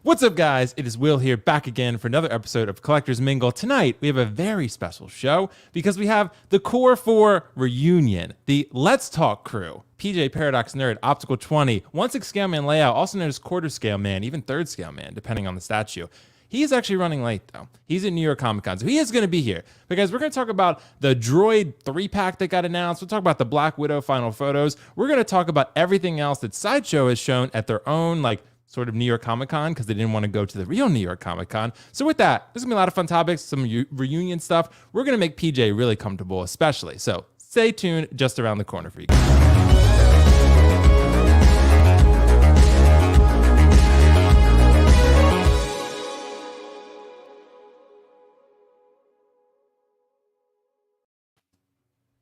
What's up, guys? It is Will here, back again for another episode of Collector's Mingle. Tonight, we have a very special show because we have the Core 4 reunion, the Let's Talk crew, PJ Paradox Nerd, Optical 20, 1/6 Scale Man Layout, also known as Quarter Scale Man, even Third Scale Man, depending on the statue. He is actually running late, though. He's at New York Comic Con, so he is going to be here because we're going to talk about the Droid 3-pack that got announced. We'll talk about the Black Widow final photos. We're going to talk about everything else that Sideshow has shown at their own, sort of New York Comic Con because they didn't want to go to the real New York Comic Con. So with that, there's gonna be a lot of fun topics, some reunion stuff. We're gonna make PJ really comfortable, especially. So stay tuned, just around the corner for you guys.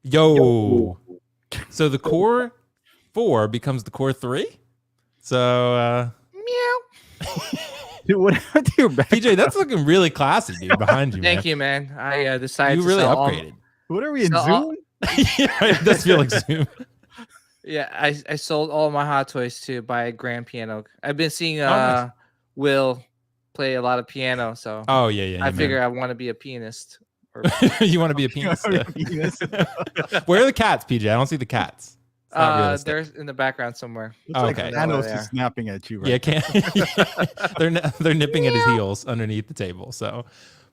Yo. So the Core 4 becomes the Core 3. So Dude, what happened to your back? PJ, that's looking really classy, dude, behind you. Thank you, man. I decided you to really sell upgraded. What are we in Zoom? Yeah, it does feel like Zoom. Yeah, I sold all my Hot Toys to buy a grand piano. I've been seeing nice. Will play a lot of piano, so Oh yeah. I figure I want to be a pianist. Or... You want to be a penis? Where are the cats, PJ? I don't see the cats. They're in the background somewhere. Okay. Thanos is snapping at you. Right? Yeah, they're nipping at his heels underneath the table. So,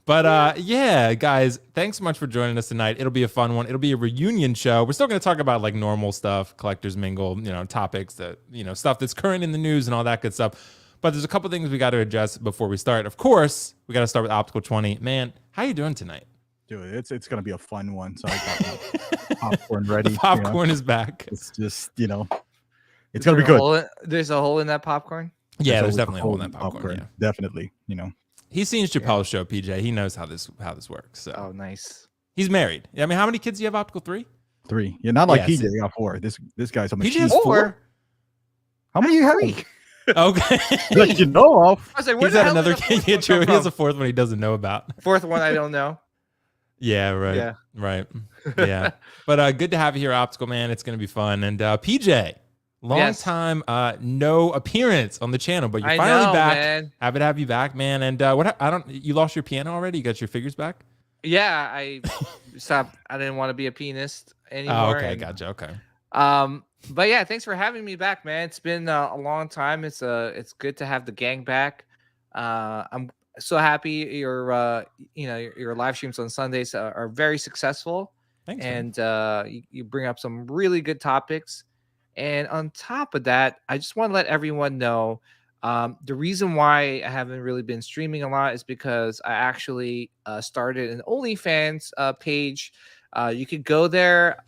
but yeah, guys, thanks so much for joining us tonight. It'll be a fun one. It'll be a reunion show. We're still going to talk about like normal stuff, collectors mingle, topics that stuff that's current in the news and all that good stuff. But there's a couple things we got to address before we start. Of course, we got to start with Optical 20. Man, how you doing tonight? Dude, it's gonna be a fun one. So I got my popcorn ready. The popcorn is back. It's just it's gonna be good. There's a hole in that popcorn. Yeah, there's definitely a hole in that popcorn. Yeah. Definitely. He's seen Chappelle's show, PJ. He knows how this works. So. Oh, nice. He's married. I mean, how many kids do you have? Optical 3? 3. Yeah, not like Yes. PJ. I got 4. This guy's how many? PJ has 4. How many you have? Okay. That you know of. I was like, He's had another kid. Yeah, true. He has a 4th one he doesn't know about. 4th one I don't know. Yeah, right. Yeah. Right. Yeah. But good to have you here, Optical Man. It's gonna be fun. And PJ, long time no appearance on the channel, but you're finally back. Man. Happy to have you back, man. And you lost your piano already? You got your figures back? Yeah, I stopped. I didn't want to be a pianist anymore. Oh, okay, gotcha. Okay. But yeah, thanks for having me back, man. It's been a long time. It's good to have the gang back. I'm so happy your live streams on Sundays are very successful. Thanks, and you bring up some really good topics. And on top of that, I just want to let everyone know the reason why I haven't really been streaming a lot is because I actually started an OnlyFans page. You could go there,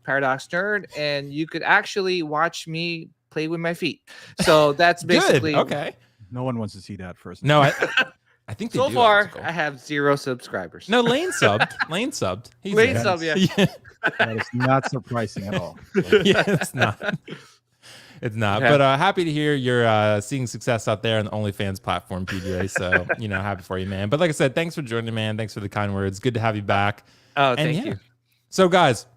Paradox Nerd, and you could actually watch me play with my feet. So that's basically good. Okay. No one wants to see that first. No, I think they so do, far Optical. I have 0 subscribers. No, Lane subbed. Lane subbed. He's Lane there. sub, yeah. That is not surprising at all. Yeah, it's not. It's not. Yeah. But happy to hear you're seeing success out there on the OnlyFans platform, PJ. So, happy for you, man. But like I said, thanks for joining, man. Thanks for the kind words. Good to have you back. Oh, thank you. So, guys,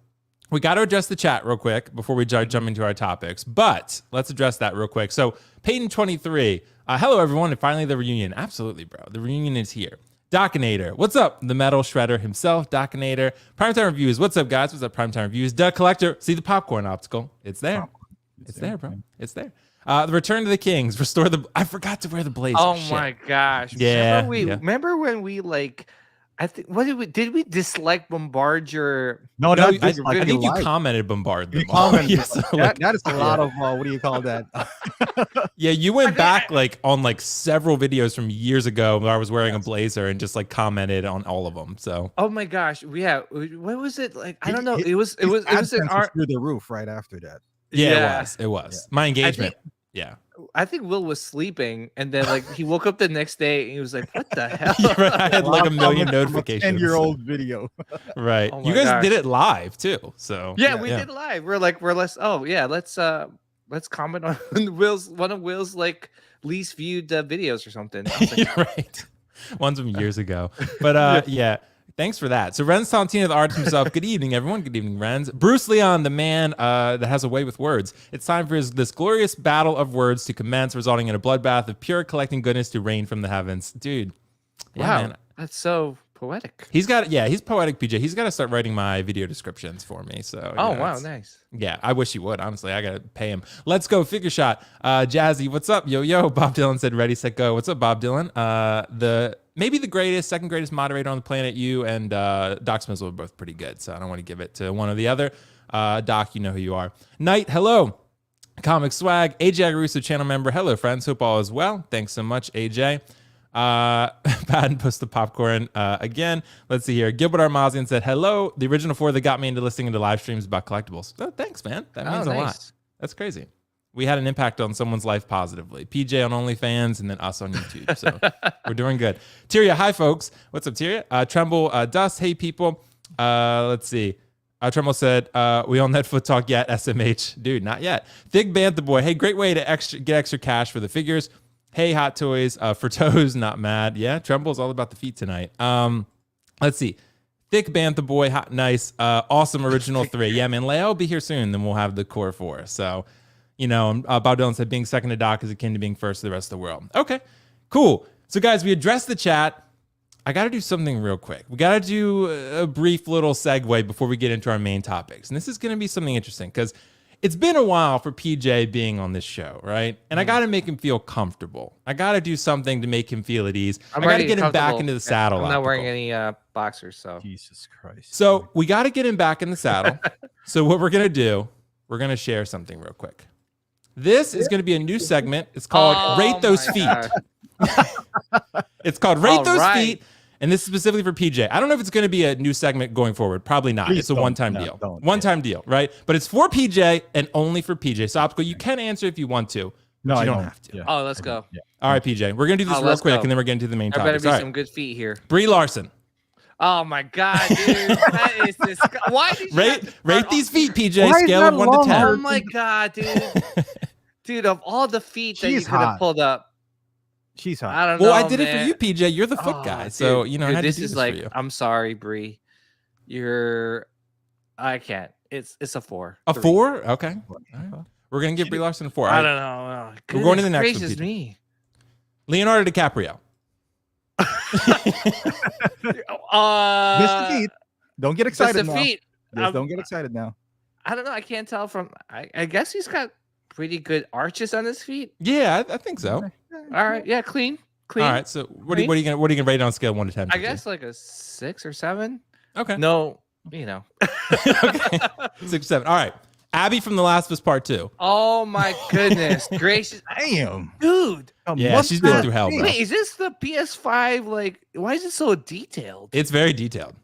we got to address the chat real quick before we jump into our topics. But let's address that real quick. So, Peyton23, hello, everyone. And finally, the reunion. Absolutely, bro. The reunion is here. Dockinator, what's up? The Metal Shredder himself, Dockinator. Primetime Reviews, what's up, guys? What's up, Primetime Reviews? Duck Collector, see the popcorn, Optical. It's there. It's there, bro. It's there. The Return to the Kings, restore the... I forgot to wear the blazer. Oh, Shit. my gosh. Yeah. Remember when we I think did we dislike Bombard your? No, I I think you commented Bombard. You commented. Yes, that is a lot of what do you call that? Yeah, you went back on several videos from years ago where I was wearing a blazer and just commented on all of them. So. Oh my gosh, what was it like? I don't know. It was an art through the roof right after that. Yeah, it was. My engagement. I think Will was sleeping, and then he woke up the next day and he was like, "What the hell?" Right, I had a million notifications. 10-year-old video. Right. Oh you guys gosh. did it live too. So yeah, we did live. Let's comment on one of Will's least viewed videos or something. I was like, right. One's from years ago. But yeah. Thanks for that. So Renz Talentino, the artist himself. Good evening, everyone. Good evening, Renz. Bruce Leon, the man that has a way with words. It's time for this glorious battle of words to commence, resulting in a bloodbath of pure collecting goodness to rain from the heavens. Dude. Yeah, Wow. man. That's so poetic. He's poetic, PJ. He's got to start writing my video descriptions for me. So Wow, nice. Yeah, I wish he would. Honestly, I gotta pay him. Let's go figure shot. Jazzy, what's up? Yo. Bob Dylan said, "Ready, set, go." What's up, Bob Dylan? Maybe the greatest, second greatest moderator on the planet. You and Doc Smizzle are both pretty good, so I don't want to give it to one or the other. Doc, you know who you are. Knight, hello. Comic Swag, AJ Agaruso channel member. Hello, friends. Hope all is well. Thanks so much, AJ. Patton post the popcorn again. Let's see here. Gilbert Armazian said, hello. The original 4 that got me into listening to live streams about collectibles. Oh, thanks, man. That means a lot. That's crazy. We had an impact on someone's life positively. PJ on OnlyFans and then us on YouTube. So we're doing good. Tyria, hi, folks. What's up, Tyria? Tremble, Dust, hey, people. Let's see. Tremble said, we on that foot talk yet, SMH. Dude, not yet. Thick Bantha Boy. Hey, great way to get extra cash for the figures. Hey, Hot Toys, for toes, not mad. Yeah, Tremble's all about the feet tonight. Let's see. Thick Bantha Boy, hot, nice, awesome original 3. Yeah, man, Leia will be here soon. Then we'll have the core 4. So, Bob Dylan said being second to Doc is akin to being first to the rest of the world. Okay, cool. So, guys, we addressed the chat. I got to do something real quick. We got to do a brief little segue before we get into our main topics. And this is going to be something interesting because it's been a while for PJ being on this show, right? And I got to make him feel comfortable. I got to do something to make him feel at ease. I got to get him back into the saddle. I'm not wearing any boxers, so. Jesus Christ. So we got to get him back in the saddle. So what we're going to do, we're going to share something real quick. This is going to be a new segment. It's called Rate Those Feet. It's called Rate Those Feet. And this is specifically for PJ. I don't know if it's going to be a new segment going forward. Probably not. It's a one-time deal. One-time deal, right? But it's for PJ and only for PJ. So, Optical, you can answer if you want to. No, you don't have to. Yeah. Oh, let's go. Yeah. All right, PJ. We're going to do this real quick, and then we're getting to the main topic. There better be some good feet here. Brie Larson. Oh, my God, dude. That is disgusting. Why did you rate these feet, PJ. Scale of 1 to 10. Oh, my God, dude. Dude, of all the feet that you could have pulled up. She's hot. I don't know. Well, I did it for you, PJ. You're the foot guy. So, I had to do this for you. I'm sorry, Brie. I can't. It's a 4. A 4? Okay. Right. We're going to give Brie Larson a 4. I don't know. We're going to the next one. Me. Leonardo DiCaprio. Just the feet. Don't get excited now. Feet. Just don't get excited now. I don't know. I can't tell from. I guess he's got pretty good arches on his feet. Yeah, I think so. All right. Yeah, clean. All right. So what are you gonna rate it on a scale of 1 to 10? I guess like a 6 or 7. Okay. No, Okay. 6, 7. All right. Abby from The Last of Us Part 2. Oh my goodness gracious! Damn, dude. Yeah, she's been through hell, bro. Wait, is this the PS5? Like, why is it so detailed? It's very detailed.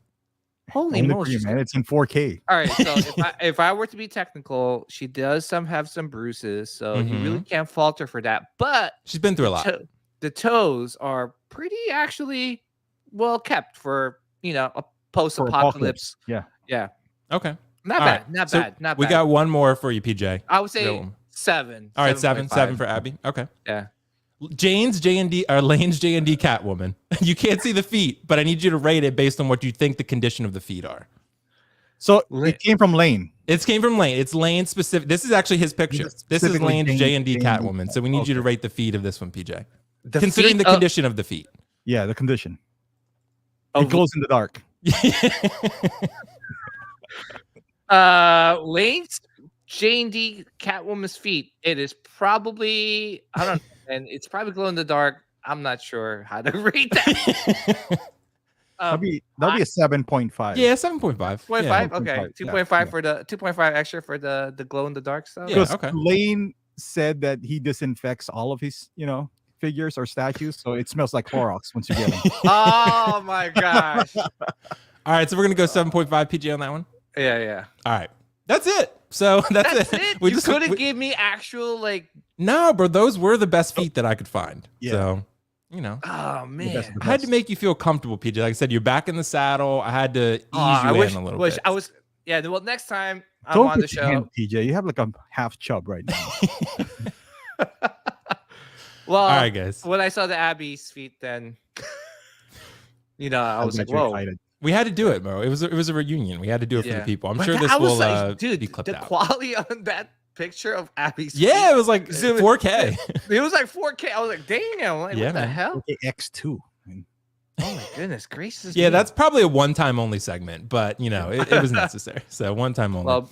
Holy moly, man! It's in 4K. All right, so if I were to be technical, she does have some bruises, so you really can't fault her for that. But she's been through a lot. The toes are pretty actually well kept for a post-apocalypse. Yeah. Okay. Not bad. Not bad. We got one more for you, PJ. I would say 7. All right, 7 for Abby. Okay. Yeah. Lane's J&D Catwoman. You can't see the feet, but I need you to rate it based on what you think the condition of the feet are. So it came from Lane. It came from Lane. It's Lane specific. This is actually his picture. This is Lane's J&D Catwoman. So we need you to rate the feet of this one, PJ. Considering the condition of the feet. Yeah, the condition. It glows in the dark. Lane's J&D Catwoman's feet. It is probably, I don't know, and it's probably glow in the dark. I'm not sure how to rate that. That'll be a 7.5. Yeah, 7.5. 0.5? Okay. 2.5 for the 2.5 extra for the glow in the dark stuff. Yeah, okay. Lane said that he disinfects all of his, figures or statues, so it smells like Clorox once you get them. Oh my gosh. All right, so we're gonna go 7.5 PJ on that one. Yeah. All right. That's it. So that's it. You couldn't give me actual No, bro, those were the best feet that I could find. Yeah. So, Oh man. I had to make you feel comfortable, PJ. Like I said, you're back in the saddle. I had to ease you in a little bit. Well, next time I'm on the show. PJ, you have like a half chub right now. Well, all right, guys. When I saw the Abby's feet, then I was like, "Whoa!" Excited. We had to do it, Mo. It was a reunion. We had to do it for the people. I'm But sure that- this I was will like, be dude, clipped the out. quality on that picture of Abby's Yeah, feet, it was like 4K. it was like 4K. I was like, damn, like, Yeah, what the man. hell? Okay, X2. I mean, Oh my goodness gracious. Yeah, me. that's probably a one-time only segment, but you know, it was necessary. So one-time only. Well,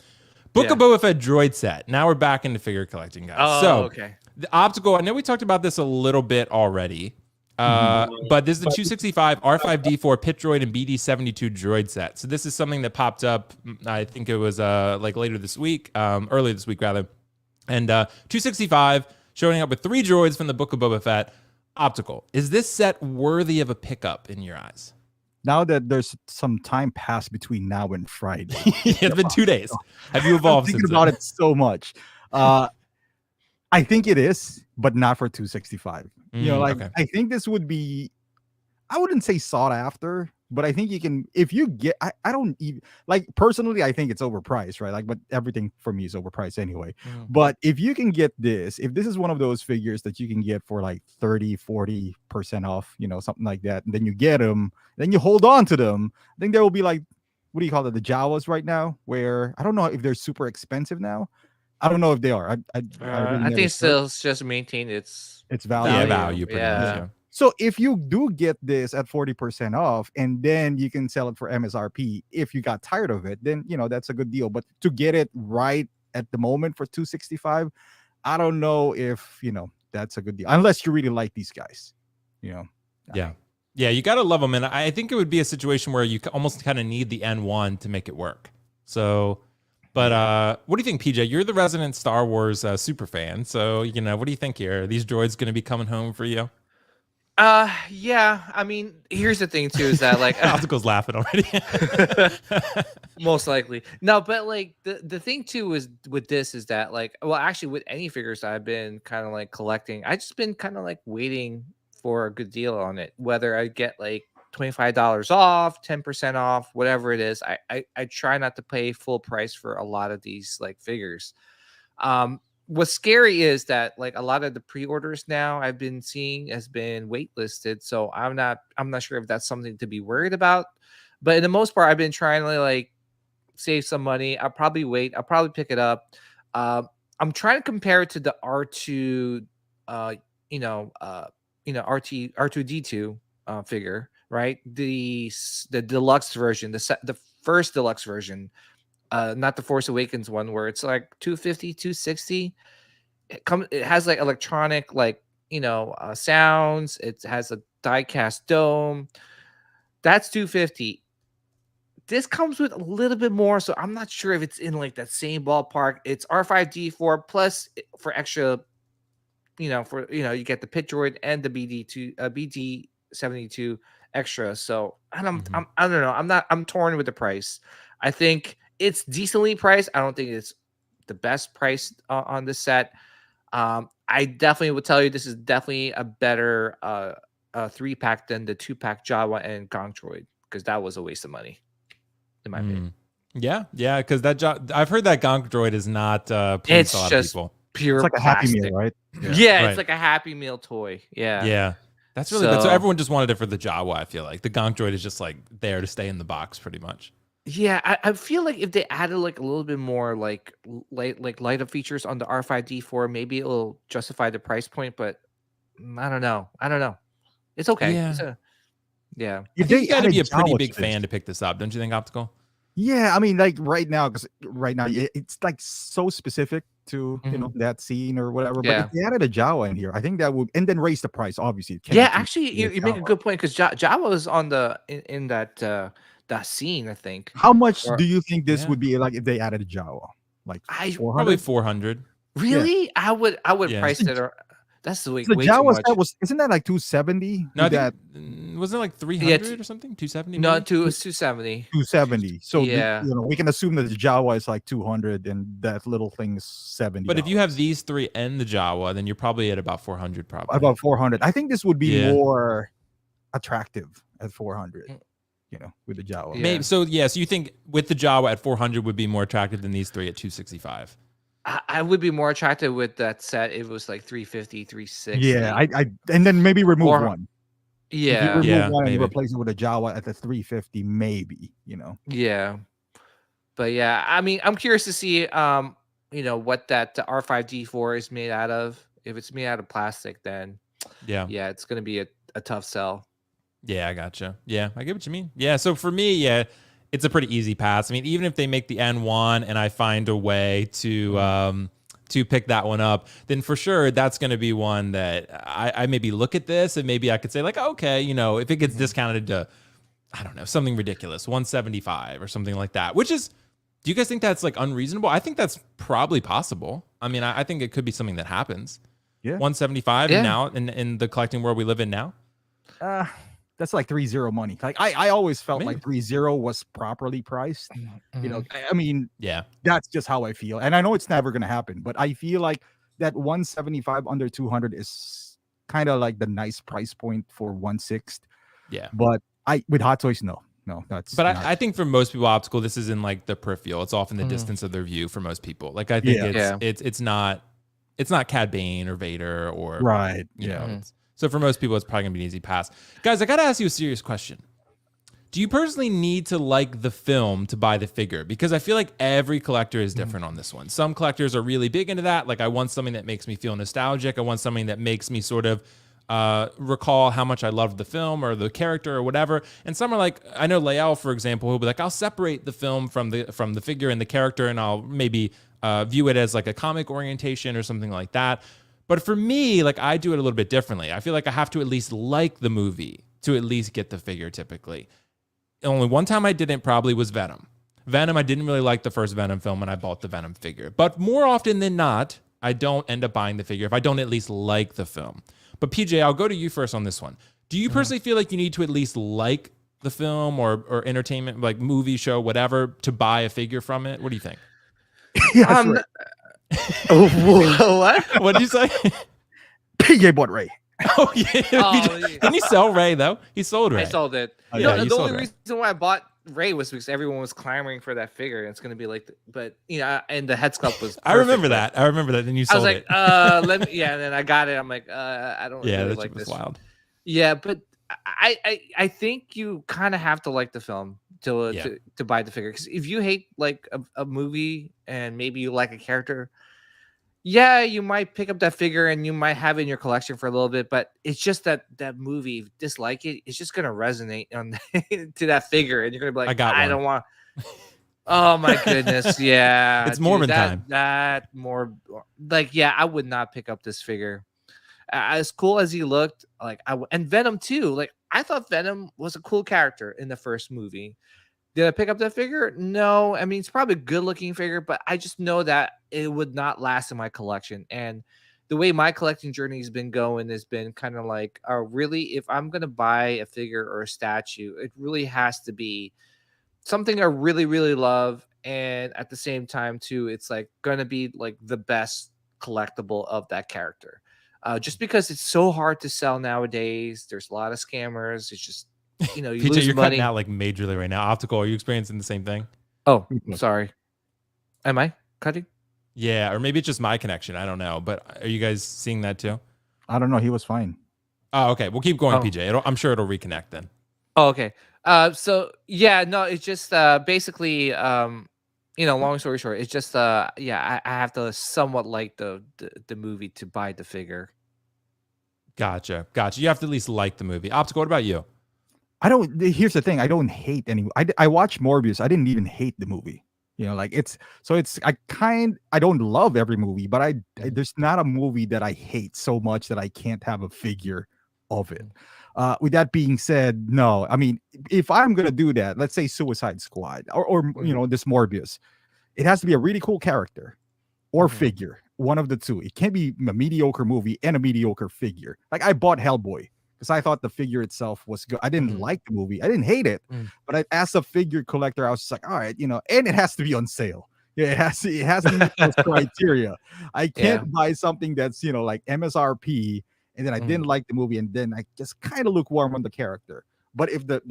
Book yeah. of Boba Fett droid set. Now we're back into figure collecting, guys. Oh, so okay. the optical, I know we talked about this a little bit already. But this is the 265 R5D4 Pit Droid and BD72 droid set. So this is something that popped up. I think it was like later this week, earlier this week rather. And 265 showing up with 3 droids from the Book of Boba Fett. Optical. Is this set worthy of a pickup in your eyes? now that there's some time passed between now and Friday, It's been 2 days. Have you evolved I'm thinking since about then? it so much. I think it is, but not for 265. Okay. I think this would be, I wouldn't say sought after, but I think you can, if you get, I don't even, like, personally, I think it's overpriced, right? Like, but everything for me is overpriced anyway. But if you can get this, if this is one of those figures that you can get for like 30-40% off, something like that, and then you get them, then you hold on to them, I think there will be like, what do you call it, the Jawas right now, where I don't know if they're super expensive now. I don't know if they are. I really I never think searched. still just maintain its Value. Yeah, value. value pretty much. Yeah. Yeah. So if you do get this at 40% off, and then you can sell it for MSRP, if you got tired of it, then that's a good deal. But to get it right at the moment for 265, I don't know if that's a good deal, unless you really like these guys. Yeah. Yeah, you got to love them. And I think it would be a situation where you almost kind of need the N1 to make it work. So, but what do you think, PJ? You're the resident Star Wars super fan. So, what do you think here? Are these droids going to be coming home for you? Yeah. I mean, here's the thing too, is that like Optical's laughing already. most likely. No, but like the thing too is with this is that like, well, actually with any figures that I've been kind of like collecting, I just been kind of like waiting for a good deal on it, whether I get like $25 off, 10% off, whatever it is. I try not to pay full price for a lot of these like figures. What's scary is that like a lot of the pre-orders now I've been seeing has been waitlisted, so I'm not sure if that's something to be worried about. But in the most part, I've been trying to like save some money. I'll probably wait. I'll probably pick it up. I'm trying to compare it to the R2, R2D2 figure, right? The deluxe version, the first deluxe version. Not the Force Awakens one where it's like 250, 260. It has like electronic sounds. It has a die-cast dome. That's 250. This comes with a little bit more, so I'm not sure if it's in like that same ballpark. It's R5D4 plus for extra, you get the Pit Droid and the BD72 extra. So I don't know. I'm torn with the price. I think it's decently priced. I don't think it's the best price on this set. I definitely would tell you this is definitely a better 3-pack than the 2-pack Jawa and Gonk Droid, because that was a waste of money, in my opinion. Yeah, because I've heard that Gonk Droid is not pleased a lot of people. Pure It's like plastic. a Happy Meal, right? Yeah, Right. It's like a Happy Meal toy. Yeah. Yeah. That's really good. So everyone just wanted it for the Jawa, I feel like. The Gonk Droid is just like there to stay in the box pretty much. Yeah, I feel like if they added like a little bit more like lighter features on the R5D4, maybe it'll justify the price point. But I don't know. It's okay. Yeah. Yeah. I think you got to be a added pretty Jawa big to this. fan to pick this up, don't you think, Optical? Yeah, I mean, like right now, it's like so specific to that scene or whatever. But Yeah. if they added a Jawa in here, I think that would, and then raise the price. Obviously, it can't Yeah, be too- actually, be you make a Jawa. good point, because Java was on in that scene, I think. How much Or- do you think this Yeah. would be like if they added a Jawa? Like I 400? Probably 400. really, I would Yeah. price it. That's The way too Jawa much. set isn't that like 270? No, I that think, wasn't it like 300 or something? 270? No, maybe? it was 270. 270. So Yeah. we can assume that the Jawa is like 200 and that little thing is 70. But if you have these 3 and the Jawa, then you're probably at about 400 probably. about 400, I think this would be Yeah. more attractive at 400. Mm. With the Jawa. Yeah. Maybe, so you think with the Jawa at 400 would be more attractive than these 3 at 265? I would be more attracted with that set if it was like 350, 360. Yeah, I and then maybe remove Or- one. If you Yeah. remove Yeah, one and maybe. replace it with a Jawa at the 350, maybe, Yeah. But yeah, I mean, I'm curious to see what that R5D4 is made out of. If it's made out of plastic, then Yeah. yeah, it's gonna be a tough sell. Yeah, I gotcha. Yeah, I get what you mean. Yeah, so for me, yeah, it's a pretty easy pass. I mean, even if they make the N1 and I find a way to pick that one up, then for sure that's going to be one that I maybe look at this and maybe I could say like, okay, if it gets discounted to, I don't know, something ridiculous, 175 or something like that, which is, do you guys think that's like unreasonable? I think that's probably possible. I mean, I think it could be something that happens. Yeah. 175 Yeah. and now in the collecting world we live in now. That's like 3-0 money. Like I always felt Maybe. like 3-0 was properly priced. I mean, Yeah. that's just how I feel. And I know it's never gonna happen, but I feel like that 175 under 200 is kind of like the nice price point for 1/6. Yeah. But with Hot Toys, no, that's. But not. I think for most people, optical, this is in like the peripheral. It's off in the distance of their view for most people. Like I think it's not Cad Bane or Vader or right. You know. So for most people, it's probably gonna be an easy pass. Guys, I gotta ask you a serious question. Do you personally need to like the film to buy the figure? Because I feel like every collector is different on this one. Some collectors are really big into that. Like I want something that makes me feel nostalgic. I want something that makes me sort of recall how much I loved the film or the character or whatever. And some are like, I know Lael, for example, who'll be like, I'll separate the film from the figure and the character, and I'll maybe view it as like a comic orientation or something like that. But for me, like I do it a little bit differently. I feel like I have to at least like the movie to at least get the figure typically. Only one time I didn't probably was Venom. Venom, I didn't really like the first Venom film and I bought the Venom figure. But more often than not, I don't end up buying the figure if I don't at least like the film. But PJ, I'll go to you first on this one. Do you personally feel like you need to at least like the film or entertainment, like movie, show, whatever, to buy a figure from it? What do you think? Yes, right. What? What did you say? PJ bought Ray. Oh yeah. Didn't he sell Ray though? He sold Ray. I sold it. Oh, You know, yeah, the only reason why I bought Ray was because everyone was clamoring for that figure, and it's gonna be like, and the head sculpt was. I remember that. Then you I was sold like, it. let me, and then I got it. I'm like, I don't really that like was this. wild. Yeah, but I think you kind of have to like the film to buy the figure, because if you hate like a movie and maybe you like a character, yeah, you might pick up that figure and you might have it in your collection for a little bit, but it's just that movie, if you dislike it, it's just gonna resonate on to that figure, and you're gonna be like, I don't want. Oh my goodness, yeah, it's Mormon time. That more like, yeah, I would not pick up this figure. As cool as he looked, like and Venom too. Like I thought Venom was a cool character in the first movie. Did I pick up that figure? No. I mean, it's probably a good looking figure, but I just know that it would not last in my collection. And the way my collecting journey has been going has been kind of like, really, if I'm going to buy a figure or a statue, it really has to be something I really, really love. And at the same time, too, it's like going to be like the best collectible of that character. Just because it's so hard to sell nowadays. There's a lot of scammers. It's just, you PJ, lose you're money. cutting out like majorly right now. Optical, are you experiencing the same thing? Oh, sorry. Am I cutting? Yeah, or maybe it's just my connection. I don't know. But are you guys seeing that too? I don't know. He was fine. Oh, okay. We'll keep going, PJ. I'm sure it'll reconnect then. Oh, okay. So yeah, no, it's just basically long story short, it's just I have to somewhat like the movie to buy the figure. Gotcha. You have to at least like the movie. Optical, what about you? Here's the thing. I don't hate any. I watched Morbius. I didn't even hate the movie. I don't love every movie, but there's not a movie that I hate so much that I can't have a figure of it. With that being said, no. I mean, if I'm gonna do that, let's say Suicide Squad or this Morbius, it has to be a really cool character or figure. One of the two. It can't be a mediocre movie and a mediocre figure. Like I bought Hellboy because I thought the figure itself was good. I didn't like the movie. I didn't hate it, but as a figure collector, I was just like, all right, and it has to be on sale. Yeah, it has to meet those criteria. I can't buy something that's like MSRP, and then I didn't like the movie, and then I just kind of lukewarm on the character. But if the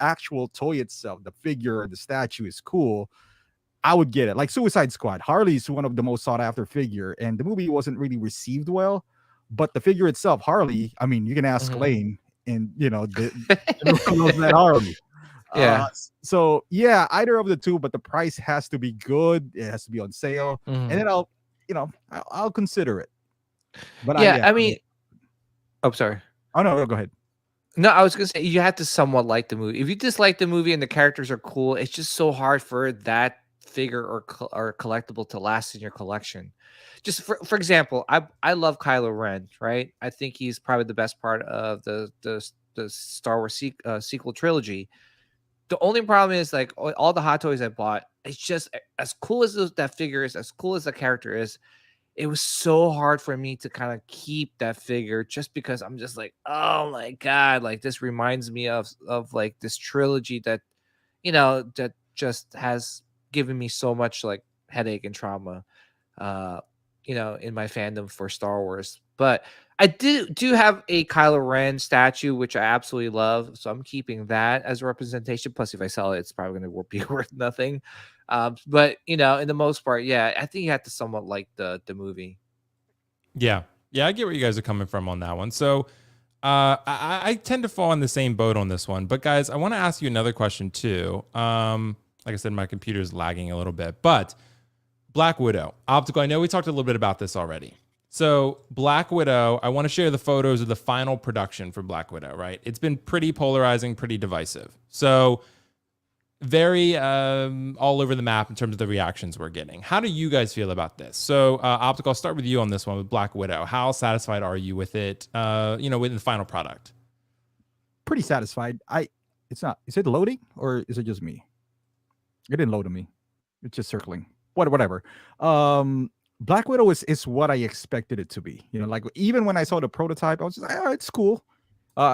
actual toy itself, the figure or the statue is cool, I would get it. Like Suicide Squad, Harley's one of the most sought after figure, and the movie wasn't really received well. But the figure itself, Harley, I mean, you can ask Lane, in the that army. Yeah. So yeah, either of the two, but the price has to be good. It has to be on sale, and then I'll consider it. But Yeah, I mean, oh, sorry. Oh no, go ahead. No, I was gonna say you have to somewhat like the movie. If you dislike the movie and the characters are cool, it's just so hard for that figure or collectible to last in your collection. Just for example, I love Kylo Ren, right? I think he's probably the best part of the Star Wars sequel trilogy. The only problem is like all the hot toys I bought, it's just as cool as that figure is, as cool as the character is. It was so hard for me to kind of keep that figure just because I'm just like, oh my god, like this reminds me of like this trilogy that that just has given me so much like headache and trauma in my fandom for Star Wars. But I do have a Kylo Ren statue, which I absolutely love. So I'm keeping that as a representation. Plus, if I sell it, it's probably going to be worth nothing. But in the most part, yeah, I think you have to somewhat like the movie. Yeah, I get where you guys are coming from on that one. So I tend to fall in the same boat on this one. But guys, I want to ask you another question too. Like I said, my computer is lagging a little bit, but Black Widow, Optical. I know we talked a little bit about this already. So Black Widow, I want to share the photos of the final production for Black Widow, right? It's been pretty polarizing, pretty divisive. So very all over the map in terms of the reactions we're getting. How do you guys feel about this? So Optical, I'll start with you on this one with Black Widow. How satisfied are you with it, with the final product? Pretty satisfied. It's not, is it loading or is it just me? It didn't load to me. It's just circling. Whatever. Black Widow is what I expected it to be. Like even when I saw the prototype, I was just like, oh, it's cool.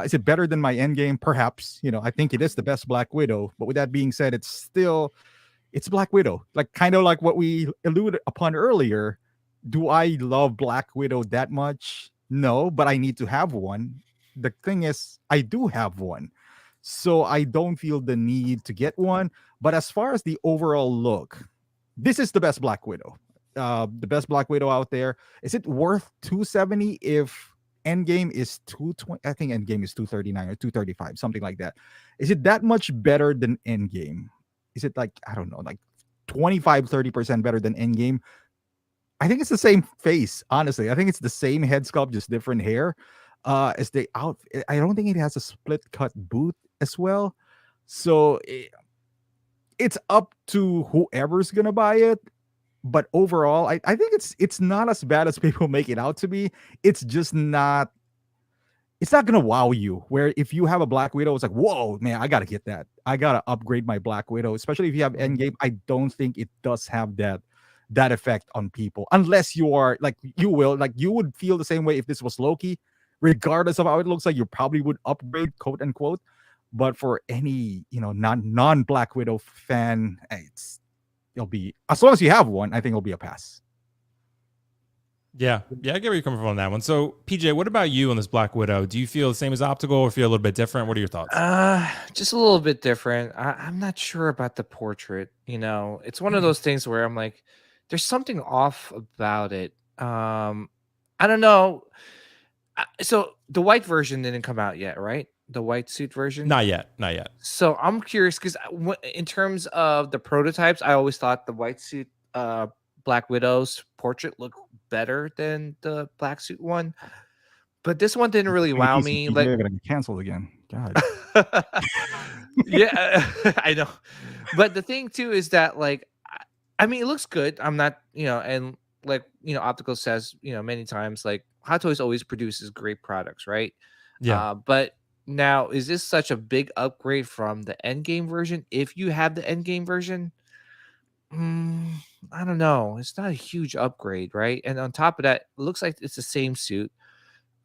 Is it better than my Endgame? Perhaps. I think it is the best Black Widow. But with that being said, it's Black Widow. Like kind of like what we alluded upon earlier. Do I love Black Widow that much? No, but I need to have one. The thing is, I do have one. So I don't feel the need to get one. But as far as the overall look, this is the best Black Widow. The best Black Widow out there. Is it worth $270 if Endgame is $220? I think Endgame is $239 or $235, something like that. Is it that much better than Endgame? Is it like, I don't know, like 25-30% better than Endgame? I think it's the same face, honestly. I think it's the same head sculpt, just different hair. As the outfit, I don't think it has a split cut boot as well. So it's up to whoever's gonna buy it. But overall, I think it's not as bad as people make it out to be. It's just not. It's not gonna wow you. Where if you have a Black Widow, it's like, whoa, man, I gotta get that. I gotta upgrade my Black Widow. Especially if you have Endgame, I don't think it does have that effect on people. Unless you are like you would feel the same way if this was Loki. Regardless of how it looks like, you probably would upgrade, quote unquote. But for any non Black Widow fan, it'll be, as long as you have one, I think it'll be a pass. Yeah, I get where you're coming from on that one. So PJ, what about you on this Black Widow? Do you feel the same as Optical or feel a little bit different? What are your thoughts? Just a little bit different. I'm not sure about the portrait. It's one of those things where I'm like, there's something off about it. I don't know. So the white version didn't come out yet, right? The white suit version? Not yet. So I'm curious because in terms of the prototypes, I always thought the white suit Black Widow's portrait looked better than the black suit one. But this one didn't really wow me. Like, they're gonna get canceled again. God. Yeah, I know. But the thing too is that like, I mean, it looks good. I'm not, and like, Optical says, many times, like Hot Toys always produces great products, right? Yeah. But now, is this such a big upgrade from the Endgame version? If you have the Endgame version, I don't know. It's not a huge upgrade, right? And on top of that, it looks like it's the same suit.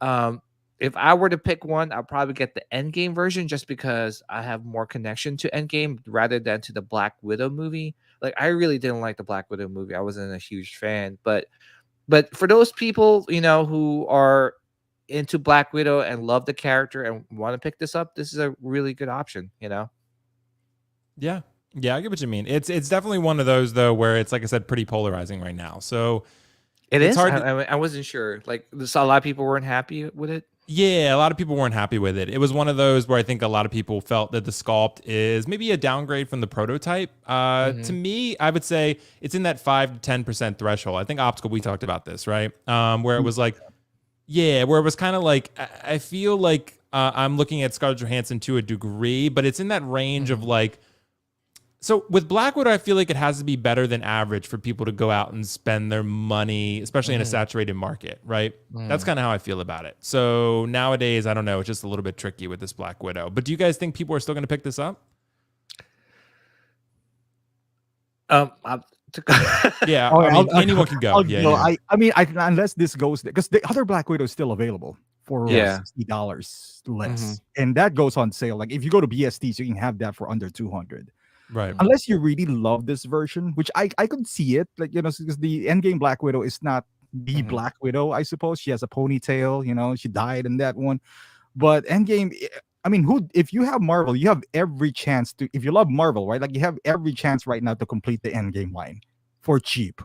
If I were to pick one, I'll probably get the Endgame version just because I have more connection to Endgame rather than to the Black Widow movie. Like, I really didn't like the Black Widow movie. I wasn't a huge fan, but for those people, who are into Black Widow and love the character and want to pick this up, this is a really good option, Yeah, I get what you mean. It's definitely one of those though where it's, like I said, pretty polarizing right now. So it's hard. I wasn't sure. Like, a lot of people weren't happy with it. Yeah, a lot of people weren't happy with it. It was one of those where I think a lot of people felt that the sculpt is maybe a downgrade from the prototype. To me, I would say it's in that 5 to 10% threshold. I think Optical, we talked about this, right? Where it was like, yeah, where it was kind of like, I feel like I'm looking at Scarlett Johansson to a degree, but it's in that range of like, so with Black Widow, I feel like it has to be better than average for people to go out and spend their money, especially in a saturated market, right? That's kind of how I feel about it. So nowadays, I don't know, it's just a little bit tricky with this Black Widow. But do you guys think people are still going to pick this up? Yeah, I mean, anyone can go. Yeah. I mean, unless this goes, because the other Black Widow is still available for $60 less, and that goes on sale. Like if you go to BSTs, you can have that for under 200. Right. Unless you really love this version, which I could see it, like, you know, because the Endgame Black Widow is not the Black Widow, I suppose. She has a ponytail, you know, she died in that one. But Endgame, I mean, if you have Marvel, you have every chance to, if you love Marvel, right? Like you have every chance right now to complete the Endgame line for cheap.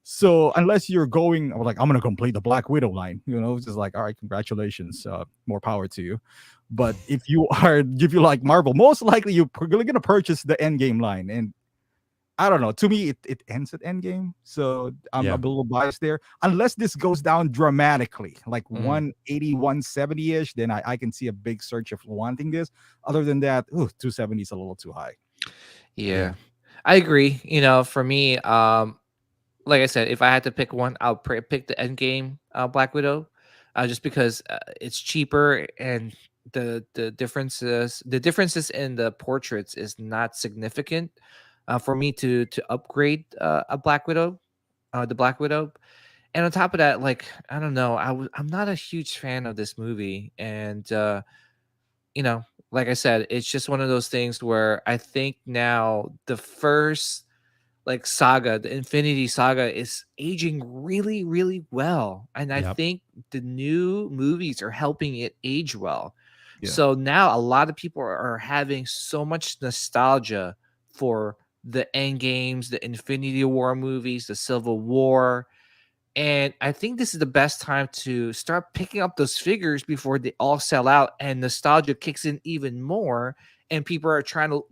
So unless you're going like, I'm gonna complete the Black Widow line, you know, it's just like, all right, congratulations, more power to you. But if you like Marvel, most likely you're gonna purchase the Endgame line. And I don't know, to me it ends at Endgame, so I'm a little biased there. Unless this goes down dramatically, like 180, 170-ish, then I can see a big surge of wanting this. Other than that, 270 is a little too high. Yeah, I agree. You know, for me, like I said, if I had to pick one, I'll pick the Endgame Black Widow, just because it's cheaper and the differences in the portraits is not significant for me to upgrade a Black Widow, the Black Widow. And on top of that, like, I don't know, I'm not a huge fan of this movie, and you know, like I said, it's just one of those things where I think now the first like saga, the Infinity Saga, is aging really, really well. And I think the new movies are helping it age well. Yeah. So now a lot of people are having so much nostalgia for the End Games, the Infinity War movies, the Civil War. And I think this is the best time to start picking up those figures before they all sell out and nostalgia kicks in even more. And people are trying to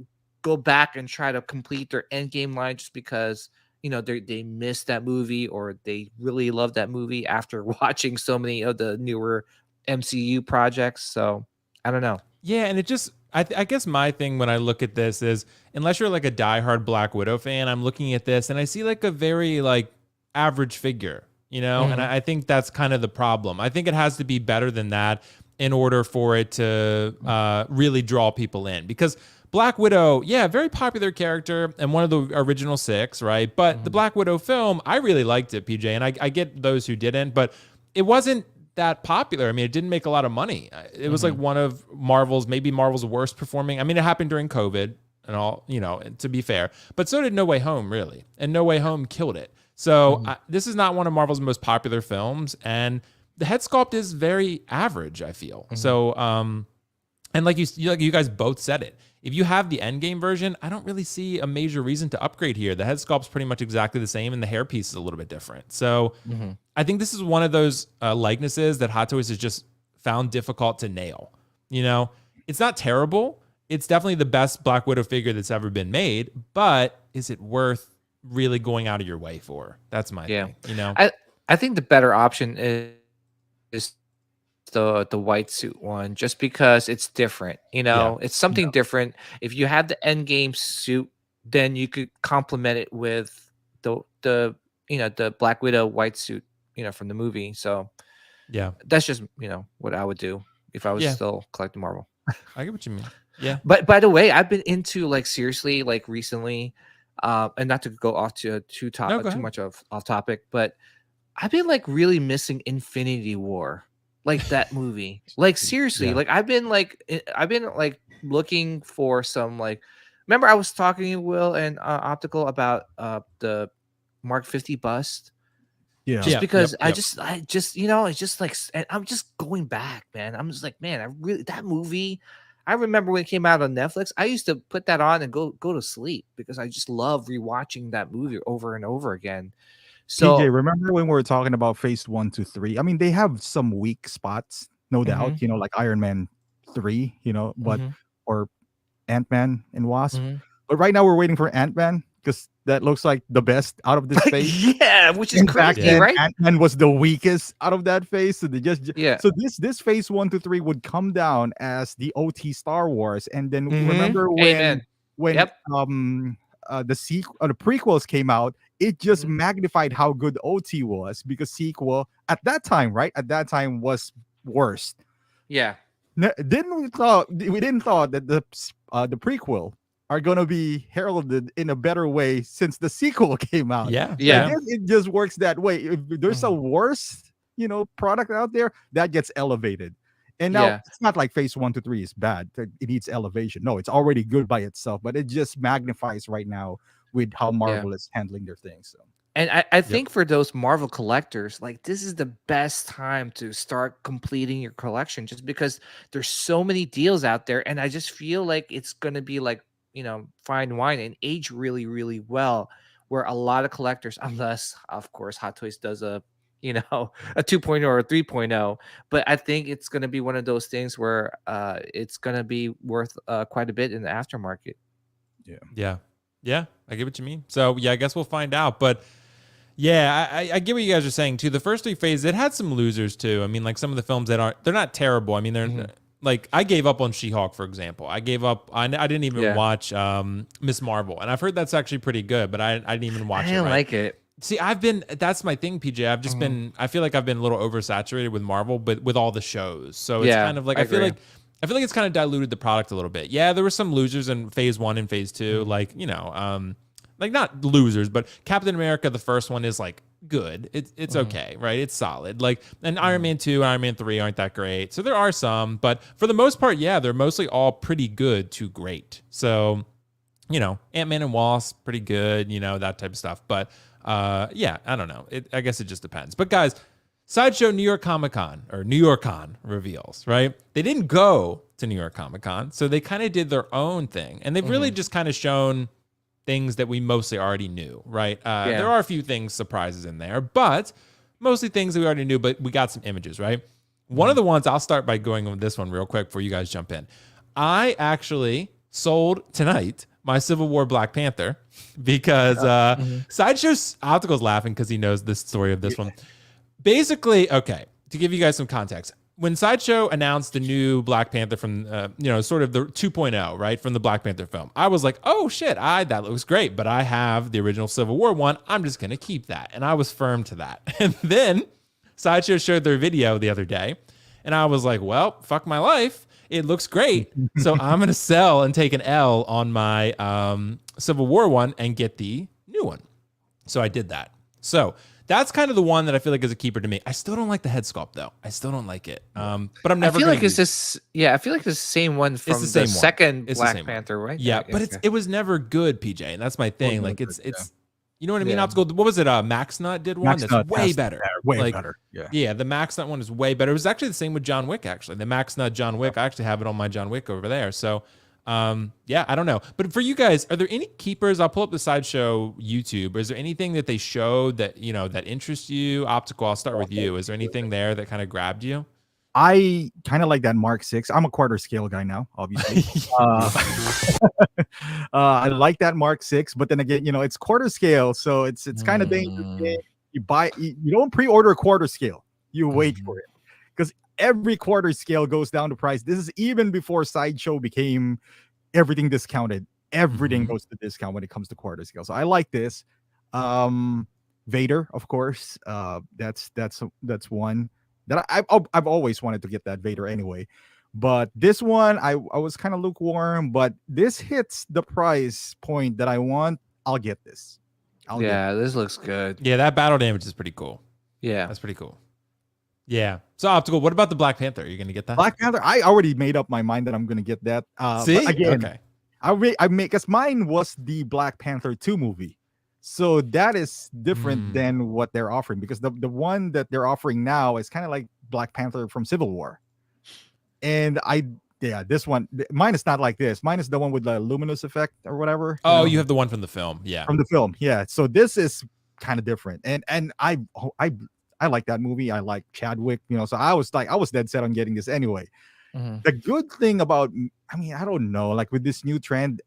go back and try to complete their Endgame line just because, you know, they missed that movie or they really love that movie after watching so many of the newer MCU projects. So I don't know. Yeah, and it just, I guess my thing when I look at this is, unless you're like a diehard Black Widow fan, I'm looking at this and I see like a very like average figure, you know, and I think that's kind of the problem. I think it has to be better than that in order for it to really draw people in, because Black Widow, yeah, very popular character and one of the original 6, right? But the Black Widow film, I really liked it, PJ, and I get those who didn't, but it wasn't that popular. I mean, it didn't make a lot of money. It was like one of maybe Marvel's worst performing. I mean, it happened during COVID and all, you know, to be fair, but so did No Way Home, really. And No Way Home killed it. So this is not one of Marvel's most popular films, and the head sculpt is very average, I feel. So, and like you guys both said it, if you have the Endgame version, I don't really see a major reason to upgrade here. The head sculpt's pretty much exactly the same, and the hair piece is a little bit different. So I think this is one of those likenesses that Hot Toys has just found difficult to nail. You know, it's not terrible. It's definitely the best Black Widow figure that's ever been made, but is it worth really going out of your way for? That's my thing, you know? I think the better option is the white suit one, just because it's different, you know. It's something different. If you had the Endgame suit, then you could complement it with the you know, the Black Widow white suit, you know, from the movie. So yeah, that's just, you know, what I would do if I was still collecting Marvel. I get what you mean. Yeah. But by the way, I've been into, like, seriously, like, recently, and not to go off to too much off topic, but I've been like really missing Infinity War, like that movie. Like seriously, like I've been like looking for some, like, remember I was talking to Will and Optical about the Mark 50 bust. Just because I just you know, it's just like, and I'm just going back, man. I'm just like, man, that movie. I remember when it came out on Netflix, I used to put that on and go to sleep because I just love rewatching that movie over and over again. So PJ, remember when we were talking about phase 1 to 3? I mean, they have some weak spots, no doubt. Like Iron Man 3, but or Ant-Man and Wasp. But right now we're waiting for Ant-Man because that looks like the best out of this phase. Yeah, which is In crazy, fact, right? Ant-Man was the weakest out of that phase. So they Yeah. So this phase 1 to 3 would come down as the OT Star Wars. And then remember when Amen. the prequels came out, it just magnified how good OT was, because sequel at that time was worse. Yeah. We didn't thought that the prequel are gonna be heralded in a better way since the sequel came out. Yeah. Yeah. I guess it just works that way. If there's a worse, product out there, that gets elevated. And now it's not like phase 1 to 3 is bad. It needs elevation. No, it's already good by itself, but it just magnifies right now with how Marvel is handling their things. So. And I think for those Marvel collectors, like, this is the best time to start completing your collection, just because there's so many deals out there. And I just feel like it's going to be like, fine wine and age really, really well, where a lot of collectors, unless of course Hot Toys does a 2.0 or a 3.0, but I think it's going to be one of those things where it's going to be worth quite a bit in the aftermarket. Yeah, I get what you mean. So I guess we'll find out. But yeah, I get what you guys are saying too. The first 3 phases, it had some losers too. I mean, like some of the films they're not terrible. I mean, they're like, I gave up on She-Hulk, for example. I gave up. I didn't even watch Miss Marvel, and I've heard that's actually pretty good, but I didn't even watch it. I didn't like it. See, that's my thing, PJ. I've just been, I feel like I've been a little oversaturated with Marvel, but with all the shows. So it's kind of like, I feel like it's kind of diluted the product a little bit. Yeah, there were some losers in phase 1 and phase 2, like, like not losers, but Captain America, the first one, is like good. It's okay, right? It's solid. Like, and Iron Man 2 and Iron Man 3 aren't that great. So there are some, but for the most part, they're mostly all pretty good to great. So, Ant-Man and Wasp, pretty good, that type of stuff. But I don't know. I guess it just depends. But guys, Sideshow New York Comic-Con, or New York Con, reveals, right? They didn't go to New York Comic-Con, so they kind of did their own thing. And they've really just kind of shown things that we mostly already knew, right? There are a few surprises in there, but mostly things that we already knew, but we got some images, right? One of the ones, I'll start by going with this one real quick before you guys jump in. I actually sold tonight my Civil War Black Panther because Sideshow's Optical's laughing because he knows the story of this one. Basically, okay, to give you guys some context, when Sideshow announced the new Black Panther from, sort of the 2.0, right, from the Black Panther film, I was like, oh shit, that looks great, but I have the original Civil War one. I'm just going to keep that. And I was firm to that. And then Sideshow showed their video the other day, and I was like, well, fuck my life. It looks great. So I'm going to sell and take an L on my Civil War one and get the new one. So I did that. So that's kind of the one that I feel like is a keeper to me. I still don't like the head sculpt though. I still don't like it. But I'm never. I feel like it's this. Yeah, I feel like it's the same one from the second Black Panther, right? Yeah, but it was never good, PJ, and that's my thing. Like it's. You know what I mean? Optical. What was it? Max Nut did one that's way better. Way better. Yeah, the Max Nut one is way better. It was actually the same with John Wick, actually. The Max Nut John Wick, I actually have it on my John Wick over there. So, I don't know. But for you guys, are there any keepers? I'll pull up the Sideshow YouTube. Is there anything that they showed that, that interests you? Optical, I'll start with you. Is there anything there that kind of grabbed you? I kind of like that Mark 6. I'm a quarter scale guy now, obviously. I like that Mark 6, but then again, it's quarter scale, so it's kind of dangerous. You don't pre-order a quarter scale. You wait for it, because every quarter scale goes down to price. This is even before Sideshow became everything discounted. Everything goes to discount when it comes to quarter scale. So I like this. Vader, of course. That's one that I've always wanted to get, that Vader anyway. But this one, I was kind of lukewarm, but this hits the price point that I want. I'll get this. This looks good. Yeah, that battle damage is pretty cool. Yeah, that's pretty cool. Yeah. So Optical, what about the Black Panther? Are you going to get that? Black Panther, I already made up my mind that I'm going to get that. See? Again, okay. I make, because mine was the Black Panther 2 movie. So that is different than what they're offering, because the one that they're offering now is kind of like Black Panther from Civil War. And this one, mine is not like this. Mine is the one with the luminous effect or whatever. Oh, you have the one from the film. Yeah. From the film. Yeah. So this is kind of different. And I I like that movie. I like Chadwick, so I was dead set on getting this anyway. Mhm. The good thing about, I mean, I don't know, like with this new trend,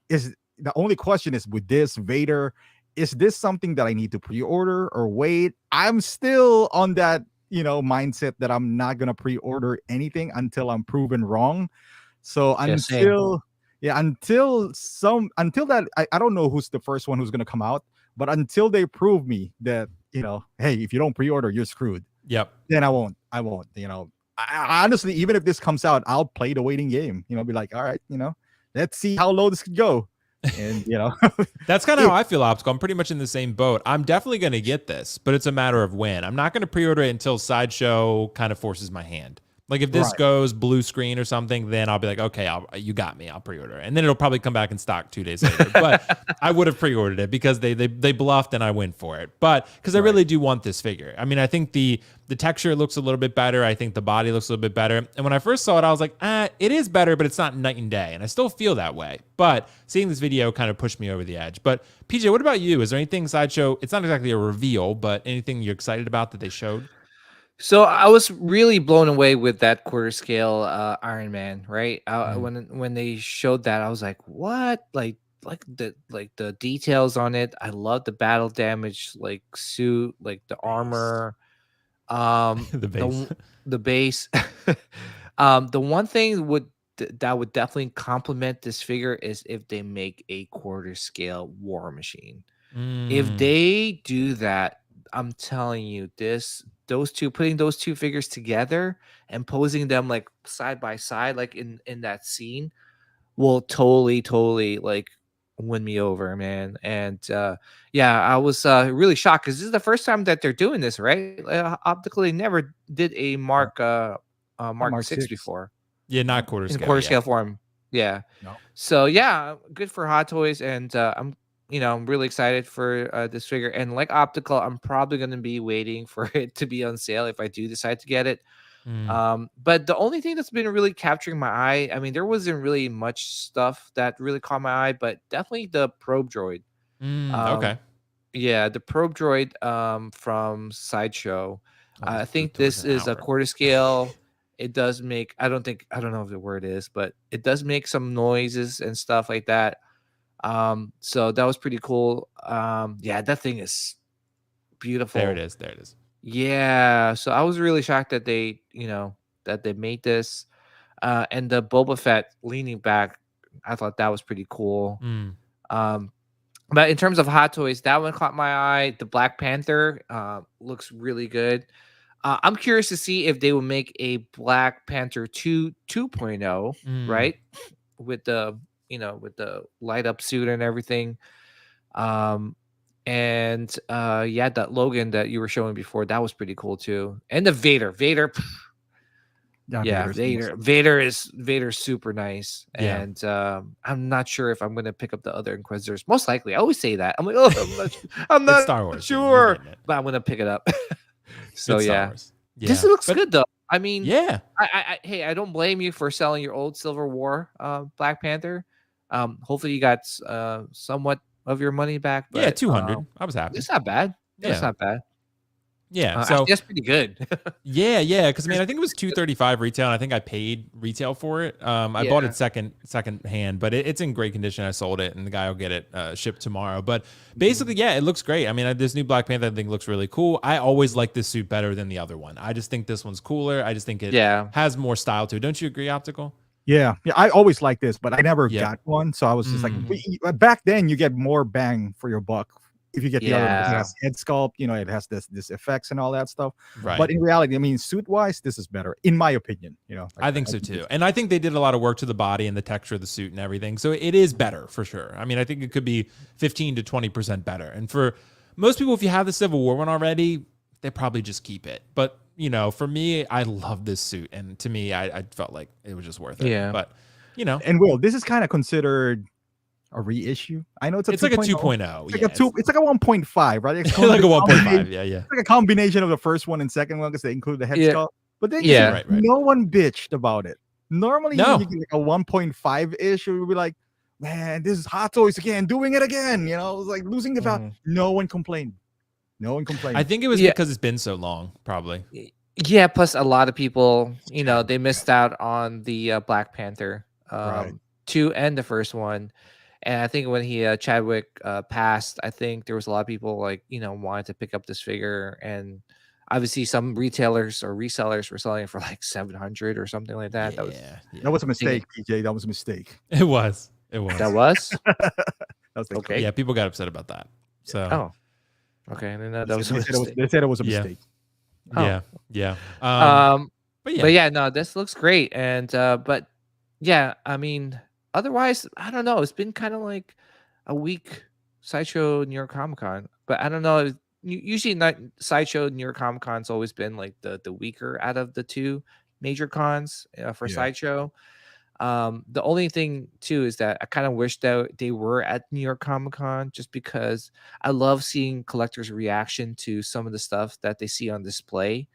is the only question is with this Vader, is this something that I need to pre-order or wait? I'm still on that, mindset that I'm not gonna pre-order anything until I'm proven wrong. So Yeah, same. until that, I don't know who's the first one who's gonna come out, but until they prove me that, hey, if you don't pre-order, you're screwed, Yep. then I won't. I honestly, even if this comes out, I'll play the waiting game. Be like, all right, let's see how low this could go. And That's kind of how I feel, Optical. I'm pretty much in the same boat. I'm definitely going to get this, but it's a matter of when. I'm not going to pre-order it until Sideshow kind of forces my hand. Like if this Right. goes blue screen or something, then I'll be like, okay, you got me. I'll pre-order it. And then it'll probably come back in stock 2 days later. But I would have pre-ordered it because they bluffed and I went for it. But because I really do want this figure. I mean, I think the texture looks a little bit better. I think the body looks a little bit better. And when I first saw it, I was like, it is better, but it's not night and day. And I still feel that way. But seeing this video kind of pushed me over the edge. But PJ, what about you? Is there anything Sideshow? It's not exactly a reveal, but anything you're excited about that they showed? So I was really blown away with that quarter scale Iron Man, right? When they showed that, I was like, "What?" Like the details on it. I love the battle damage, like suit, like the armor, The base. the base. The one thing that would definitely complement this figure is if they make a quarter scale War Machine. If they do that, I'm telling you, putting those two figures together and posing them like side by side, like in that scene, will totally like win me over, man. And yeah, I was really shocked because this is the first time that they're doing this, right? Optical, they never did a Mark Mark 6 6. before Yeah, not quarter in scale. quarter yeah. scale form. Yeah. No. So yeah, good for Hot Toys, and I'm really excited for this figure. And like Optical, I'm probably going to be waiting for it to be on sale if I do decide to get it. But the only thing that's been really capturing my eye, I mean, there wasn't really much stuff that really caught my eye, but definitely the probe droid. Okay. Yeah, the probe droid from Sideshow. Oh, I this think towards this an is a hour. quarter scale. It does make, I don't know if the word is, but it does make some noises and stuff like that. So that was pretty cool. Yeah, that thing is beautiful. There it is. Yeah, so I was really shocked that they made this. And the Boba Fett leaning back, I thought that was pretty cool. But in terms of Hot Toys, that one caught my eye. The Black Panther looks really good. I'm curious to see if they will make a Black Panther 2.0, right? With the light up suit and everything. And yeah, that Logan that you were showing before, that was pretty cool too. And the Vader. Yeah, Vader's super nice. Yeah. And I'm not sure if I'm gonna pick up the other Inquisitors. Most likely. I always say that. I'm like, oh, I'm not It's Star Wars, man. You're sure. getting it. But I'm gonna pick it up. So It's Star yeah. Wars. Yeah. This looks But- good though. I mean, Yeah. hey, I don't blame you for selling your old Civil War Black Panther. Hopefully you got somewhat of your money back. But, Yeah, 200. I was happy. It's not bad. Yeah. It's not bad. Yeah. Actually, So that's pretty good. yeah. Because I mean, I think it was $235 retail, and I think I paid retail for it. I bought it second hand, but it's in great condition. I sold it, and the guy will get it shipped tomorrow. But basically, yeah, it looks great. I mean, this new Black Panther I think looks really cool. I always like this suit better than the other one. I just think this one's cooler. I just think it has more style to it. Don't you agree, Optical? Yeah, I always like this, but I never got one. So I was just like, back then you get more bang for your buck if you get the other one. It has head sculpt, it has this effects and all that stuff. Right. But in reality, I mean, suit wise, this is better, in my opinion. I think so too. And I think they did a lot of work to the body and the texture of the suit and everything. So it is better for sure. I mean, I think it could be 15 to 20% better. And for most people, if you have the Civil War one already, they probably just keep it. But for me, I love this suit, and to me, I felt like it was just worth it. Yeah. But and Will, this is kind of considered a reissue. I know it's like a 2.0. It's like it's like a 1.5, right? It's like a 1.5. Yeah. It's like a combination of the first one and second one because they include the head sculpt. But then right. No one bitched about it. Normally, No. you get like a 1.5 ish, or you'll be like, man, this is Hot Toys again, doing it again. It's like losing the value. No one complained. No one complained. I think it was Yeah. because it's been so long, probably. Yeah, plus a lot of people, they missed out on the Black Panther Right. 2 and the first one. And I think when Chadwick passed, I think there was a lot of people wanted to pick up this figure, and obviously some retailers or resellers were selling it for like 700 or something like that. That was That was a mistake, PJ. That was a mistake. It was. that was That was the okay. Yeah, people got upset about that. So Oh, okay. And then that was a they mistake. said it was a Yeah. mistake. yeah, yeah. But yeah, no, this looks great. And but yeah, I mean, otherwise, I don't know. It's been kind of like a weak Sideshow New York Comic Con, but I don't know. Usually, not Sideshow New York Comic Con's always been like the weaker out of the two major cons for Yeah. Sideshow. The only thing too is that I kind of wish that they were at New York Comic Con, just because I love seeing collectors' reaction to some of the stuff that they see on display.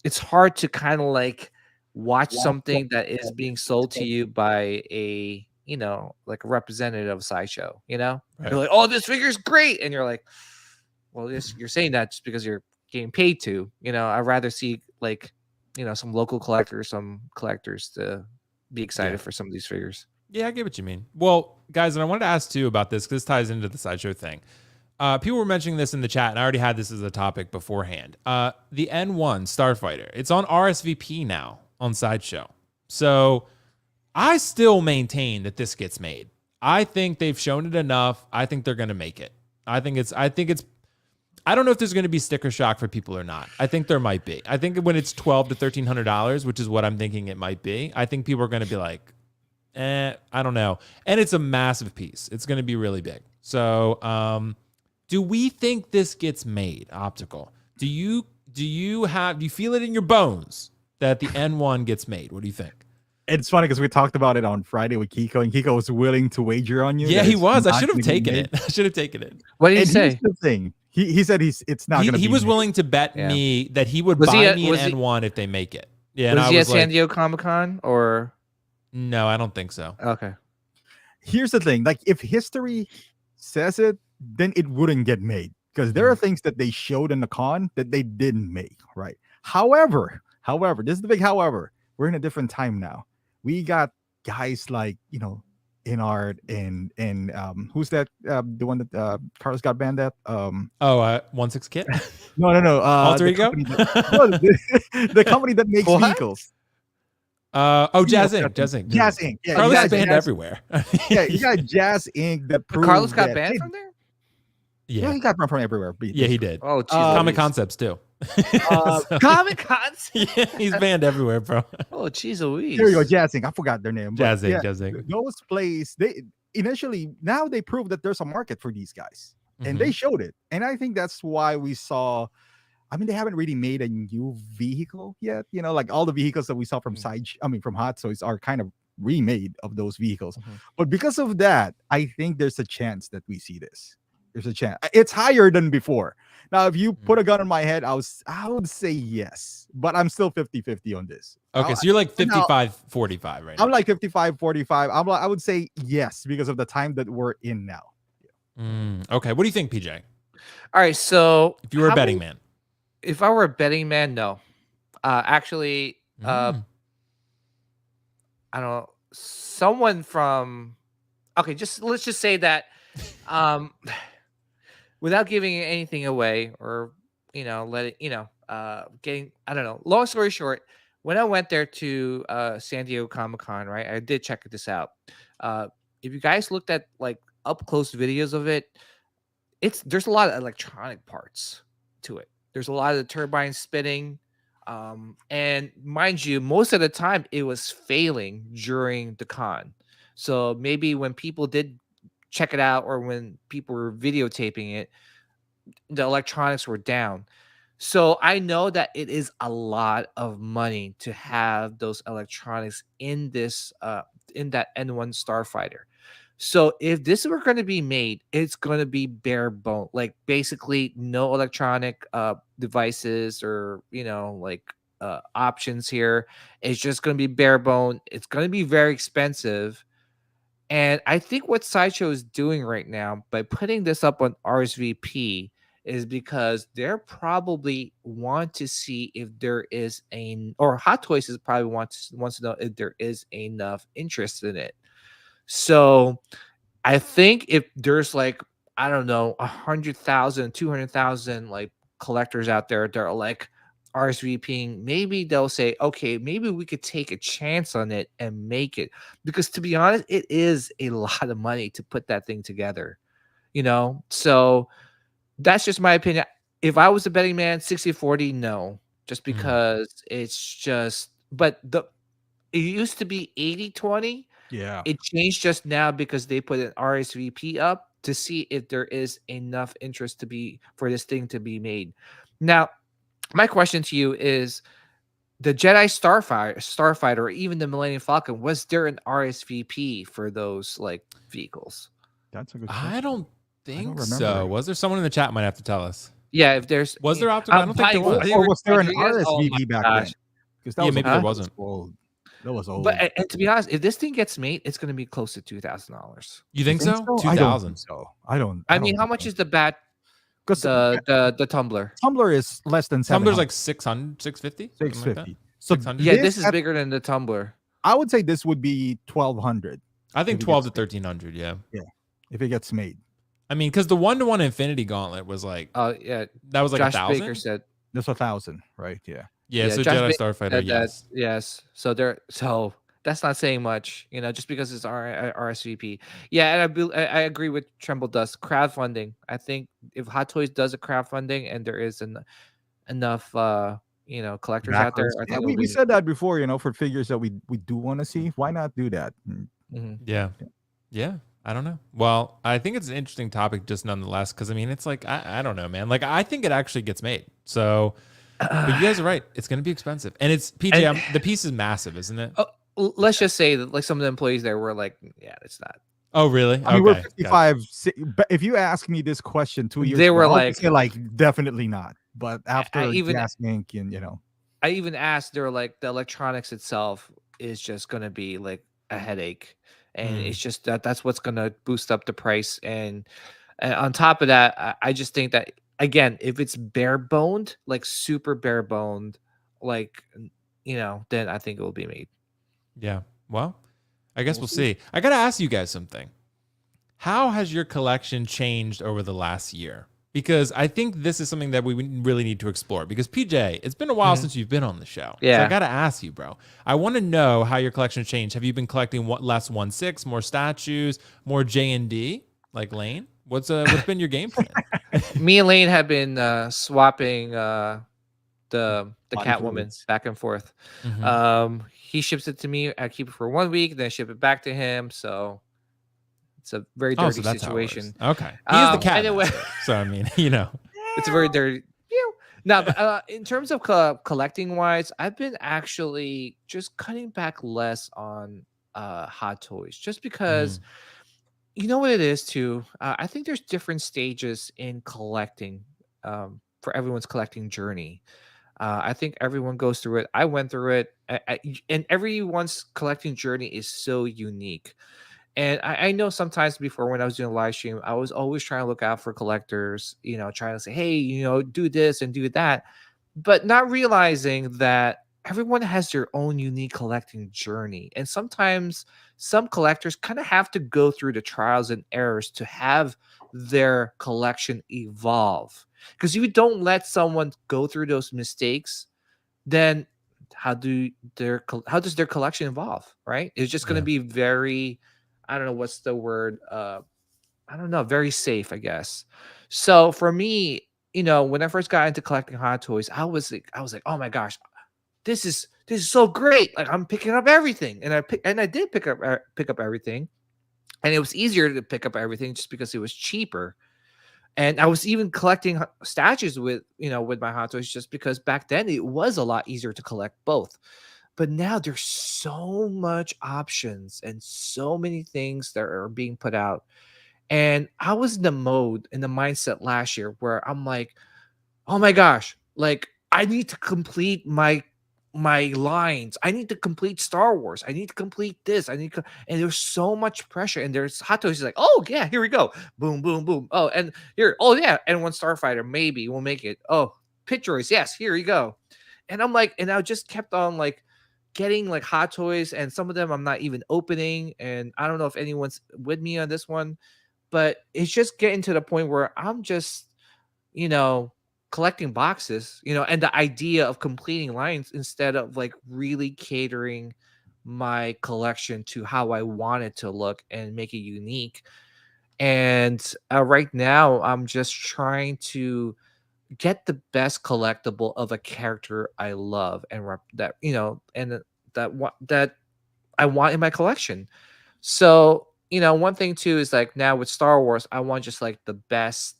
It's hard to kind of like watch something that is being sold to you by a like a representative of Sideshow. Right. You're like, oh, this figure's great, and you're like, well, you're saying that just because you're getting paid to. I'd rather see like some local collectors, some collectors to be excited for some of these figures. Yeah, I get what you mean. Well, guys, and I wanted to ask too about this, because this ties into the Sideshow thing. People were mentioning this in the chat, and I already had this as a topic beforehand. The N1 Starfighter, it's on RSVP now on Sideshow. So I still maintain that this gets made. I think they've shown it enough. I think they're going to make it. I don't know if there's going to be sticker shock for people or not. I think there might be. I think when it's $1,200 to $1,300, which is what I'm thinking it might be, I think people are going to be like, I don't know. And it's a massive piece. It's going to be really big. So, do we think this gets made, Optical? Do you feel it in your bones that the N1 gets made? What do you think? It's funny because we talked about it on Friday with Kiko, and Kiko was willing to wager on you. Yeah, that he it's was. I not should have gonna be taken made. it. I should have taken it. What did he And say? here's the thing. He said it's not going to be He was made. willing to bet Yeah. me that he would Was he buy at- me was an he- N1 if they make it. Yeah, and Was I he was at like, San Diego Comic Con or no, I don't think so. okay? Here's the thing. Like, if history says it, then it wouldn't get made, because there are things that they showed in the con that they didn't make, right? However, this is the big however. We're in a different time now. We got guys like, Inard and who's that? The one that Carlos got banned at? 1/6 kit? No. Alter the Ego? company that- no, the company that makes What? vehicles. Jazz Inc. Jazz Inc. Jazz Inc. Yeah, Carlos you is got banned Jazz- everywhere. Yeah, you got Jazz Inc. that proved Carlos got that banned they- from there. Yeah, Yeah, he got banned from everywhere. yeah, he did. Oh, geez, Comic Louise. Concepts too. So- Comic Cons. yeah, he's banned everywhere, bro. Oh, geez, Louise. There you go, Jazz Inc. I forgot their name. but Jazz Inc. yeah, Jazz Inc. those plays, they initially, now they prove that there's a market for these guys, and Mhm. they showed it. And I think that's why we saw. I mean, they haven't really made a new vehicle yet. Like all the vehicles that we saw from from Hot Toys are kind of remade of those vehicles. Mhm. But because of that, I think there's a chance that we see this. There's a chance. It's higher than before. Now, if you put a gun in my head, I would say yes, but I'm still 50-50 on this. Okay, so you're like 55-45 right now. I'm like 55-45. I would say yes because of the time that we're in now. Okay, what do you think, PJ? All right, so If you were a how betting many- man. if I were a betting man, no. Actually, I don't know. Someone from okay, let's just say that without giving anything away or let it getting I don't know. Long story short, when I went there to San Diego Comic Con, right, I did check this out. If you guys looked at like up close videos of it, there's a lot of electronic parts to it. There's a lot of the turbines spinning. And mind you, most of the time it was failing during the con. So maybe when people did check it out or when people were videotaping it, the electronics were down. So I know that it is a lot of money to have those electronics in this in that N1 Starfighter. So if this were going to be made, it's going to be bare bone, like basically no electronic devices or options here. It's just going to be bare bone. It's going to be very expensive. And I think what Sideshow is doing right now by putting this up on RSVP is because they're probably want to see if there is or Hot Toys is probably wants to know if there is enough interest in it. So I think if there's like, I don't know, 100,000, 200,000 like collectors out there that are like RSVPing, maybe they'll say, okay, maybe we could take a chance on it and make it. Because to be honest, it is a lot of money to put that thing together, you know? So that's just my opinion. If I was a betting man, 60-40, no. Just because it's just, but it used to be 80-20. Yeah. It changed just now because they put an RSVP up to see if there is enough interest for this thing to be made. Now, my question to you is, the Jedi Starfighter, or even the Millennium Falcon, was there an RSVP for those like vehicles? That's a good question. I don't think remember so. it. Was there someone in the chat might have to tell us? Yeah, if there's Was there Optical? I don't think there was. Or was there an Rodriguez? Oh my RSVP back gosh. then? Because that Yeah, was maybe old. there wasn't. That was old. But and to be honest, if this thing gets made, it's going to be close to $2,000. You think so? I don't 2000. think so. I don't. I mean, how much is the bat? Because The tumbler. Tumbler is less than 700. Tumbler's like 600, 650? Something like that? 650. So 600? Yeah, this is bigger than the tumbler. I would say this would be 1,200. I think If it 12 to gets 1300, yeah. if it gets made. I mean, because the 1-to-1 Infinity Gauntlet was like, Oh yeah, that was like Josh 1,000? Baker said. That's 1,000, right? Yeah. Yeah, so Josh Jedi Baker Starfighter, said that, yes. yes. So that's not saying much, you know, just because it's RSVP. Yeah, and I agree with Tremble Dust. Crowdfunding. I think if Hot Toys does a crowdfunding and there is enough collectors out there, I Yeah, think we said that before, for figures that we do want to see. Why not do that? Yeah. I don't know. Well, I think it's an interesting topic just nonetheless, because I mean, it's like, I don't know, man. Like, I think it actually gets made. So, but you guys are right. It's going to be expensive. And it's, PJ, the piece is massive, isn't it? Let's just say that like some of the employees there were like, yeah, it's not. Oh, really? I mean, we're 55. But if you ask me this question 2 years they ago, were I would say definitely not. But after Gas Inc. and I even asked, they were like, the electronics itself is just going to be like a headache. And it's just that's what's going to boost up the price. And on top of that, I just think that, again, if it's bare boned, like super bare boned, like, then I think it will be made. Yeah. Well, I guess we'll see. I got to ask you guys something. How has your collection changed over the last year? Because I think this is something that we really need to explore. Because PJ, it's been a while since you've been on the show. Yeah. So I got to ask you, bro. I want to know how your collection changed. Have you been collecting less 1/6, more statues, more J&D, like Lane? What's been your game plan? Me and Lane have been swapping the Catwoman back and forth. He ships it to me. I keep it for 1 week, then I ship it back to him. So it's a very dirty situation. Okay. He is the cat. Anyway. So, I mean, It's a very dirty. No, but in terms of collecting wise, I've been actually just cutting back less on Hot Toys, just because you know what it is too. I think there's different stages in collecting for everyone's collecting journey. I think everyone goes through it. I went through it, and everyone's collecting journey is so unique. And I know sometimes before when I was doing a live stream, I was always trying to look out for collectors, trying to say, hey, do this and do that, but not realizing that everyone has their own unique collecting journey. And sometimes some collectors kind of have to go through the trials and errors to have their collection evolve. Because if you don't let someone go through those mistakes, then how does their collection evolve, right? It's just going to be very, I don't know what's the word. I don't know. Very safe, I guess. So for me, when I first got into collecting Hot Toys, I was like, oh my gosh, this is so great. Like I'm picking up everything, and I did pick up everything, and it was easier to pick up everything just because it was cheaper. And I was even collecting statues with my Hot Toys just because back then it was a lot easier to collect both. But now there's so much options and so many things that are being put out. And I was in the mindset last year where I'm like, oh my gosh, like I need to complete my my lines. I need to complete Star Wars. I need to complete this. And there's so much pressure. And there's Hot Toys is like, oh yeah, here we go. Boom, boom, boom. Oh, and here, oh yeah, and one Starfighter, maybe we'll make it. Oh, Pit Droids, yes, here you go. And I'm like, and I just kept on like getting like Hot Toys, and some of them I'm not even opening. And I don't know if anyone's with me on this one, but it's just getting to the point where I'm just, you know, collecting boxes, you know, and the idea of completing lines instead of like really catering my collection to how I want it to look and make it unique. And right now, I'm just trying to get the best collectible of a character I love and that, you know, and that I want in my collection. So, you know, one thing too is like now with Star Wars, I want just like the best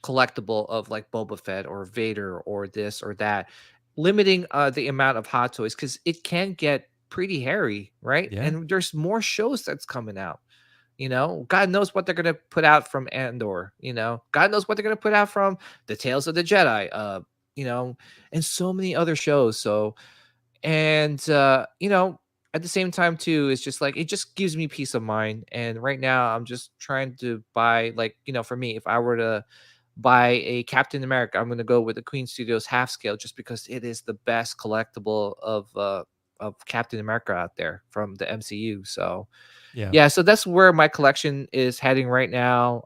collectible of like Boba Fett or Vader or this or that, limiting the amount of Hot Toys because it can get pretty hairy, right? Yeah. And there's more shows that's coming out. You know, God knows what they're gonna put out from Andor. You know, God knows what they're gonna put out from the Tales of the Jedi. You know, and so many other shows. So, and you know, at the same time too, it's just like it just gives me peace of mind. And right now, I'm just trying to buy, like, you know, for me, if I were to buy a Captain America, I'm going to go with the Queen Studios half scale just because it is the best collectible of Captain America out there from the MCU. So yeah, so that's where my collection is heading right now.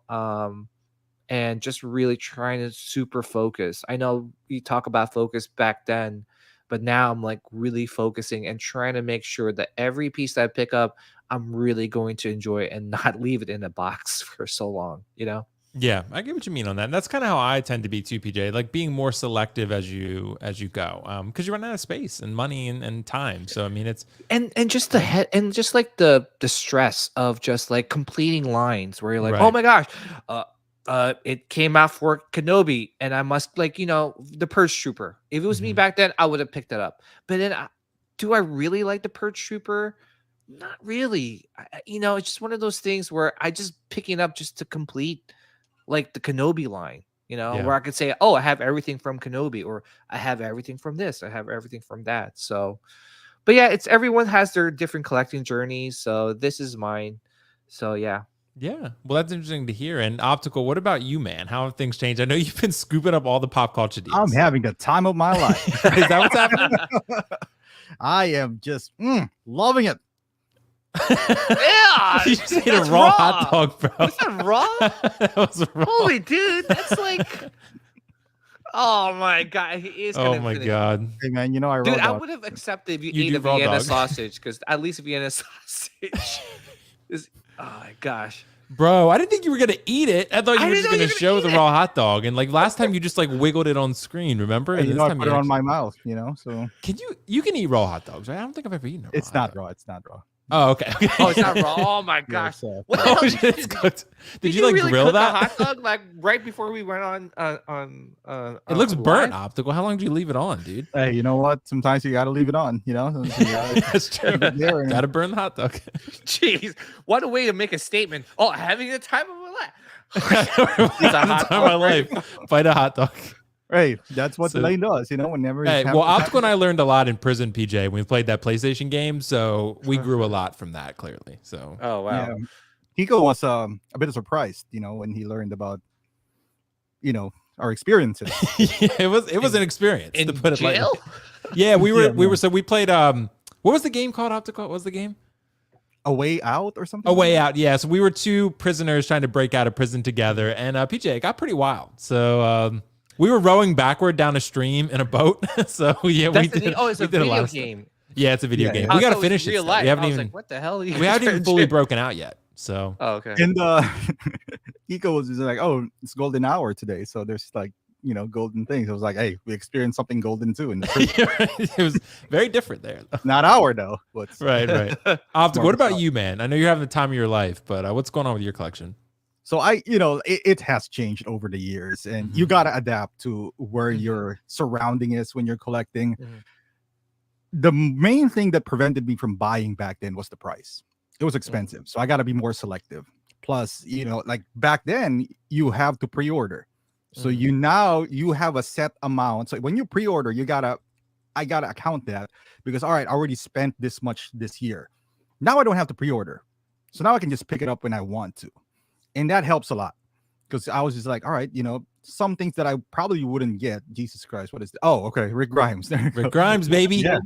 And just really trying to super focus. I know you talk about focus back then, but now I'm like really focusing and trying to make sure that every piece that I pick up, I'm really going to enjoy and not leave it in a box for so long, you know? Yeah, I get what you mean on that. And that's kind of how I tend to be too, PJ. Like being more selective as you go, because you run out of space and money and time. So I mean, it's and just the head and just like the stress of just like completing lines where you're like, Right. oh my gosh, it came out for Kenobi, and I must, like, you know, the Purge Trooper. If it was me back then, I would have picked it up. But then, do I really like the Purge Trooper? Not really. You know, it's just one of those things where I just picking up just to complete like the Kenobi line, you know, Yeah. where I could say, oh, I have everything from Kenobi, or I have everything from this, I have everything from that. So, but yeah, it's everyone has their different collecting journeys. So this is mine. So yeah. Yeah. Well, that's interesting to hear. And Optical, what about you, man? How have things changed? I know you've been scooping up all the pop culture deals. I'm having the time of my life. Is that what's happening? I am just loving it. Yeah, You just ate a raw hot dog, bro. Was that raw? That was raw. Holy dude, that's like, oh my god, he is. Oh my god, Hey man, you know dude, I dog. would have accepted if you You ate do a raw Vienna dog. sausage, because at least Vienna sausage is. Oh my gosh. bro! I didn't think you were gonna eat it. I thought you I were didn't just know gonna you were show gonna the eat raw hot dog. And like last time, you just like wiggled it on screen. Remember? Hey, And you this know, I time put you it on actually- my mouth, you know, so You can eat raw hot dogs, right? I don't think I've ever eaten a raw. it's hot not dog. raw. It's not raw. Oh, okay. Oh, it's not raw. Oh my Yeah, gosh. it's, What the Oh, hell shit, it's cooked. Did you like really grill cook that? a hot dog like right before we went on? It looks burnt, live? Optical. How long do you leave it on, dude? Hey, you know what? Sometimes you got to leave it on, you know. Sometimes you gotta That's true. leave it there and- Gotta burn the hot dog. Jeez, what a way to make a statement. Oh, having the time of my life. It's a hot time of my dog. life. Bite a hot dog. Hey, that's what So- the lane does, you know. Whenever Hey, it's well, happening- Optical and I learned a lot in prison, PJ. We played that PlayStation game, so we grew a lot from that, clearly. So Oh wow. Yeah. Hiko was a bit surprised, you know, when he learned about, you know, our experiences. yeah, it was an experience In to put it jail? lightly. Yeah, we Yeah, were so we played what was the game called, Optical? What was the game? A Way Out or something. A Way Out. Yeah, so we were two prisoners trying to break out of prison together, and PJ, it got pretty wild. So we were rowing backward down a stream in a boat. So yeah, That's we the did. name. Oh, it's we a did lot video of stuff. game. Yeah, it's a video Yeah, game. yeah. We got to Oh, so finish it's it. real Still. life. We haven't I was even like, what the hell? we haven't even fully broken out yet. So Oh, okay. And Hiko was just like, "Oh, it's golden hour today, so there's like, you know, golden things." I was like, "Hey, we experienced something golden too." In the prison. it was very different there. Not hour though. But Right. Optical, what about stuff. you, man? I know you're having the time of your life, but what's going on with your collection? So it has changed over the years, and you Mhm. got to adapt to where Mhm. your surrounding is when you're collecting. Mhm. The main thing that prevented me from buying back then was the price. It was expensive, so I got to be more selective. Plus, you know, like back then, you have to pre-order. So Mhm. you have a set amount. So when you pre-order, you gotta I gotta account that because all right, I already spent this much this year. Now I don't have to pre-order, so now I can just pick it up when I want to, and that helps a lot because I was just like, all right, some things that I probably wouldn't get. Jesus Christ, what is that? Oh, okay, Rick Grimes. There you go. Rick Grimes, baby. Yeah,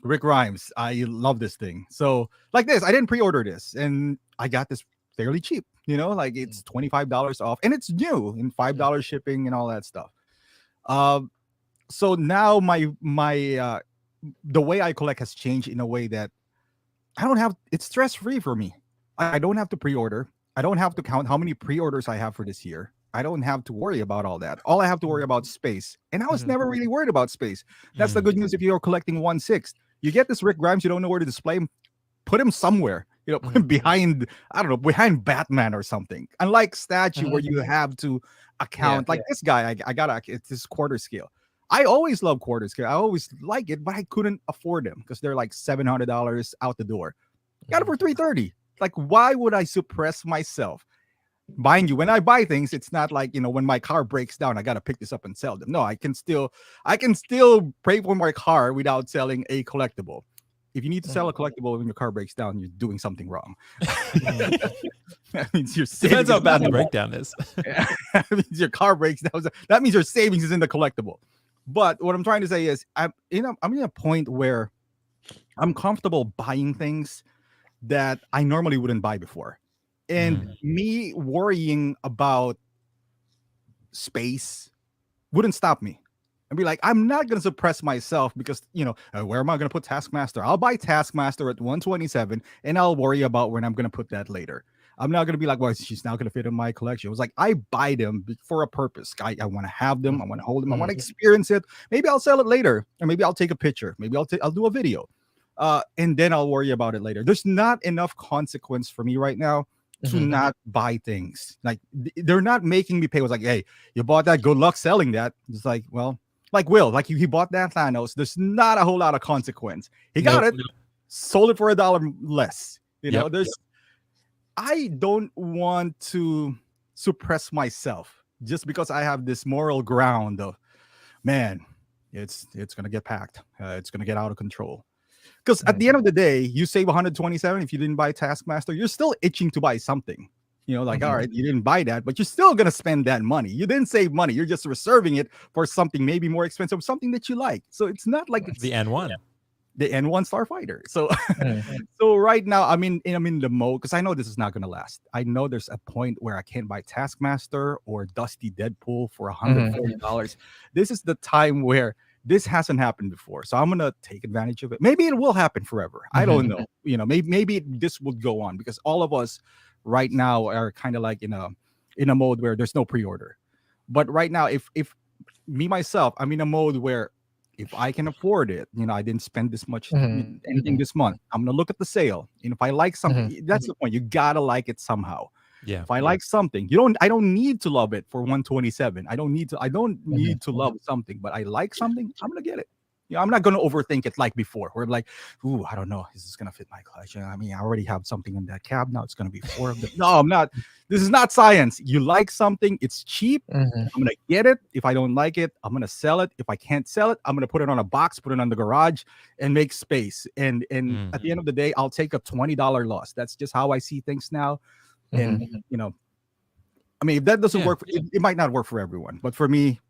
Rick Grimes. I love this thing. So like this, I didn't pre-order this, and I got this fairly cheap. Like it's $25 off, and it's new, and $5 shipping and all that stuff. So now my the way I collect has changed in a way that it's stress-free for me. I don't have to pre-order. I don't have to count how many pre-orders I have for this year. I don't have to worry about all that. All I have to worry about is space. And I was never really worried about space. That's the good news if you're collecting 1/6. You get this Rick Grimes, you don't know where to display him, put him somewhere. Put him behind, I don't know, behind Batman or something. Unlike statue where you have to account. This guy, it's this quarter scale. I always love quarter scale. I always like it, but I couldn't afford them because they're like $700 out the door. Got it for $330. Like, why would I suppress myself? Mind you, when I buy things, it's not like, when my car breaks down, I got to pick this up and sell them. No, I can still pay for my car without selling a collectible. If you need to sell a collectible when your car breaks down, you're doing something wrong. That means your savings. Depends how bad the breakdown is. That means your car breaks down. That means your savings is in the collectible. But what I'm trying to say is I'm in a point where I'm comfortable buying things that I normally wouldn't buy before. And me worrying about space wouldn't stop me. And be like, I'm not going to suppress myself because, where am I going to put Taskmaster? I'll buy Taskmaster at 127 and I'll worry about when I'm going to put that later. I'm not going to be like, well, she's not going to fit in my collection. It was like, I buy them for a purpose. I want to have them. I want to hold them. I want to experience it. Maybe I'll sell it later. Or maybe I'll take a picture. Maybe I'll do a video. And then I'll worry about it later. There's not enough consequence for me right now to not buy things. Like, they're not making me pay. It was like, hey, you bought that. Good luck selling that. It's like, well, like Will, like he bought that Thanos. There's not a whole lot of consequence. He got it, sold it for $1 less. I don't want to suppress myself just because I have this moral ground of, man, it's gonna get packed. It's gonna get out of control. Because at the end of the day, you save 127 if you didn't buy Taskmaster. You're still itching to buy something. All right, you didn't buy that, but you're still going to spend that money. You didn't save money. You're just reserving it for something maybe more expensive, something that you like. So it's not like it's the N1. The N1 Starfighter. So so right now, I'm in the mode because I know this is not going to last. I know there's a point where I can't buy Taskmaster or Dusty Deadpool for $140. This is the time where this hasn't happened before. So I'm going to take advantage of it. Maybe it will happen forever. I don't know. Maybe this will go on because all of us right now are kind of like in a mode where there's no pre-order. But right now, if me myself, I'm in a mode where if I can afford it, I didn't spend this much anything this month. I'm gonna look at the sale, and if I like something, that's the point. You gotta like it somehow. Yeah. If I like something, I don't need to love it for 127. I don't need to love something, but I like something, I'm gonna get it. I'm not going to overthink it like before, where I'm like, ooh, I don't know, is this going to fit my collection? I mean, I already have something in that cab. Now it's going to be 4 of them. No, I'm not. This is not science. You like something, it's cheap. I'm going to get it. If I don't like it, I'm going to sell it. If I can't sell it, I'm going to put it on a box, put it on the garage, and make space. And at the end of the day, I'll take a $20 loss. That's just how I see things now. And, I mean, if that doesn't work, it might not work for everyone. But for me,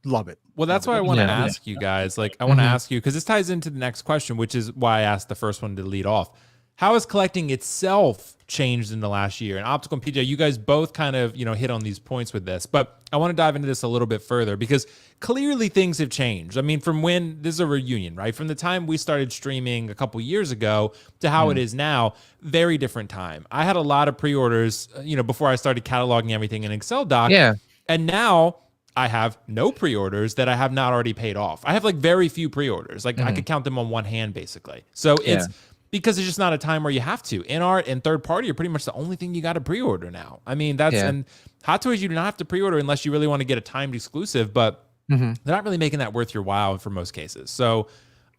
love it. Well, that's why I want to ask you guys. Like, I want to ask you, because this ties into the next question, which is why I asked the first one to lead off. How has collecting itself changed in the last year? And Optical and PJ, you guys both kind of, hit on these points with this, but I want to dive into this a little bit further because clearly things have changed. I mean, from when this is a reunion, right? From the time we started streaming a couple years ago to how it is now, very different time. I had a lot of pre-orders, before I started cataloging everything in Excel doc. Yeah. And now I have no pre-orders that I have not already paid off. I have like very few pre-orders. Like I could count them on one hand basically. So it's because it's just not a time where you have to. In art and third party are pretty much the only thing you got to pre-order now. I mean, and Hot Toys you do not have to pre-order unless you really want to get a timed exclusive, but they're not really making that worth your while for most cases. So,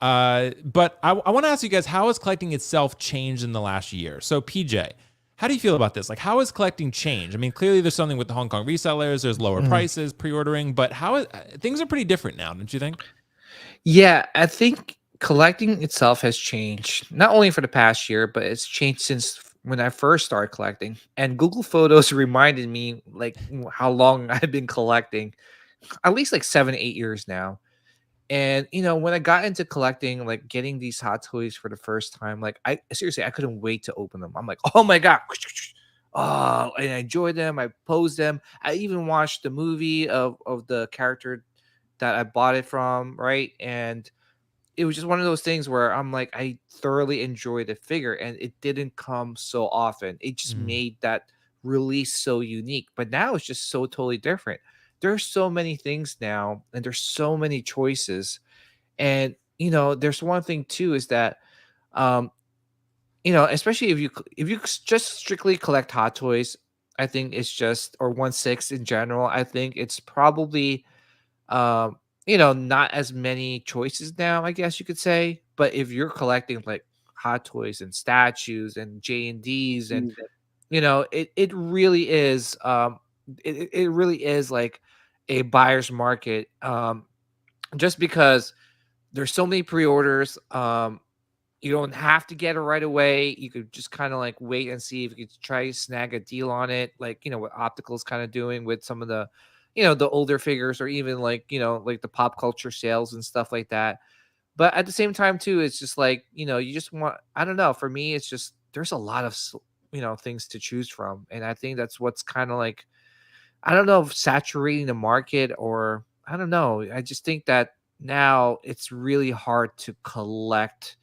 but I want to ask you guys, how has collecting itself changed in the last year? So PJ, how do you feel about this? Like, how has collecting changed? I mean, clearly there's something with the Hong Kong resellers. There's lower prices, pre-ordering, but things are pretty different now, don't you think? Yeah, I think collecting itself has changed, not only for the past year, but it's changed since when I first started collecting. And Google Photos reminded me like how long I've been collecting, at least like 7, 8 years now. And when I got into collecting, like getting these hot toys for the first time, like I seriously I couldn't wait to open them. I'm like, oh my god. Oh, and I enjoyed them. I posed them. I even watched the movie of the character that I bought it from, right? And it was just one of those things where I'm like, I thoroughly enjoyed the figure, and it didn't come so often. It just Mm, made that release so unique. But now it's just so totally different. There's so many things now, and there's so many choices. And there's one thing too is that, um, especially if you just strictly collect hot toys, I think it's just or 1/6 in general. I think it's probably not as many choices now, I guess you could say. But if you're collecting like hot toys and statues and J&Ds and it really is it really is like a buyer's market. Just because there's so many pre-orders. You don't have to get it right away. You could just kind of like wait and see if you could try to snag a deal on it, like what Optical's kind of doing with some of the, the older figures, or even like like the pop culture sales and stuff like that. But at the same time, too, it's just like you just want. I don't know. For me, it's just there's a lot of things to choose from, and I think that's what's kind of like I don't know if saturating the market, or I don't know. I just think that now it's really hard to collect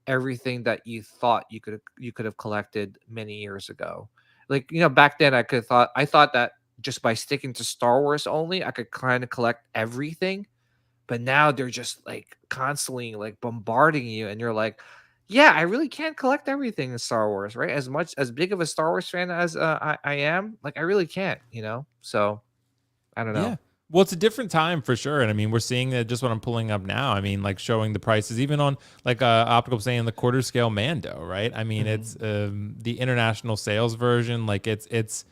everything that you thought you could have collected many years ago. Like, back then I thought that just by sticking to Star Wars only, I could kind of collect everything. But now they're just like constantly like bombarding you, and you're like, yeah, I really can't collect everything in Star Wars, right? As much as big of a Star Wars fan as I am, like I really can't. So I don't yeah. know. Well, it's a different time for sure. And I mean, we're seeing that just what I'm pulling up now. I mean, like showing the prices, even on like Optical saying the quarter scale Mando, right? I mean, Mhm. it's the international sales version. Like it's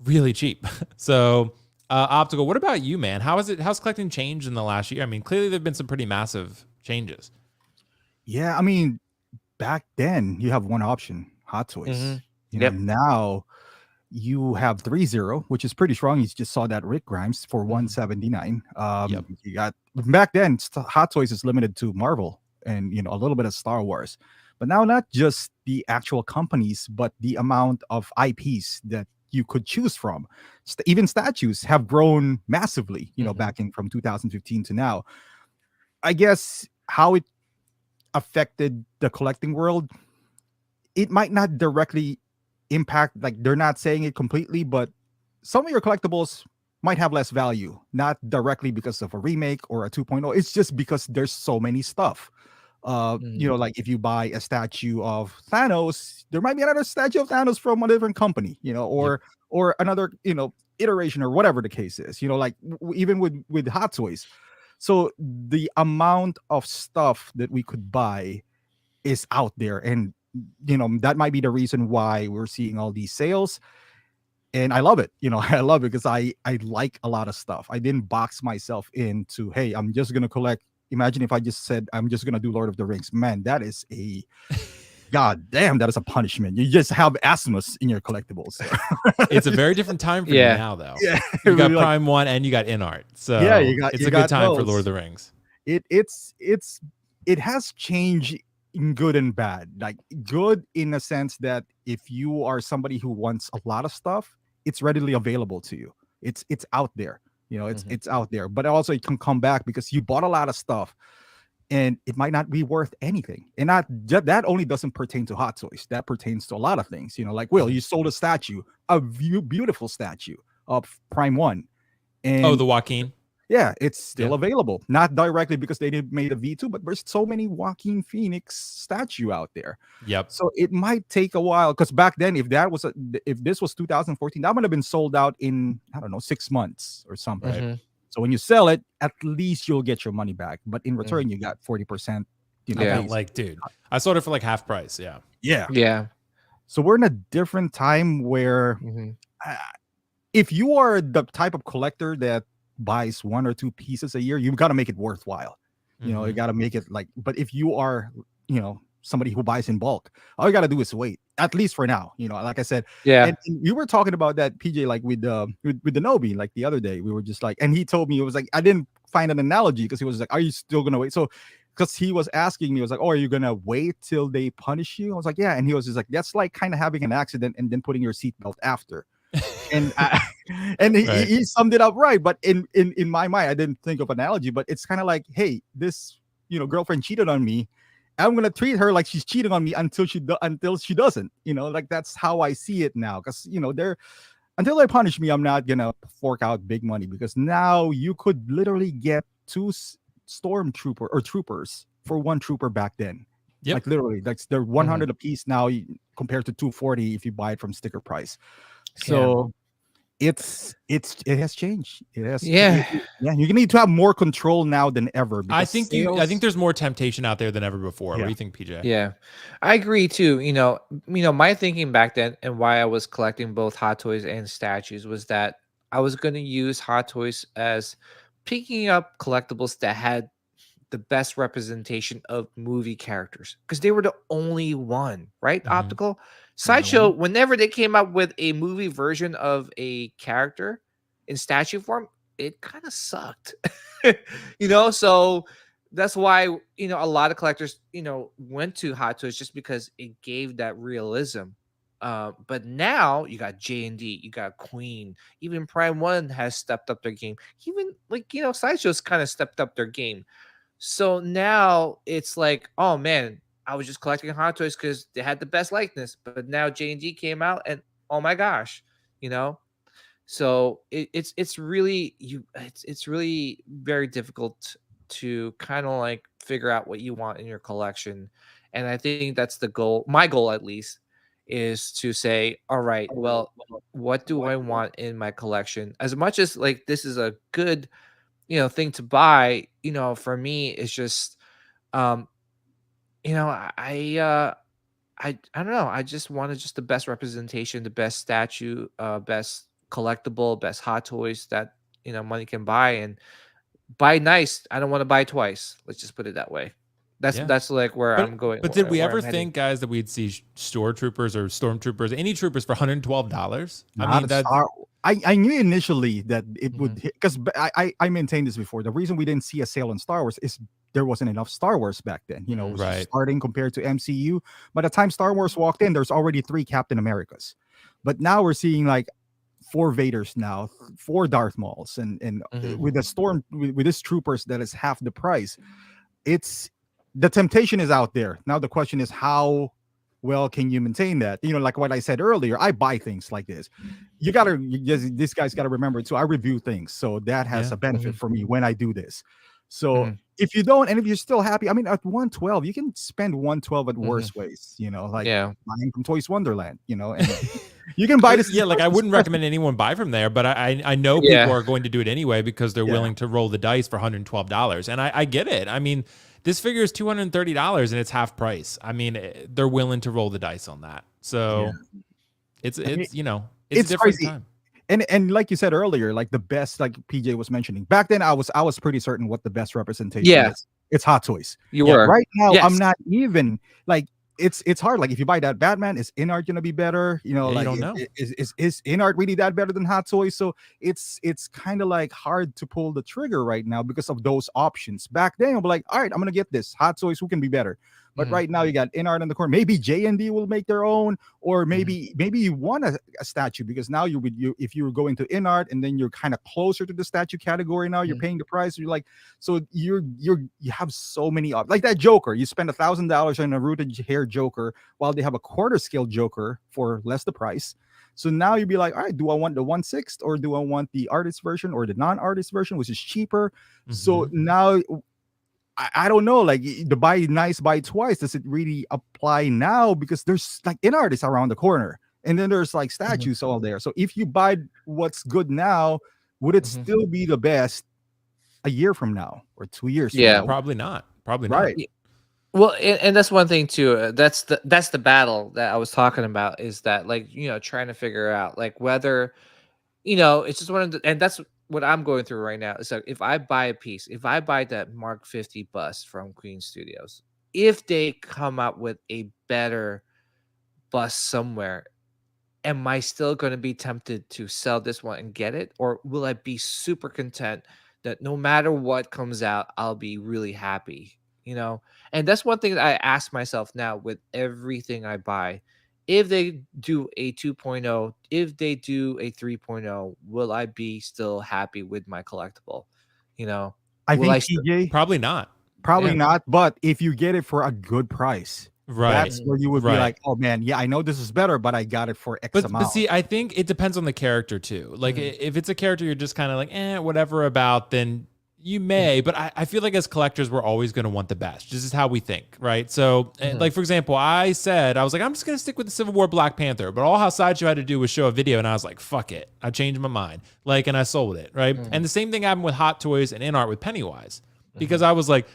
really cheap. So, Optical, what about you, man? How's collecting changed in the last year? I mean, clearly there've been some pretty massive changes. Yeah, I mean, back then you have one option, Hot Mhm. Toys. Yep. Now you have 3-0, which is pretty strong. You just saw that Rick Grimes for Mhm. 179. Yep. You got back then Hot Toys is limited to Marvel and a little bit of Star Wars. But now not just the actual companies, but the amount of IPs that you could choose from. Even statues have grown massively, Mhm. back in from 2015 to now. I guess how it affected the collecting world, it might not directly impact, like they're not saying it completely, but some of your collectibles might have less value, not directly because of a remake or a 2.0. It's just because there's so many stuff. Mhm. Like if you buy a statue of Thanos, there might be another statue of Thanos from a different company, Yep. or another, iteration or whatever the case is, like even with Hot Toys. So the amount of stuff that we could buy is out there, and that might be the reason why we're seeing all these sales. And I love it. I love it because I like a lot of stuff. I didn't box myself into, hey, I'm just gonna collect. Imagine if I just said I'm just gonna do Lord of the Rings. Man, that is a god damn, that is a punishment. You just have asthmas in your collectibles. It's a very different time for you Yeah. now, though. Yeah, You got like, Prime One and you got InArt, yeah, so it's you a good got time for Lord of those. the Rings. It has changed in good and bad. Like good in a sense that if you are somebody who wants a lot of stuff, it's readily available to you. It's out there. Mhm. It's out there. But also it can come back because you bought a lot of stuff and it might not be worth anything. And that only doesn't pertain to Hot Toys. That pertains to a lot of things. Like Will, Mhm. you sold a statue, a beautiful statue of Prime One, Oh, and the Joaquin. yeah, it's Yeah. still available. Not directly because they did made a V2, but there's so many Joaquin Phoenix statue out there. Yep. So it might take a while because back then, if this was 2014, that would have been sold out in, I don't know, 6 months or something. Right. Mhm. So when you sell it, at least you'll get your money back. But in Mhm. return, you got 40%, I got Yeah. based. like, dude, I sold it for like half price. Yeah. Yeah. Yeah. So we're in a different time where Mhm. uh, if you are the type of collector that buys one or two pieces a year, you've got to make it worthwhile. You know, you got to make it like. But if you are, you know, somebody who buys in bulk, all you got to do is wait. At least for now, you know, like I said, Yeah. and you were talking about that PJ, like with the Nobi, like the other day, we were just like, and he told me, it was like, I didn't find an analogy because he was like, are you still gonna wait? So because he was asking me, he was like, oh, are you gonna wait till they punish you? I was like, yeah, and he was just like, that's like kind of having an accident and then putting your seatbelt after. And and Right. he summed it up right. But in my mind, I didn't think of analogy, but it's kind of like, hey, this, you know, girlfriend cheated on me. I'm gonna treat her like she's cheating on me until she doesn't. You know, like that's how I see it now. Because you know, until they punish me, I'm not gonna fork out big money, because now you could literally get two stormtrooper or troopers for one trooper back then. Yep. Like literally, like they're 100 a piece now compared to 240 if you buy it from sticker price. So it has changed. It has. Yeah. Yeah. You need to have more control now than ever. I because think there's more temptation out there than ever before. What Yeah. do you think, PJ? Yeah, I agree too. My thinking back then and why I was collecting both Hot Toys and statues was that I was going to use Hot Toys as picking up collectibles that had the best representation of movie characters because they were the only one, right? Mhm. Optical Sideshow, whenever they came up with a movie version of a character in statue form, it kind of sucked. So that's why a lot of collectors went to Hot Toys just because it gave that realism. But now you got J&D, you got Queen, even Prime One has stepped up their game. Even Sideshow's kind of stepped up their game. So now it's like, oh man, I was just collecting Hot Toys because they had the best likeness, but now J&D came out, and oh my gosh, So it's really it's really very difficult to kind of like figure out what you want in your collection, and I think that's the goal. My goal, at least, is to say, all right, well, what do I want in my collection? As much as like this is a good thing to buy, for me it's just um I don't know, I just wanted just the best representation, the best statue, best collectible, best Hot Toys that money can buy, and buy nice. I don't want to buy twice, let's just put it that way. That's like where I'm going. But did we where ever I'm heading. think, guys, that we'd see store troopers or stormtroopers, any troopers, for $112? I Not mean, a that's Star. I knew initially that it would hit, because I maintained this before. The reason we didn't see a sale on Star Wars is there wasn't enough Star Wars back then. You know, it was just Right. starting compared to MCU. By the time Star Wars walked in, there's already 3 Captain Americas. But now we're seeing like 4 Vaders now, 4 Darth Mauls, and with with this troopers that is half the price. It's the temptation is out there. Now the question is, how well can you maintain that? Like what I said earlier, I buy things like this. This guy's got to remember too, I review things, so that has a benefit for me when I do this. So if you don't, and if you're still happy, I mean, at 112 you can spend 112 at worse ways, like buying from Toys Wonderland, and you can buy this. Yeah, like I wouldn't recommend anyone buy from there, but I know people are going to do it anyway because they're willing to roll the dice for $112, and I get it. I mean, this figure is $230 and it's half price. I mean, they're willing to roll the dice on that. So it's a different crazy. time. And like you said earlier, like the best, like PJ was mentioning, back then I was pretty certain what the best representation is. It's Hot Toys. You were. Right now, I'm not even like, it's hard. Like if you buy that Batman, is in-art gonna be better? Like don't know. Is in-art really that better than Hot Toys? So it's kind of like hard to pull the trigger right now because of those options. Back then, I'm like, all right, I'm gonna get this Hot Toys. Who can be better? But right now you got in-art in the corner. Maybe J&D will make their own, or maybe you want a statue, because now if you're going to in-art and then you're kind of closer to the statue category, now you're paying the price. You're like, so you have so many like that Joker. You spend $1,000 on a rooted hair Joker while they have a quarter scale Joker for less the price. So now you'd be like, all right, do I want the 1/6 or do I want the artist version or the non-artist version, which is cheaper? So now I don't know, like the buy nice, buy twice. Does it really apply now? Because there's like in-artists around the corner, and then there's like statues all there. So if you buy what's good now, would it still be the best a year from now or 2 years from now? Probably not. Probably right. not. Well, and that's one thing too. That's the battle that I was talking about, is that like trying to figure out like whether it's just one of the, and that's what I'm going through right now is like, if I buy a piece, if I buy that Mark 50 bus from Queen Studios, if they come up with a better bus somewhere, am I still going to be tempted to sell this one and get it? Or will I be super content that no matter what comes out, I'll be really happy, you know? And that's one thing that I ask myself now with everything I buy. If they do a 2.0, if they do a 3.0, will I be still happy with my collectible? You know, I will I think still, PJ, Probably not. probably yeah. not. But if you get it for a good price, Right. that's where you would be Right. like, oh man, yeah, I know this is better, but I got it for X But amount. see, I think it depends on the character too. Like if it's a character you're just kind of like, whatever about, then you may. But I feel like as collectors, we're always going to want the best. This is how we think, right? So, like for example, I was like, I'm just going to stick with the Civil War Black Panther. But all how Sideshow had to do was show a video, and I was like, fuck it, I changed my mind, like, and I sold it, right? And the same thing happened with Hot Toys and In Art with Pennywise, because I was like,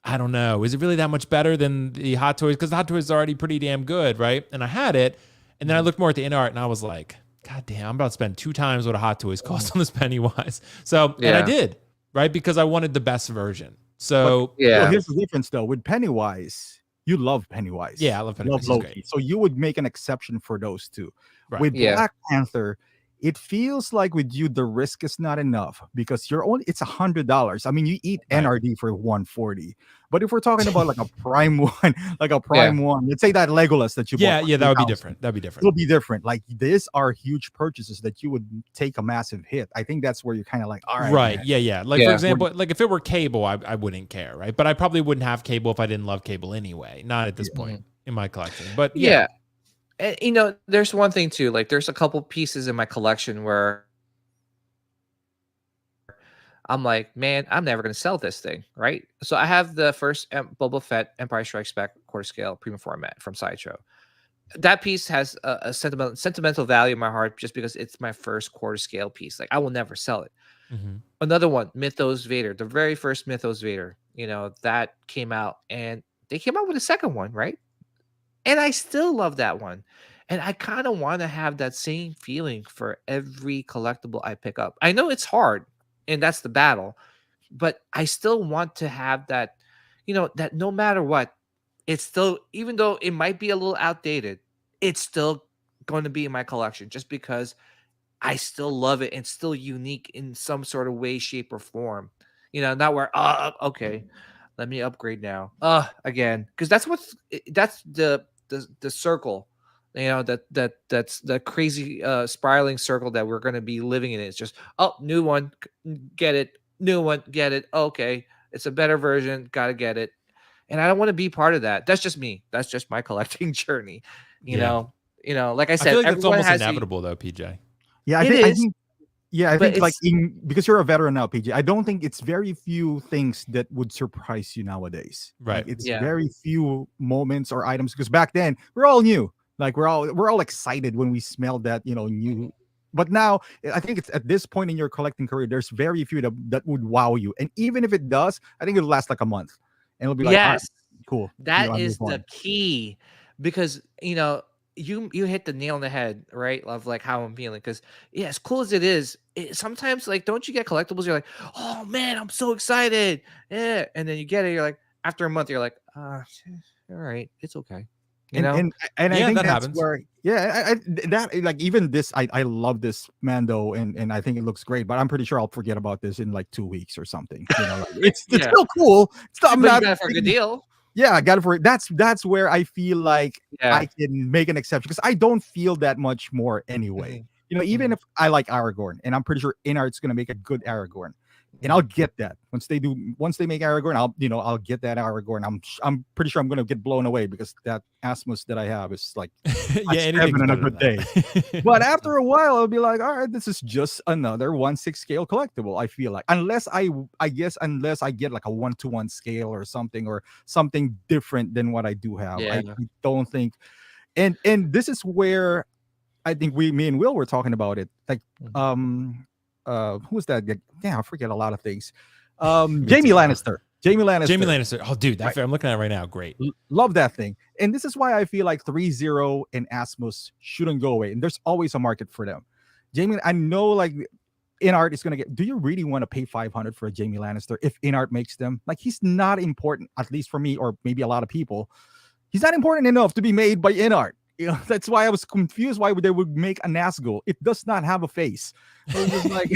I don't know. Is it really that much better than the Hot Toys? Because the Hot Toys is already pretty damn good, right? And I had it, and then I looked more at the In Art, and I was like, God damn, I'm about to spend 2 times what a Hot Toys cost on this Pennywise. So, and I did, right? Because I wanted the best version. So, So here's the difference though. With Pennywise, you love Pennywise. yeah, I love Pennywise. Love He's Loki. great. So you would make an exception for those two. Right. With Yeah. Black Panther, it feels like with you the risk is not enough because it's $100. I mean, you eat Right. NRD for 140. But if we're talking about like a prime one, let's say that Legolas that you bought. Yeah, for that would be 3,000, different. That'd be different. It'll be different. Like these are huge purchases that you would take a massive hit. I think that's where you're kind of like, all right. Right. Man. Yeah. Like, Yeah. for example, like if it were cable, I wouldn't care, right? But I probably wouldn't have cable if I didn't love cable anyway. Not at this point in my collection. But Yeah. And you know, there's one thing too, like there's a couple pieces in my collection where I'm like, man, I'm never gonna sell this thing, right? So I have the first Boba Fett Empire Strikes Back quarter scale premium format from Sideshow. That piece has a sentimental value in my heart just because it's my first quarter scale piece. Like I will never sell it. Another one, Mythos Vader, the very first Mythos Vader, you know, that came out, and they came out with a second one, right? And I still love that one. And I kind of want to have that same feeling for every collectible I pick up. I know it's hard, and that's the battle, but I still want to have that, you know, that no matter what, it's still, even though it might be a little outdated, it's still going to be in my collection just because I still love it and still unique in some sort of way, shape, or form. You know, not where, okay, let me upgrade now. Again, because that's the circle, you know, that's the crazy spiraling circle that we're going to be living in. It's just, new one, get it, new one, get it. Okay, it's a better version, gotta get it. And I don't want to be part of that. That's just me. That's just my collecting journey. You know, like I I said, feel like it's everyone almost has inevitable though, PJ. Yeah, It is. I but think like it's- because you're a veteran now, PJ. I don't think it's very few things that would surprise you nowadays. Right. Like, it's Yeah. very few moments or items because back then we're all new. Like we're all excited when we smelled that, you know, new. But now I think it's at this point in your collecting career, there's very few that would wow you. And even if it does, I think it'll last like a month. And it'll be like, all right, yes, cool. that I'll is move the on. key, because you know you hit the nail on the head, right? Of like how I'm feeling, because yeah, as cool as it is, sometimes like, don't you get collectibles? You're like, oh man, I'm so excited, yeah, and then you get it, you're like, after a month, you're like, all right, it's okay, you know. And I Yeah, think that that's happens. where that like even this I love this Mando and I think it looks great, but I'm pretty sure I'll forget about this in like 2 weeks or something. You know, like, it's Yeah. still cool. I'm But you not got it for a good deal. Yeah, I got it for that's where I feel like Yeah. I can make an exception because I don't feel that much more anyway. Mhm. You know, even if I like Aragorn, and I'm pretty sure Inart's gonna make a good Aragorn. And Mm. I'll get that once they make Aragorn. I'll get that Aragorn. I'm pretty sure I'm gonna get blown away because that Asmus that I have is like Yeah, anything's on a better good than day. that. But after a while, I'll be like, all right, this is just another 1/6 scale collectible. I feel like unless I get like a 1-to-1 scale or something different than what I do have. Yeah. I don't think. And this is where I think me and Will were talking about it. Like who's that? Yeah, I forget a lot of things. Jamie too. Lannister. Jamie Lannister. Jamie Lannister. Oh, dude, Right. I'm looking at it right now. Great. Love that thing. And this is why I feel like 3-0 and Asmus shouldn't go away. And there's always a market for them. Jamie, I know like InArt is gonna get. Do you really want to pay 500 for a Jamie Lannister if InArt makes them? Like, he's not important, at least for me, or maybe a lot of people. He's not important enough to be made by InArt. You know, that's why I was confused why they would make a Nazgul. It does not have a face. It was just like,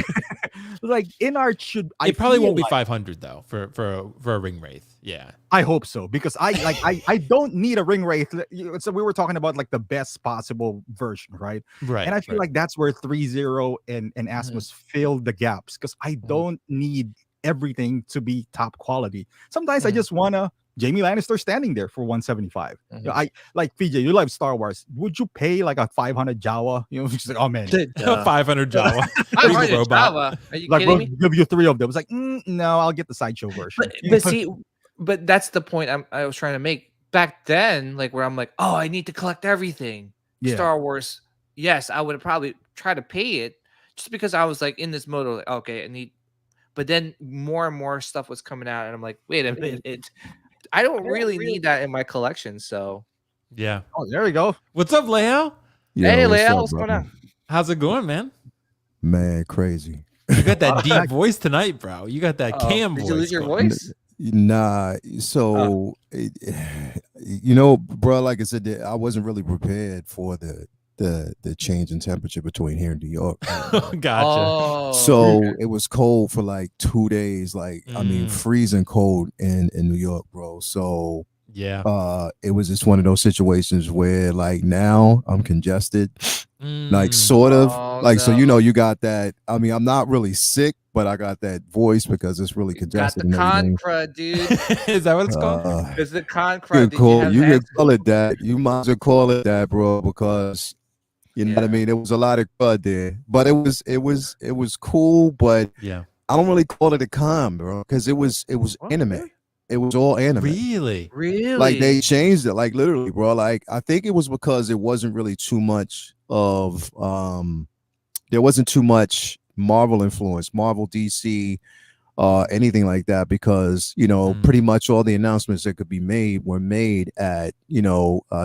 like InArt should. It probably won't be 500 though for a ring wraith. Yeah, I hope so, because I don't need a ring wraith. So we were talking about like the best possible version, right? Right. And I feel like that's where 3.0 and Asmus filled the gaps, because I don't need everything to be top quality. Sometimes I just wanna Jamie Lannister standing there for 175. I like PJ. You love Star Wars. Would you pay like a 500 Jawa? You know, just like, oh man, 500 Jawa. 500 Java. Are you like kidding we'll me? give you 3 of them. It's like, no, I'll get the sideshow version. But see, but that's the point I was trying to make back then. Like where I'm like, oh, I need to collect everything. Yeah. Star Wars. Yes, I would have probably tried to pay it just because I was like in this mode of like, okay, I need. But then more and more stuff was coming out, and I'm like, wait a minute. I don't really need that in my collection, so yeah. Oh, there we go. What's up, Leo? Hey, Leo, what's going on? How's it going, man? Man, crazy. You got that deep voice tonight, bro. You got that cam voice. Did you lose your voice? Nah, so you know, bro, like I said, I wasn't really prepared for the change in temperature between here and New York. Gotcha. Oh, So it was cold for like 2 days, like I mean freezing cold in New York, bro. So yeah, it was just one of those situations where like now I'm congested, like sort of like so, you know, you got that. I mean, I'm not really sick, but I got that voice because it's really congested. got the and everything. con crud, dude. is that what it's called? It's the con You crud. can call it that. You might as well call it that, bro, because you know what I mean. There was a lot of crud there, but it was cool. But Yeah. I don't really call it a con, bro, because it was anime. It was all anime. Really? Like they changed it, like literally, bro. Like I think it was because it wasn't really too much of there wasn't too much Marvel influence, Marvel, DC, anything like that, because you know pretty much all the announcements that could be made were made at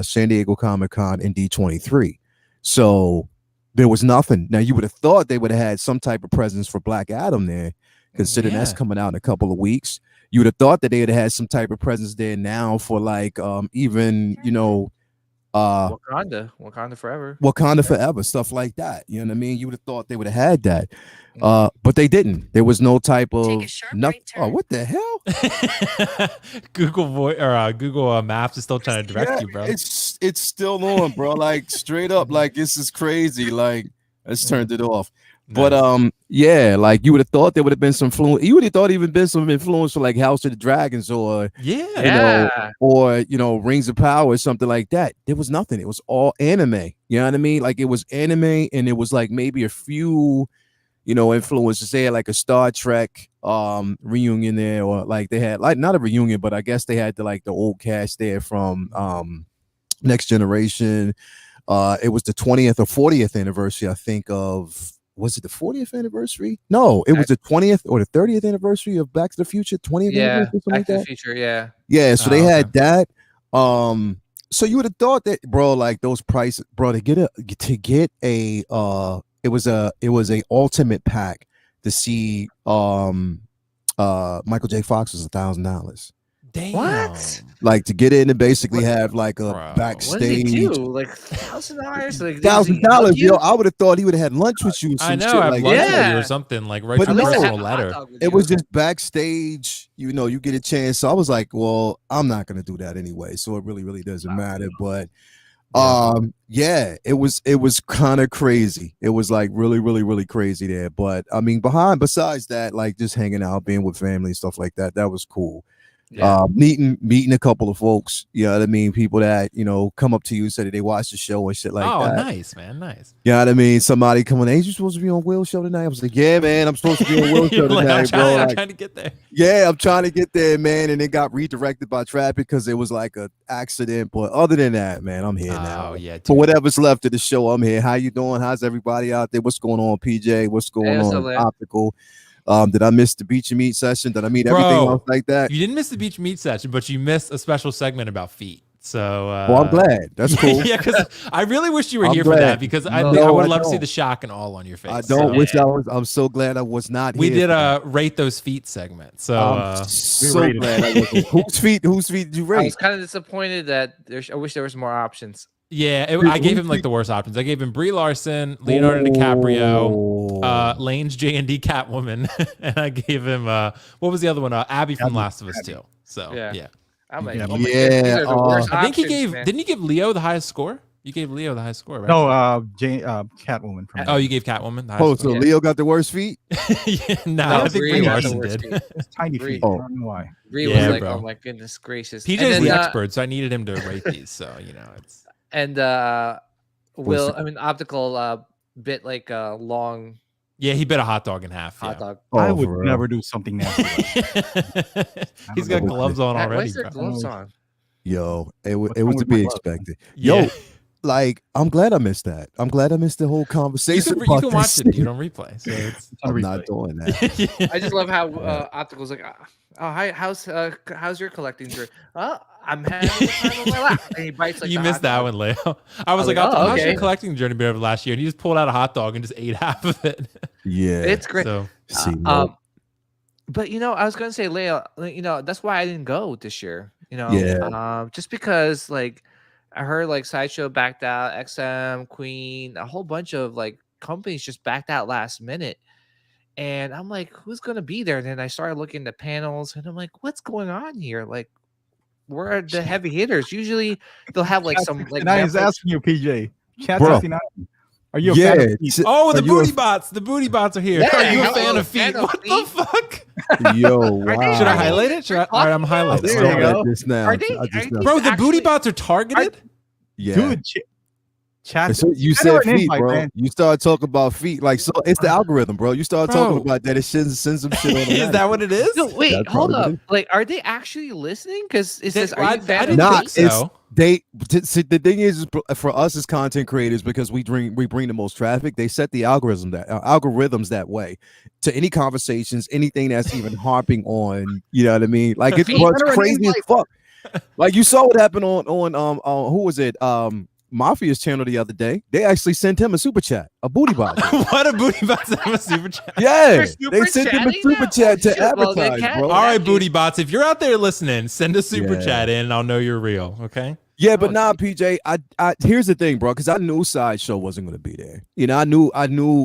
San Diego Comic-Con and D23. So there was nothing. Now you would have thought they would have had some type of presence for Black Adam there, considering that's coming out in a couple of weeks. You would have thought that they would have had some type of presence there now for like even Wakanda forever. Wakanda forever, stuff like that. You know what I mean? You would have thought they would have had that. But they didn't. There was no type of nothing. Oh, what the hell? Google Voice or Google Maps is still trying to direct you, bro. It's still on, bro. Like straight up, like this is crazy. Like I just turned it off. Nice. But yeah, like you would have thought there would have been some influence. You would have thought even been some influence for like House of the Dragons or Rings of Power or something like that. There was nothing. It was all anime. You know what I mean? Like it was anime, and it was like maybe a few, influences. They had like a Star Trek reunion there, or like they had like not a reunion, but I guess they had the old cast there from Next Generation. It was the 20th or 40th anniversary, I think, of. Was it the 40th anniversary? No, it was the 20th or the 30th anniversary of Back to the Future. 20th anniversary, Back to the Future, yeah. Yeah, so they had that. So you would have thought that, bro, like those prices, bro, to get a it was a ultimate pack to see Michael J. Fox was $1,000. Damn. What? Like to get in and basically have like a backstage. What did he do? Like $1,000? Like $1,000, yo. I would have thought he would have had lunch with you. I know, shit like lunch that. with you or something, like write But your no, personal letter. It was just backstage. You get a chance. So I was like, well, I'm not gonna do that anyway. So it really doesn't matter. But yeah, it was kind of crazy. It was like really crazy there. But I mean, besides that, like just hanging out, being with family and stuff like that, that was cool. Yeah. Meeting a couple of folks, you know what I mean? People that, come up to you, say that they watch the show and shit like that. Oh, nice, man. Nice. You know what I mean? Somebody coming, hey, you supposed to be on Will's show tonight? I was like, yeah, man, I'm supposed to be on Will's show tonight, bro. I'm trying to get there. Yeah, I'm trying to get there, man. And it got redirected by traffic because it was like an accident. But other than that, man, I'm here now. Oh, yeah. For whatever's left of the show, I'm here. How you doing? How's everybody out there? What's going on, PJ? What's going on, Optical? Did I miss the beach and meat session? Did I meet everything else like that? You didn't miss the beach meat session, but you missed a special segment about feet. So Well, I'm glad. That's cool. yeah, because I really wish you were I'm here for glad. that because I No, would I love to see don't. the shock and all on your face. I So, don't wish I was. I'm so glad I was not we here. did for that. a rate those feet segment. So I'm so rated glad I wasn't. Whose feet did you I rate? was kind of disappointed that I wish there was more options. yeah, Dude, I gave who's him like feet- the worst options. I gave him Brie Larson, Leonardo DiCaprio, Oh. Lane's J&D Catwoman, and I gave him what was the other one? Abby from Abby. Last of Us 2. So Yeah. yeah. I'm like, Yeah. oh my goodness, these are the worst I think he options, gave. man. Didn't you give Leo the highest score? You gave Leo the highest score, right? No, Catwoman from. Oh, you gave Catwoman the Oh, highest so Yeah. Leo got the worst feet? score. Yeah, no, No, I think Brie Brie got the Larson worst did. feet. It's tiny Brie. feet. Oh. I don't know why. Bree Yeah, was like, bro. oh my goodness gracious. PJ's And then, the expert, so I needed him to rate these. So it's and Optical bit like a long yeah. He bit a hot dog in half. hot dog. I Oh, would for real. never do something nasty. He's know got what gloves on Why already. is there Bro. gloves on? Yo, it What's was wrong to with my be glove? expected. Yeah. Yo, like I'm glad I missed that. I'm glad I missed the whole You conversation. can, you about can this watch it, shit. dude, on replay. So it's It's on I'm not replay. doing that. I just love how Yeah. Optical's like, hi, how's your collecting journey? I'm having the time of my life. And he bites like you the missed hot that dog. one, Leo. I was was like, like, oh, how's your okay. collecting journey been over the last year? And he just pulled out a hot dog and just ate half of it. Yeah. It's great. So See, But I was gonna say, Leo, that's why I didn't go this year. Yeah. Just because like I heard like Sideshow backed out, XM, Queen, a whole bunch of like companies just backed out last minute. And I'm like, who's gonna be there? And then I started looking at panels and I'm like, what's going on here? Like, where are the heavy hitters? Usually they'll have like Cat some like 69 is Netflix- asking you, PJ. Cat Bro. 69. Are you a Yeah. fan of feet? oh, the Are you a- booty bots. The booty bots are here. Yeah, are you a hello, fan of fan feet? of What the feet. fuck? Yo, Are they- wow. Should I are they- highlight it? Should I? All right, I'm highlighting. There Saw you that go. just now. Are they- I just are know. these- Bro, the booty actually- bots are targeted. Yeah. Dude, chat. So you send her said an feet, invite, bro. man. You start talking about feet, like so. It's the algorithm, bro. You start talking Bro. about that. It sends some shit on. Is that what it is? No, wait, That's hold probably up. what Like, are they actually listening? Because it says, I "Are you a fan of didn't Nah, think feet?" so. See, the thing is for us as content creators, because we bring the most traffic. They set the algorithms that way to any conversations, anything that's even harping on. You know what I mean? Like it's Feet. what's Send her an crazy as invite. fuck. Like you saw what happened on who was it? Mafia's channel the other day. They actually sent him a super chat, a booty bot. What a booty bots have a super chat. Yeah, They're they sent him a super super chatting chat now? to Oh, shit. Well, they advertise, can't- bro. All right, that booty means- bots. If you're out there listening, send a super Yeah. chat in, and I'll know you're real. Okay. Yeah, but Oh, nah, PJ. I here's the thing, bro, because I knew Sideshow wasn't gonna be there. You know, I knew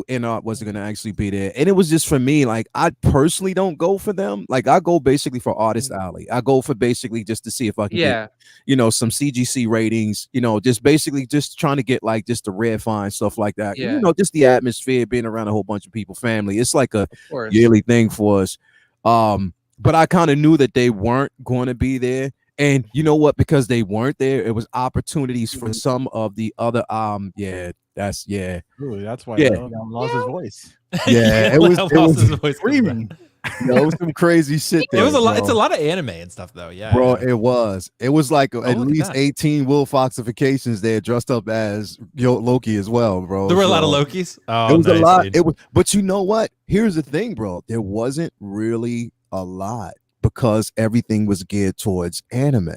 NART wasn't gonna actually be there, and it was just for me. Like, I personally don't go for them. Like, I go basically for Artist Alley. I go for basically just to see if I can get, Yeah, some CGC ratings. Just basically just trying to get like just the red fine stuff like that. Yeah. Just the atmosphere, being around a whole bunch of people, family. It's like a of course. yearly thing for us. But I kind of knew that they weren't going to be there. And you know what? Because they weren't there, it was opportunities for some of the other Ooh, that's why Yeah. Leon lost his voice. Yeah, it was- Leo it lost was his voice. Screaming. it was some crazy shit It there. was a lot. bro. It's a lot of anime and stuff, though. Yeah, Bro, yeah. it was like at look at least that. 18 WillFoxifications there dressed up as Loki as well, bro. There were a lot of So, Lokis. Oh, it was nice, a lot. dude. It was, but you know what? Here's the thing, bro. There wasn't really a lot because everything was geared towards anime.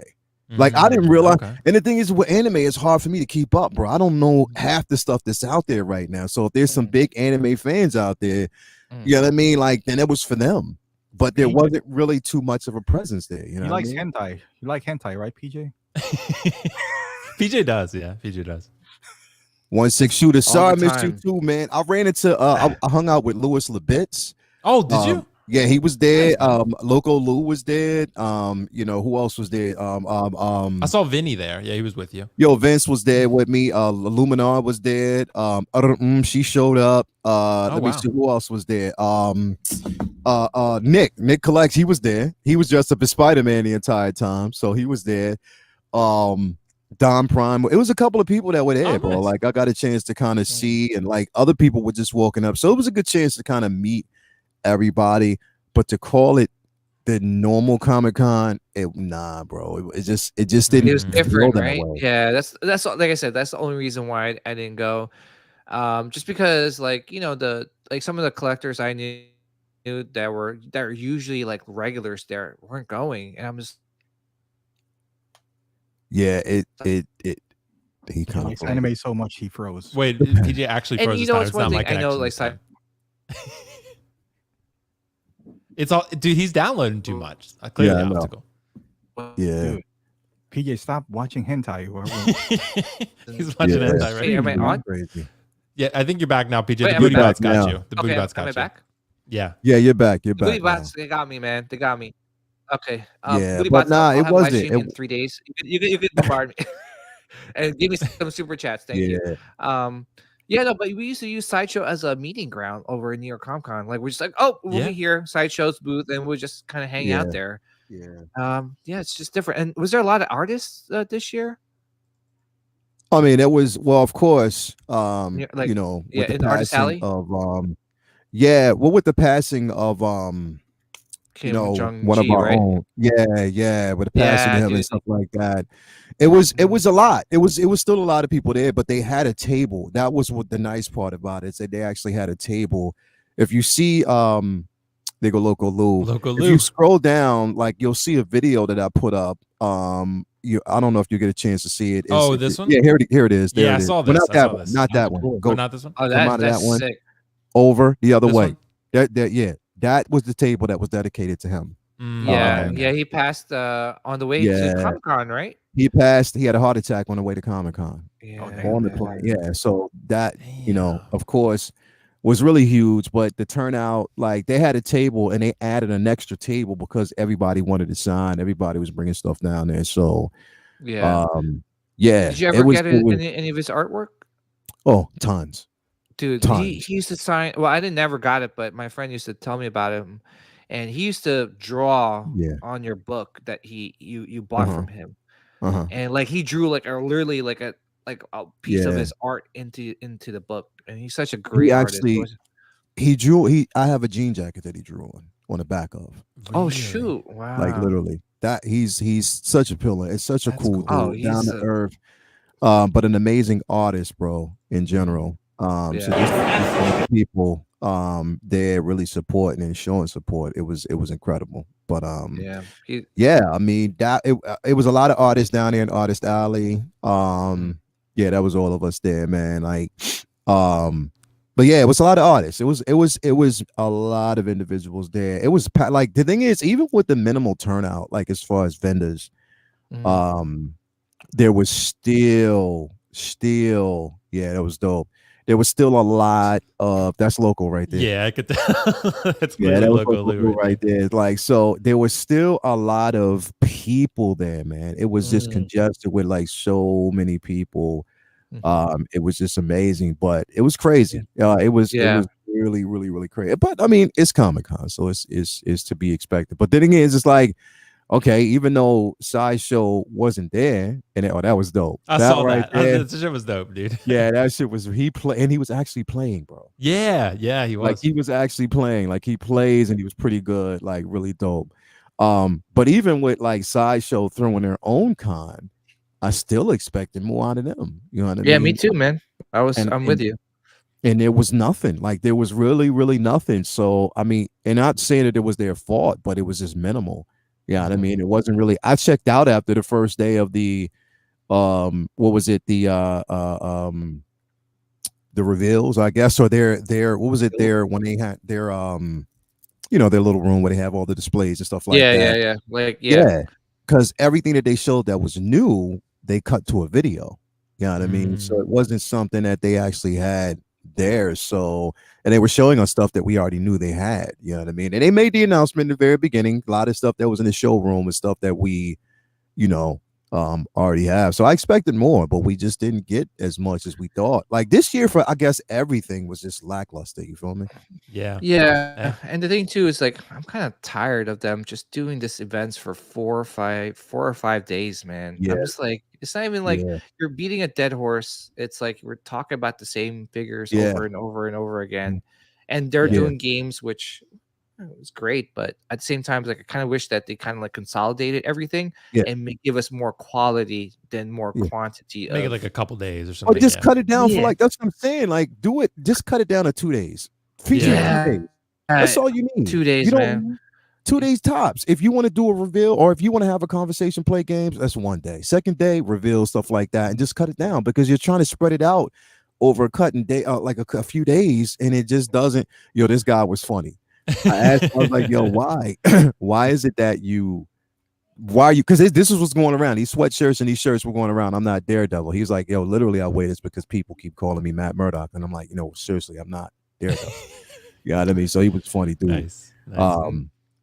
Like, I didn't realize, Okay. and the thing is, with anime, it's hard for me to keep up, bro. I don't know half the stuff that's out there right now. So if there's some big anime fans out there, you know what I mean? Like, then it was for them. But there wasn't really too much of a presence there. You know, He what I likes mean? hentai. You like hentai, right, PJ? PJ does. Yeah, PJ does. 1-6 shooter. Sorry, I the missed you time. too, man. I ran into I hung out with Louis Labitz. Oh, did you? Yeah, he was there. Nice, Loco Lou was there. Who else was there? I saw Vinny there. Yeah, he was with you. Yo, Vince was there with me. Luminar was there. She showed up. Let me wow. see who else was there. Nick Collects, he was there. He was dressed up as Spider-Man the entire time, so he was there. Don Prime. It was a couple of people that were there, Oh, bro. nice. Like, I got a chance to kind of see, and like other people were just walking up, so it was a good chance to kind of meet everybody. But to call it the normal Comic-Con, bro. It just didn't. It was Mhm. different, feel that right? way. Yeah, that's like I said, that's the only reason why I didn't go. Just because like some of the collectors I knew that were usually like regulars there weren't going, and I'm just Yeah, he kind of Likes anime so much he froze. Wait, PJ actually And froze you this know time. what's It's one not my thing I know, connection like this time. It's all, dude. He's downloading too much. Clearly, Yeah, I know. Optical. Yeah. Dude, PJ, stop watching hentai. He's watching Yeah. hentai right Wait, am I now. on? Crazy. Yeah, I think you're back now, PJ. Wait, The am I booty back bots got now? you. The booty Okay, bots am I got you. back? Yeah. Yeah, you're back. You're The booty back now. bots, they got me, man. They got me. Okay. Yeah, Booty but bots, I'll nah, it have a live wasn't. stream in 3 days. You could bombard me and give me some super chats. Thank you. Yeah, no, but we used to use Sideshow as a meeting ground over in New York Comic Con. Like we're just like, oh, we'll be here, Sideshow's booth, and we'll just kind of hang out there. Yeah. Yeah, it's just different. And was there a lot of artists this year? I mean, it was, well, of course, Yeah, like, you know, yeah, with the in Artist passing Alley? of with the passing of you Kim know, Jong one of Gi, our right? own. Yeah, with the passing Yeah, of him and dude. stuff like that. It was a lot. It was still a lot of people there, but they had a table. That was what the nice part about it, is that they actually had a table. If you see they go Loco Lou. Loco If Lou. you scroll down, like you'll see a video that I put up. I don't know if you get a chance to see it. Oh, this one? Yeah, here it is. There Yeah, it I is. saw Well, this. not I that saw one. this. Not that one. Oh, Go not this one. Oh, come out of that's that one. sick. Over the other This way. one? That that was the table that was dedicated to him. Yeah, he passed on the way to Comic Con, right? He passed. He had a heart attack on the way to Comic Con. Yeah, On the plane. Yeah. So that, you know, of course, was really huge. But the turnout, like they had a table and they added an extra table because everybody wanted to sign. Everybody was bringing stuff down there. So yeah. Did you ever get any of his artwork? Oh, tons. Dude, he used to sign. Well, I never got it, but my friend used to tell me about him, and he used to draw on your book that you bought from him, and like he drew like literally like a piece of his art into the book, and he's such a great artist. He drew. I have a jean jacket that he drew on the back of. Oh shoot! Wow! Like literally, that he's such a pillar. It's such a cool dude, down to earth, but an amazing artist, bro. In general. So just people they're really supporting and showing support. It was incredible. But I mean that it was a lot of artists down there in Artist Alley. That was all of us there, man. Like but yeah, it was a lot of artists. It was a lot of individuals there. It was like, the thing is, even with the minimal turnout, like as far as vendors, there was still that was dope. There was still a lot of, that's local right there. Yeah, I could tell. That's that was local right there. Like, so there was still a lot of people there, man. It was just congested with like so many people. It was just amazing, but it was crazy. It was really, really, really crazy. But I mean, it's Comic-Con, so it's to be expected. But the thing is, it's like, okay, even though Sideshow wasn't there, and that was dope. I saw that. That shit was dope, dude. Yeah, that shit was, and he was actually playing, bro. Yeah, he was. Like he was actually playing. Like he plays, and he was pretty good, like really dope. But even with like Sideshow throwing their own con, I still expected more out of them. You know what I mean? Yeah, me too, man. I'm with you. And there was nothing. Like there was really, really nothing. So I mean, and not saying that it was their fault, but it was just minimal. Yeah, I mean, it wasn't really. I checked out after the first day of the, what was it? The reveals, I guess, or their what was it there when they had their their little room where they have all the displays and stuff like that. Yeah, because everything that they showed that was new, they cut to a video. You know what I mean? So it wasn't something that they actually had there. So, and they were showing us stuff that we already knew they had. You know what I mean? And they made the announcement in the very beginning. A lot of stuff that was in the showroom was stuff that we, already have. So I expected more, but we just didn't get as much as we thought. Like this year, for I guess everything was just lackluster. You feel me? Yeah. And the thing too is like I'm kind of tired of them just doing this events for 4 or 5 days, man. I'm just like, it's not even like you're beating a dead horse. It's like we're talking about the same figures over and over and over again, and they're doing games, which was great, but at the same time, like I kind of wish that they kind of like consolidated everything and give us more quality than more quantity. Make it like a couple days or something. Or just cut it down for like, that's what I'm saying. Like, do it. Just cut it down to 2 days. Feature 2 days. That's all you need. 2 days, man. 2 days tops. If you want to do a reveal or if you want to have a conversation, play games, that's 1 day. Second day, reveal, stuff like that, and just cut it down because you're trying to spread it out over a cutting day, like a few days, and it just doesn't. This guy was funny. I was like, yo, why? Why is it that why are you? Because this is what's going around. These sweatshirts and these shirts were going around. I'm not Daredevil. He's like, yo, literally, I wear this because people keep calling me Matt Murdock, and I'm like, seriously, I'm not Daredevil. You know what I mean? So he was funny, dude. Nice.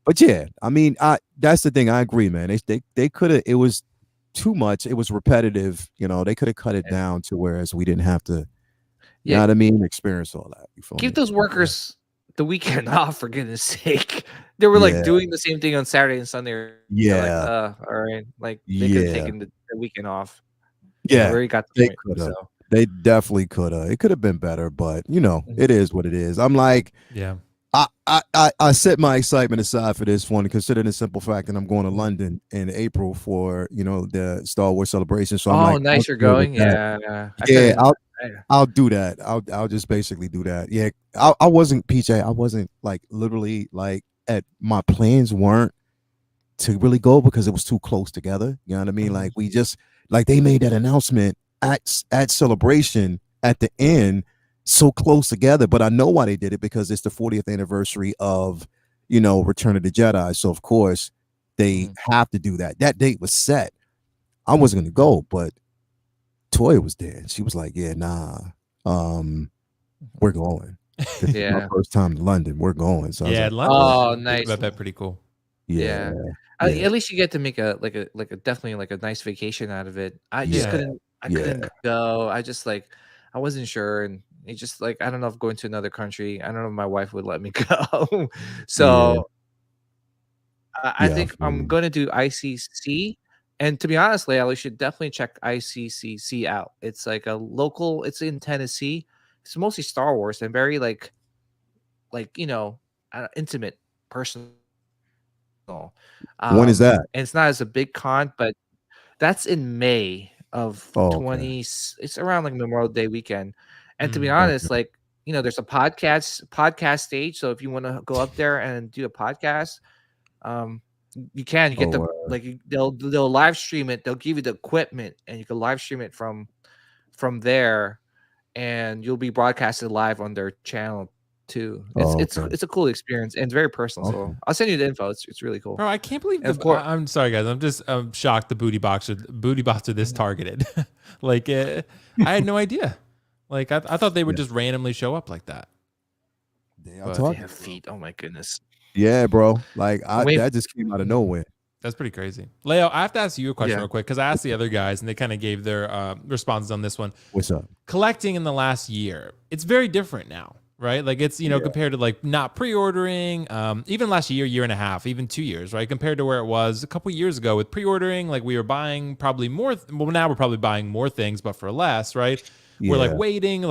But yeah, I mean, that's the thing. I agree, man. They could have. It was too much. It was repetitive. They could have cut it down to whereas we didn't have to. You know what I mean? Experience all that. Give those workers the weekend off, for goodness sake. They were like doing the same thing on Saturday and Sunday. Yeah. All right. Like they could have taken the weekend off. Yeah. Already got the point. So. They definitely could have. It could have been better, but it is what it is. I'm like, I set my excitement aside for this one, considering the simple fact that I'm going to London in April for the Star Wars celebration. So I'm like, nice, you're going. Yeah. I'll do that. I'll just basically do that. Yeah, I wasn't PJ. I wasn't like literally like at my plans weren't to really go because it was too close together. You know what I mean? Like we just like they made that announcement at celebration at the end so close together, but I know why they did it because it's the 40th anniversary of Return of the Jedi. So of course they have to do that. That date was set. I wasn't gonna go, but Toya was there. She was like, "Yeah, nah, we're going." This is my first time to London. We're going. So London. Oh, nice. That's pretty cool. Yeah. At least you get to make a definitely like a nice vacation out of it. I just couldn't. I couldn't go. I just I wasn't sure, and it just I don't know if going to another country. I don't know if my wife would let me go. So I think I'm going to do ICC. And to be honest, Leia, you should definitely check ICCC out. It's like a local. It's in Tennessee. It's mostly Star Wars and very intimate, personal. When is that? And it's not as a big con, but that's in May of 20. It's around Memorial Day weekend. And to be honest, there's a podcast stage. So if you want to go up there and do a podcast, you can. You get they'll live stream it. They'll give you the equipment, and you can live stream it from there, and you'll be broadcasted live on their channel too. It's a cool experience and it's very personal. So I'll send you the info. It's really cool. Bro, I can't believe I'm sorry guys. I'm just shocked the booty bots are this targeted. I had no idea. I thought they would just randomly show up like that. They have feet. Oh my goodness. Yeah, bro. That just came out of nowhere. That's pretty crazy. Leo, I have to ask you a question real quick because I asked the other guys and they kind of gave their responses on this one. What's up? Collecting in the last year, it's very different now, right? It's compared to not pre-ordering, even last year and a half, even 2 years, right? Compared to where it was a couple years ago with pre-ordering, we were buying probably more. Well, now we're probably buying more things, but for less, right? Yeah. We're waiting,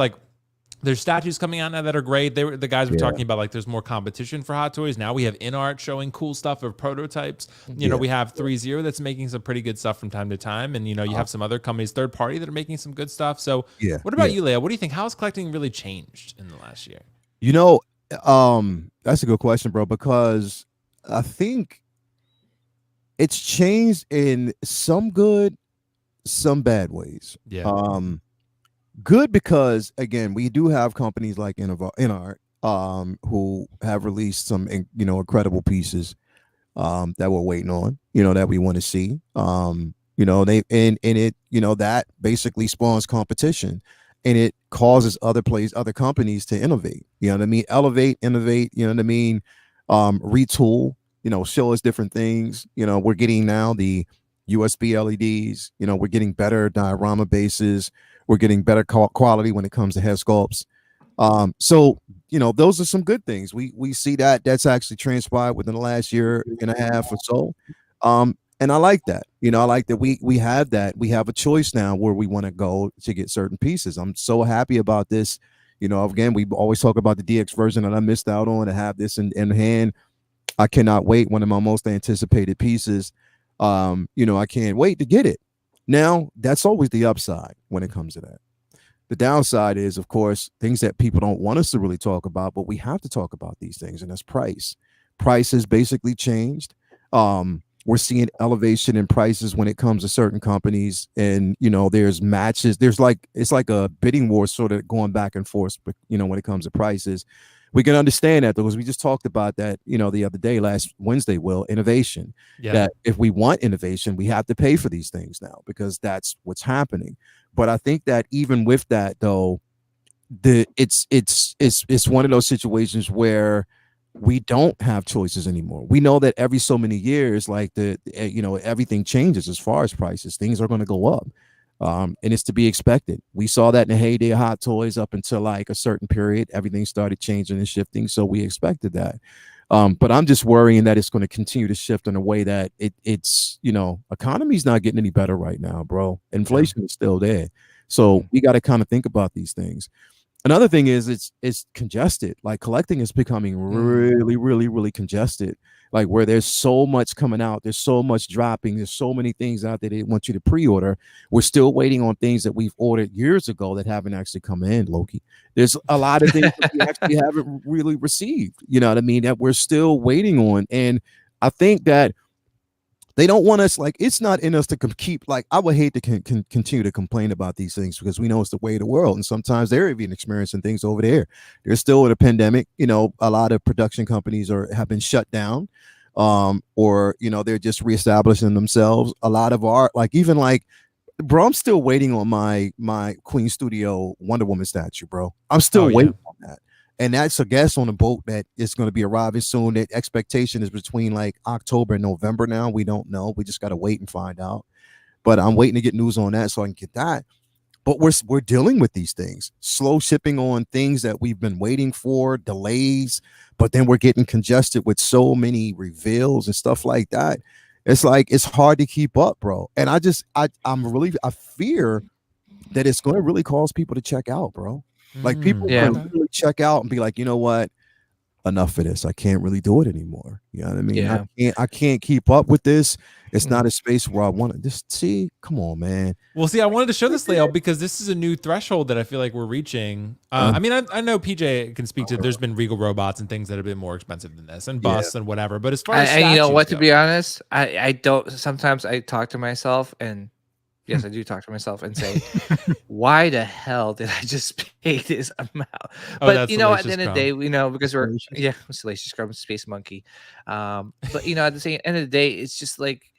there's statues coming out now that are great. The guys were talking about there's more competition for Hot Toys. Now we have InArt showing cool stuff of prototypes. We have 3-0 that's making some pretty good stuff from time to time. And, you have some other companies, third party, that are making some good stuff. So what about you, Leia? What do you think? How has collecting really changed in the last year? That's a good question, bro, because I think it's changed in some good, some bad ways. Yeah. Good because again, we do have companies like InArt who have released some incredible pieces that we're waiting on, that we want to see. They and it that basically spawns competition, and it causes other companies to innovate. You know what I mean? Elevate, innovate. You know what I mean? Retool. Show us different things. We're getting now the USB LEDs. We're getting better diorama bases. We're getting better quality when it comes to head sculpts. So those are some good things. We see that's actually transpired within the last year and a half or so. And I like that. I like that we have that. We have a choice now where we want to go to get certain pieces. I'm so happy about this. Again, we always talk about the DX version that I missed out on, to have this in hand. I cannot wait. One of my most anticipated pieces. I can't wait to get it. Now, that's always the upside when it comes to that. The downside is, of course, things that people don't want us to really talk about, but we have to talk about these things, and that's price. prices basically changed. We're seeing elevation in prices when it comes to certain companies, and there's matches. There's like it's like a bidding war sort of going back and forth. But when it comes to prices, we can understand that because we just talked about that the other day, last Wednesday. Will innovation that if we want innovation, we have to pay for these things now because that's what's happening. But I think that even with that though, it's one of those situations where we don't have choices anymore. We know that every so many years, like everything changes as far as prices. Things are going to go up, and it's to be expected. We saw that in the heyday of Hot Toys up until like a certain period. Everything started changing and shifting, so we expected that. But I'm just worrying that it's going to continue to shift in a way that it's economy's not getting any better right now, bro. Inflation is still there, so we got to kind of think about these things. Another thing is it's congested. Like collecting is becoming really, really, really congested. Like where there's so much coming out, there's so much dropping, there's so many things out there they want you to pre-order. We're still waiting on things that we've ordered years ago that haven't actually come in, Loki. There's a lot of things that we actually haven't really received, you know what I mean, that we're still waiting on. And I think that they don't want us, like, it's not in us to keep, like, I would hate to continue to complain about these things because we know it's the way of the world. And sometimes they're even experiencing things over there. There's still in a pandemic, a lot of production companies have been shut down, or, they're just reestablishing themselves. A lot of art, like, even like, bro, I'm still waiting on my Queen Studio Wonder Woman statue, bro. I'm still waiting on that. And that's a guess on a boat that is going to be arriving soon. The expectation is between like October and November now. We don't know. We just got to wait and find out. But I'm waiting to get news on that so I can get that. But we're dealing with these things. Slow shipping on things that we've been waiting for, delays, but then we're getting congested with so many reveals and stuff like that. It's like it's hard to keep up, bro. And I fear that it's going to really cause people to check out, bro. Like people really check out and be like, you know what? Enough of this. I can't really do it anymore. You know what I mean? Yeah. I can't keep up with this. It's not a space where I want to just see. Come on, man. Well, see, I wanted to show this layout because this is a new threshold that I feel like we're reaching. I mean, I know PJ can speak to. There's been Regal robots and things that have been more expensive than this, and busts and whatever. But as far as and you know what, go, to be honest, I don't. Sometimes I talk to myself and. Yes, I do talk to myself and say, why the hell did I just pay this amount? But at the end of the day, because we're Salacious Crumb, Space Monkey. But at the end of the day, it's just like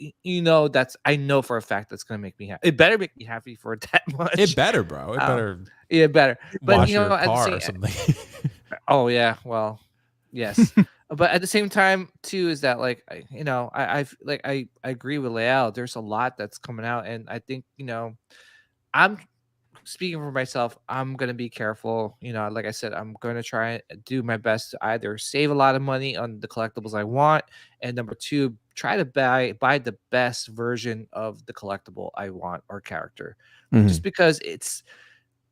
I know for a fact that's gonna make me happy. It better make me happy for that much. It better, bro. It better. It better. But wash your car or something. Oh yeah, well, yes. But at the same time, too, is that like I agree with Leal. There's a lot that's coming out, and I think I'm speaking for myself. I'm gonna be careful. Like I said, I'm gonna try and do my best to either save a lot of money on the collectibles I want, and number two, try to buy the best version of the collectible I want or character, just because it's.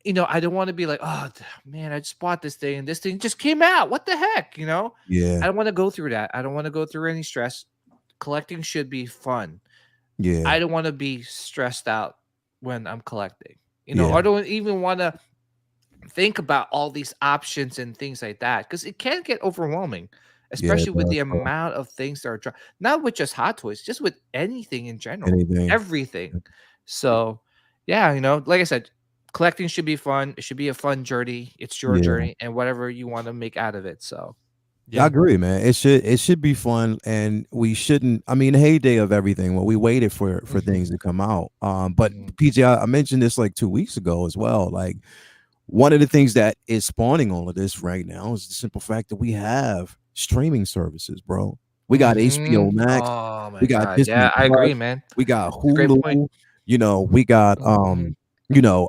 I don't want to be like, oh man, I just bought this thing and this thing just came out. What the heck? Yeah. I don't want to go through that. I don't want to go through any stress. Collecting should be fun. Yeah. I don't want to be stressed out when I'm collecting. I don't even want to think about all these options and things like that because it can get overwhelming, especially with the amount of things that are not with just Hot Toys, just with anything in general, everything. So, like I said. Collecting should be fun. It should be a fun journey. It's your journey and whatever you want to make out of it. So I agree, man. It should be fun, and we shouldn't. I mean, the heyday of everything. Well, we waited for things to come out. But PJ, I mentioned this like 2 weeks ago as well. Like one of the things that is spawning all of this right now is the simple fact that we have streaming services, bro. We got HBO Max. Oh my we got God. Disney Yeah, I Plus, agree, man. we got Hulu. We got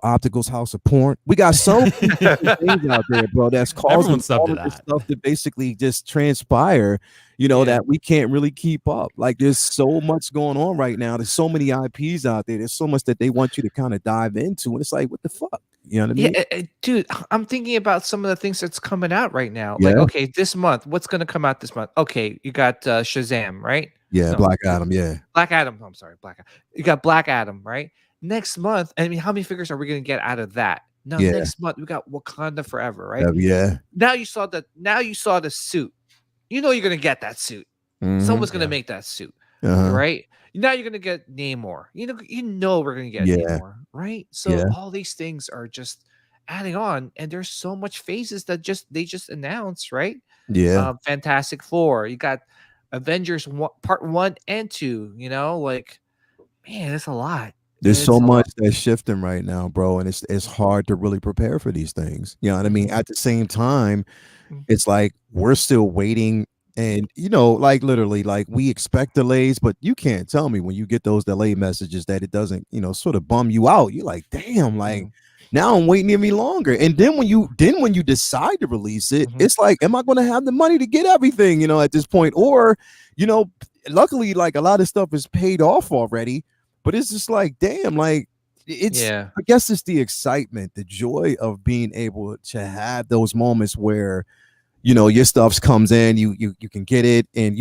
Optical's House of Porn. We got so many things out there, bro, that's causing all of this stuff to basically just transpire, that we can't really keep up. Like there's so much going on right now. There's so many IPs out there. There's so much that they want you to kind of dive into. And it's like, what the fuck? You know what I mean? Yeah, dude, I'm thinking about some of the things that's coming out right now. Like, okay, this month, what's going to come out this month? Okay, you got Shazam, right? Yeah, Black Adam, Black Adam. I'm sorry, Black Adam. You got Black Adam, right? Next month, I mean, how many figures are we going to get out of that? No, next month we got Wakanda Forever, right? Yeah. Now you saw the suit. you know you're gonna get that suit. Someone's gonna make that suit, right? Now you're gonna get Namor. You know we're gonna get Namor, right? So all these things are just adding on, and there's so much phases that they just announced, right? Fantastic Four. You got Avengers Part 1 and 2. You know, like, man, it's a lot. There's so much that's shifting right now, bro, and it's hard to really prepare for these things. You know what I mean? At the same time, it's like we're still waiting, and like literally, like we expect delays, but you can't tell me when you get those delay messages that it doesn't, sort of bum you out. You're like, damn, like now I'm waiting any longer. And then when you decide to release it, it's like, am I going to have the money to get everything, at this point? Or, luckily, like a lot of stuff is paid off already. But it's just like, damn, like I guess it's the excitement, the joy of being able to have those moments where, your stuff comes in, you can get it, and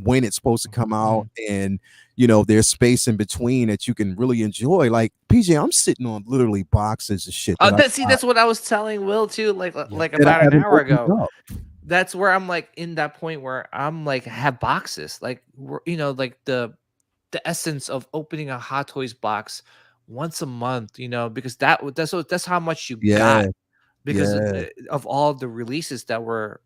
when it's supposed to come out, and there's space in between that you can really enjoy. Like PJ, I'm sitting on literally boxes of shit. That's what I was telling Will too, like about an hour ago. That's where I'm like in that point where I'm like have boxes, like like the essence of opening a Hot Toys box once a month, because that's how much you got, because of all the releases that were,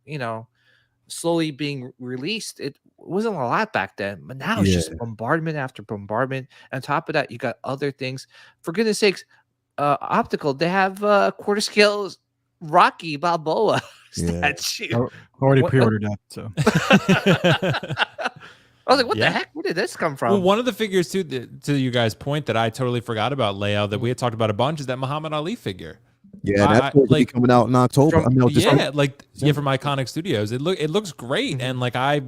slowly being released. It wasn't a lot back then, but now it's just bombardment after bombardment. And on top of that, you got other things. For goodness sakes, Optical, they have quarter scale Rocky Balboa statue. Already pre-ordered that, so. I was like, what the heck? Where did this come from? Well, one of the figures, too, to you guys' point that I totally forgot about, Leo, that we had talked about a bunch, is that Muhammad Ali figure. Yeah, that's supposed to be coming out in October. From Iconic Studios. It looks great, and like I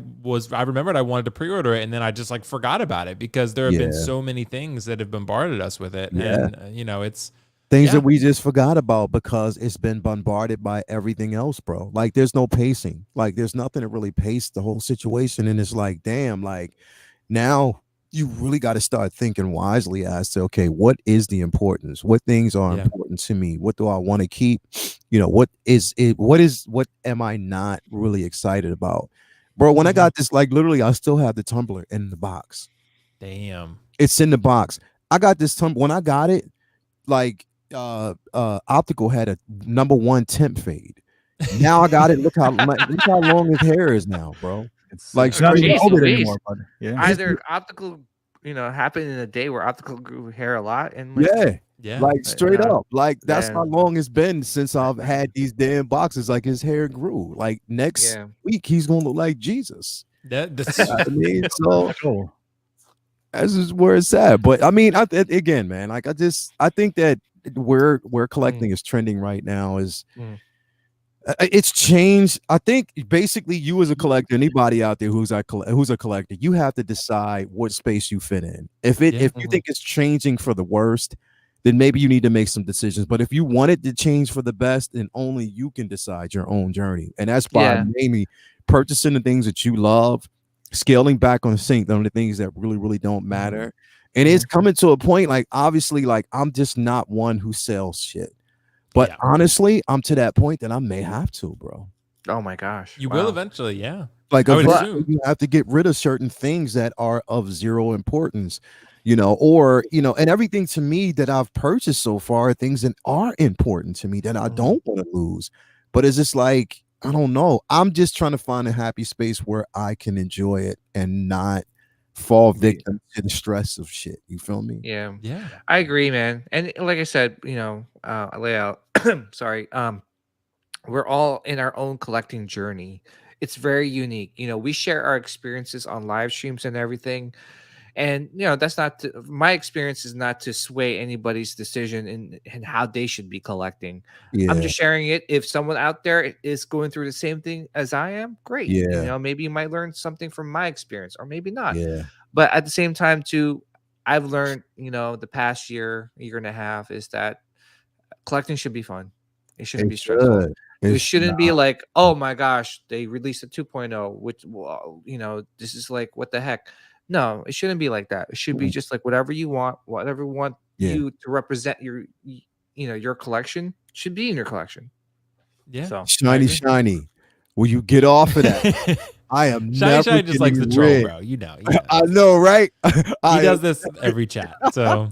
remembered I wanted to pre-order it, and then I just like forgot about it because there have been so many things that have bombarded us with it, and it's things that we just forgot about because it's been bombarded by everything else, bro. Like there's no pacing, like there's nothing to really pace the whole situation, and it's like, damn, like now you really got to start thinking wisely as to, okay, what is the importance? What things are important to me? What do I want to keep? What am I not really excited about? Bro, when I got this, like literally, I still have the tumbler in the box. Damn. It's in the box. I got this tumbler. When I got it, like Optical had a #1 temp fade. Now I got it. Look how long his hair is now, bro. It's like not even Jeez, over anymore, but either Optical, happened in a day where Optical grew hair a lot, and like, like straight up, like that's how long it's been since I've had these damn boxes. Like his hair grew. Like next week he's gonna look like Jesus. That's I mean, so that's just where it's at. But I mean, again, man, like I think that where collecting is trending right now is. It's changed. I think basically you as a collector, anybody out there who's a collector, you have to decide what space you fit in. If you think it's changing for the worst, then maybe you need to make some decisions. But if you want it to change for the best, then only you can decide your own journey. And that's by mainly purchasing the things that you love, scaling back on the things that really, really don't matter. And it's coming to a point, like obviously, like I'm just not one who sells shit. But honestly, I'm to that point that I may have to, bro. Oh my gosh. You will eventually, yeah. Like you have to get rid of certain things that are of zero importance, or and everything to me that I've purchased so far are things that are important to me that I don't want to lose. But it's just like, I don't know. I'm just trying to find a happy space where I can enjoy it and not fall victim to the stress of shit. You feel me? Yeah. I agree, man. And like I said, layout. Sorry. We're all in our own collecting journey. It's very unique. We share our experiences on live streams and everything. And that's not my experience is not to sway anybody's decision in how they should be collecting. I'm just sharing it. If someone out there is going through the same thing as I am, great. Maybe you might learn something from my experience, or maybe not. But at the same time, too, I've learned, the past year and a half is that collecting should be fun. It shouldn't be stressful. It shouldn't be like, oh my gosh, they released a 2.0, which, this is like, what the heck? No, it shouldn't be like that. It should be just like whatever you want you to represent your collection should be in your collection. Yeah. So shiny. Will you get off of that? I am Shy never Shy just likes the getting troll, rid. bro. You know. I know, right? He I does this every chat. So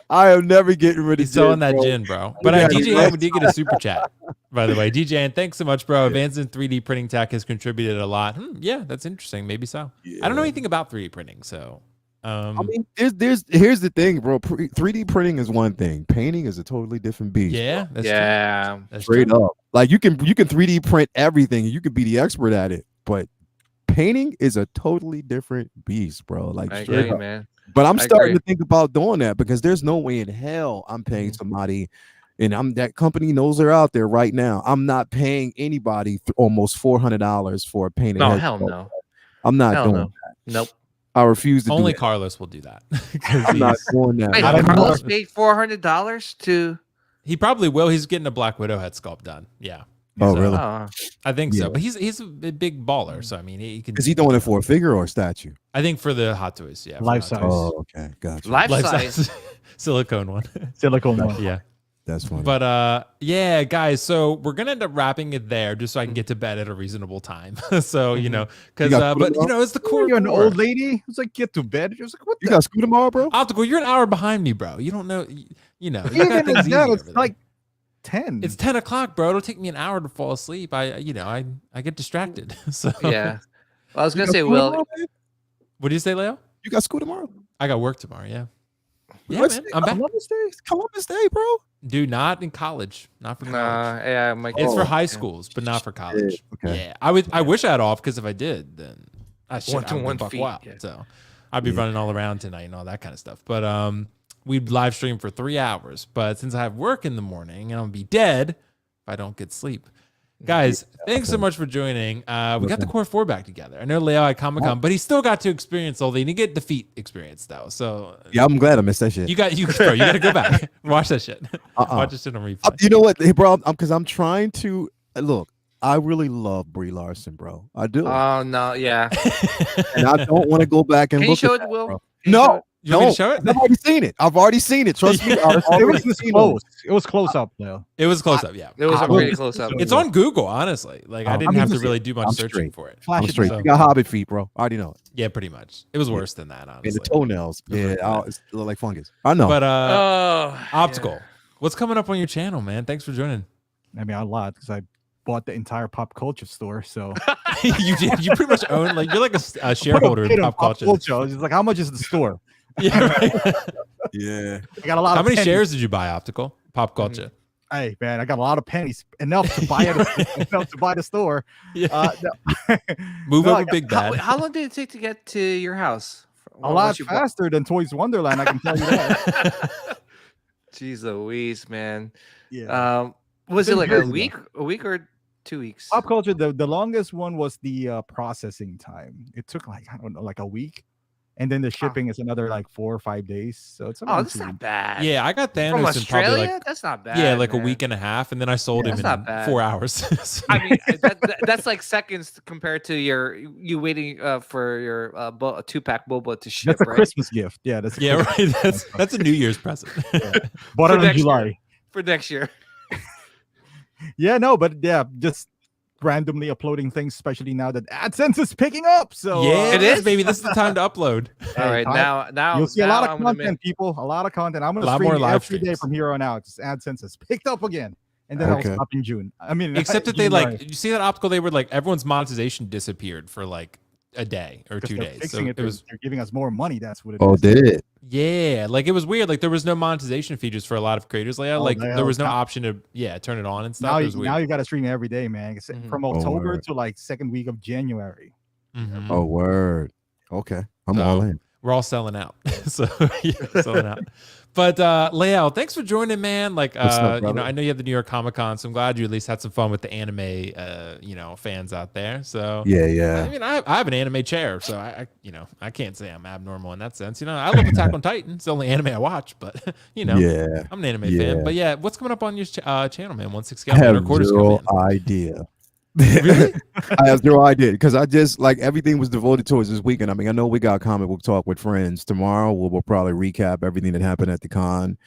I am never getting rid of he's selling Jin, that bro. gin, bro. But Yeah, DJ bro. Ann, we did get a super chat, by the way. DJ Ann, thanks so much, bro. Advancing 3D printing tech has contributed a lot. Yeah, that's interesting. Maybe so. I don't know anything about 3D printing, so. I mean, here's the thing, bro. 3D printing is one thing. Painting is a totally different beast. Yeah, that's Yeah. true. That's Straight true. up. Like you can 3D print everything. You could be the expert at it, but painting is a totally different beast, bro. Like I straight agree, up. man. But I'm I starting agree. to think about doing that because there's no way in hell I'm paying somebody, and that company knows they're out there right now. I'm not paying anybody almost $400 for a painted No, head hell sculpt. no. I'm not Hell doing no. that. Nope. I refuse to Only do that. Carlos will do that. I'm not doing that. Wait, I don't know. Carlos paid $400 to. He probably will. He's getting a Black Widow head sculpt done. Yeah. Oh, So, really? I think so. Yeah. But he's a big baller. So I mean, he can. Is he doing it for a figure or a statue? I think for the Hot Toys, yeah. for Life the Hot size. Toys. Oh, okay, gotcha. Life Life size. size silicone one. Silicone one. Yeah. That's funny. But yeah, guys, so we're gonna end up wrapping it there just so I can get to bed at a reasonable time. So, you know, because got but food you know, it's the core. You're an core. old lady. It's like get to bed. You're just like, what you the? got school tomorrow, bro? Optical, you're an hour behind me, bro. You don't know, you know, you got Even things at easy that, over it's there. like 10. It's 10 o'clock, bro. It'll take me an hour to fall asleep. I get distracted. So Yeah. Well, I was You gonna got say, school Will. tomorrow, man? what do you say, Leo? You got school tomorrow? I got work tomorrow. Yeah. Yeah, What's man. the- I'm back. Columbus Day? It's Columbus Day, bro. Dude, not in college. Not for college. Nah, yeah, my It's for Oh, high yeah. schools, but not for college. okay. Yeah, I wish I had off because if I did, then I should. 1 to 1 feet, Wow. yeah. So I'd be Yeah. running all around tonight and all that kind of stuff. But we'd live stream for 3 hours. But since I have work in the morning, I'm gonna be dead if I don't get sleep. Guys, thanks so much for joining. We got the Core 4 back together. I know Leo at Comic-Con, but he still got to experience all the and he get defeat experience though. So Yeah, I'm glad I missed that shit. you got to go back. Watch that shit. Watch this shit on replay. You know what, hey, bro? Because I'm trying to look. I really love Brie Larson, bro. I do, Oh no, yeah. and I don't want to go back and Can you look show at it, that, Will? bro. Can you show No, it? You want me no, to show it? I've already seen it. I've already seen it. Trust me. I've It already was seen close. It was close up, though. It was close up, yeah. It was a I pretty will- close up. It's on Google, honestly. Like I I didn't mean, have to listen, really do much I'm searching straight. for it. Flash I'm it straight. so- You got Hobbit feet, bro. I already know it. Yeah, pretty much. It was worse than that, And honestly. the toenails, It was yeah, worse than that. it's look like fungus. I know. But Oh, Optical, yeah. what's coming up on your channel, man? Thanks for joining. I mean, a lot because I bought the entire pop culture store. So you pretty much own like you're like a shareholder Put a in bid on pop culture. I was just like, how much is the store? Yeah, right. yeah, I got a lot. How of many pennies. shares did you buy, Optical? Pop culture. Hey man, I got a lot of pennies, enough to buy it, enough to buy the store. Yeah. No. Move No, over, I got big How, bad. how long did it take to get to your house? a lot faster than Toys Wonderland. I can tell you that. Jeez Louise, man. Yeah. Was It's it been like years a week or 2 weeks? Pop culture. The longest one was the processing time. It took like I don't know, like a week, and then the shipping is another like 4 or 5 days. So it's Oh, around that's 2 not weeks. bad. Yeah, I got From Thanos in Australia? probably like That's not bad. yeah, like a man. week and a half, and then I sold Yeah, him that's in not bad. 4 hours. So- I mean, that's like seconds compared to you waiting for your 2-pack boba to ship. That's a right? Christmas gift. Yeah, that's a yeah, Christmas right. That's a New Year's present. Bought For it in next July. for next year. Yeah, no, but yeah, just randomly uploading things, especially now that AdSense is picking up. So yeah, It it is, is? baby. This is the time to upload. All right, time- now you'll see a lot now of I'm gonna content, people. A lot of content. I'm A gonna lot stream more live every day streams. from here on out. Just AdSense has picked up again, and then Okay. I'll stop in June. I mean, Except that they June, like you see that Optical, they were like everyone's monetization disappeared for like a day or 2 they're days. So fixing it. it was They're giving us more money. That's what it is. Oh, did it? yeah, like it was weird. Like there was no monetization features for a lot of creators. Like, Oh, like they there was no now- option to turn it on and stuff. Now, It was weird. now you got to stream every day, man. It's Mhm. from Oh, October word. to like second week of January. Mhm. Oh, word. Okay, I'm So- all in. We're all selling out. So yeah, selling out. But Leo, thanks for joining, man. Like What's up, you know, brother? I know you have the New York Comic Con, so I'm glad you at least had some fun with the anime fans out there. So Yeah, I yeah. mean, I have an anime chair, so I can't say I'm abnormal in that sense. You know, I love Attack on Titan. It's the only anime I watch, but Yeah. I'm an anime Yeah. fan. But yeah, what's coming up on your channel, man? 1/6 I scale have quarters zero coming in. idea. Really? I have zero idea because I just like everything was devoted towards this weekend. I mean, I know we got comic book talk with friends tomorrow. We'll probably recap everything that happened at the con.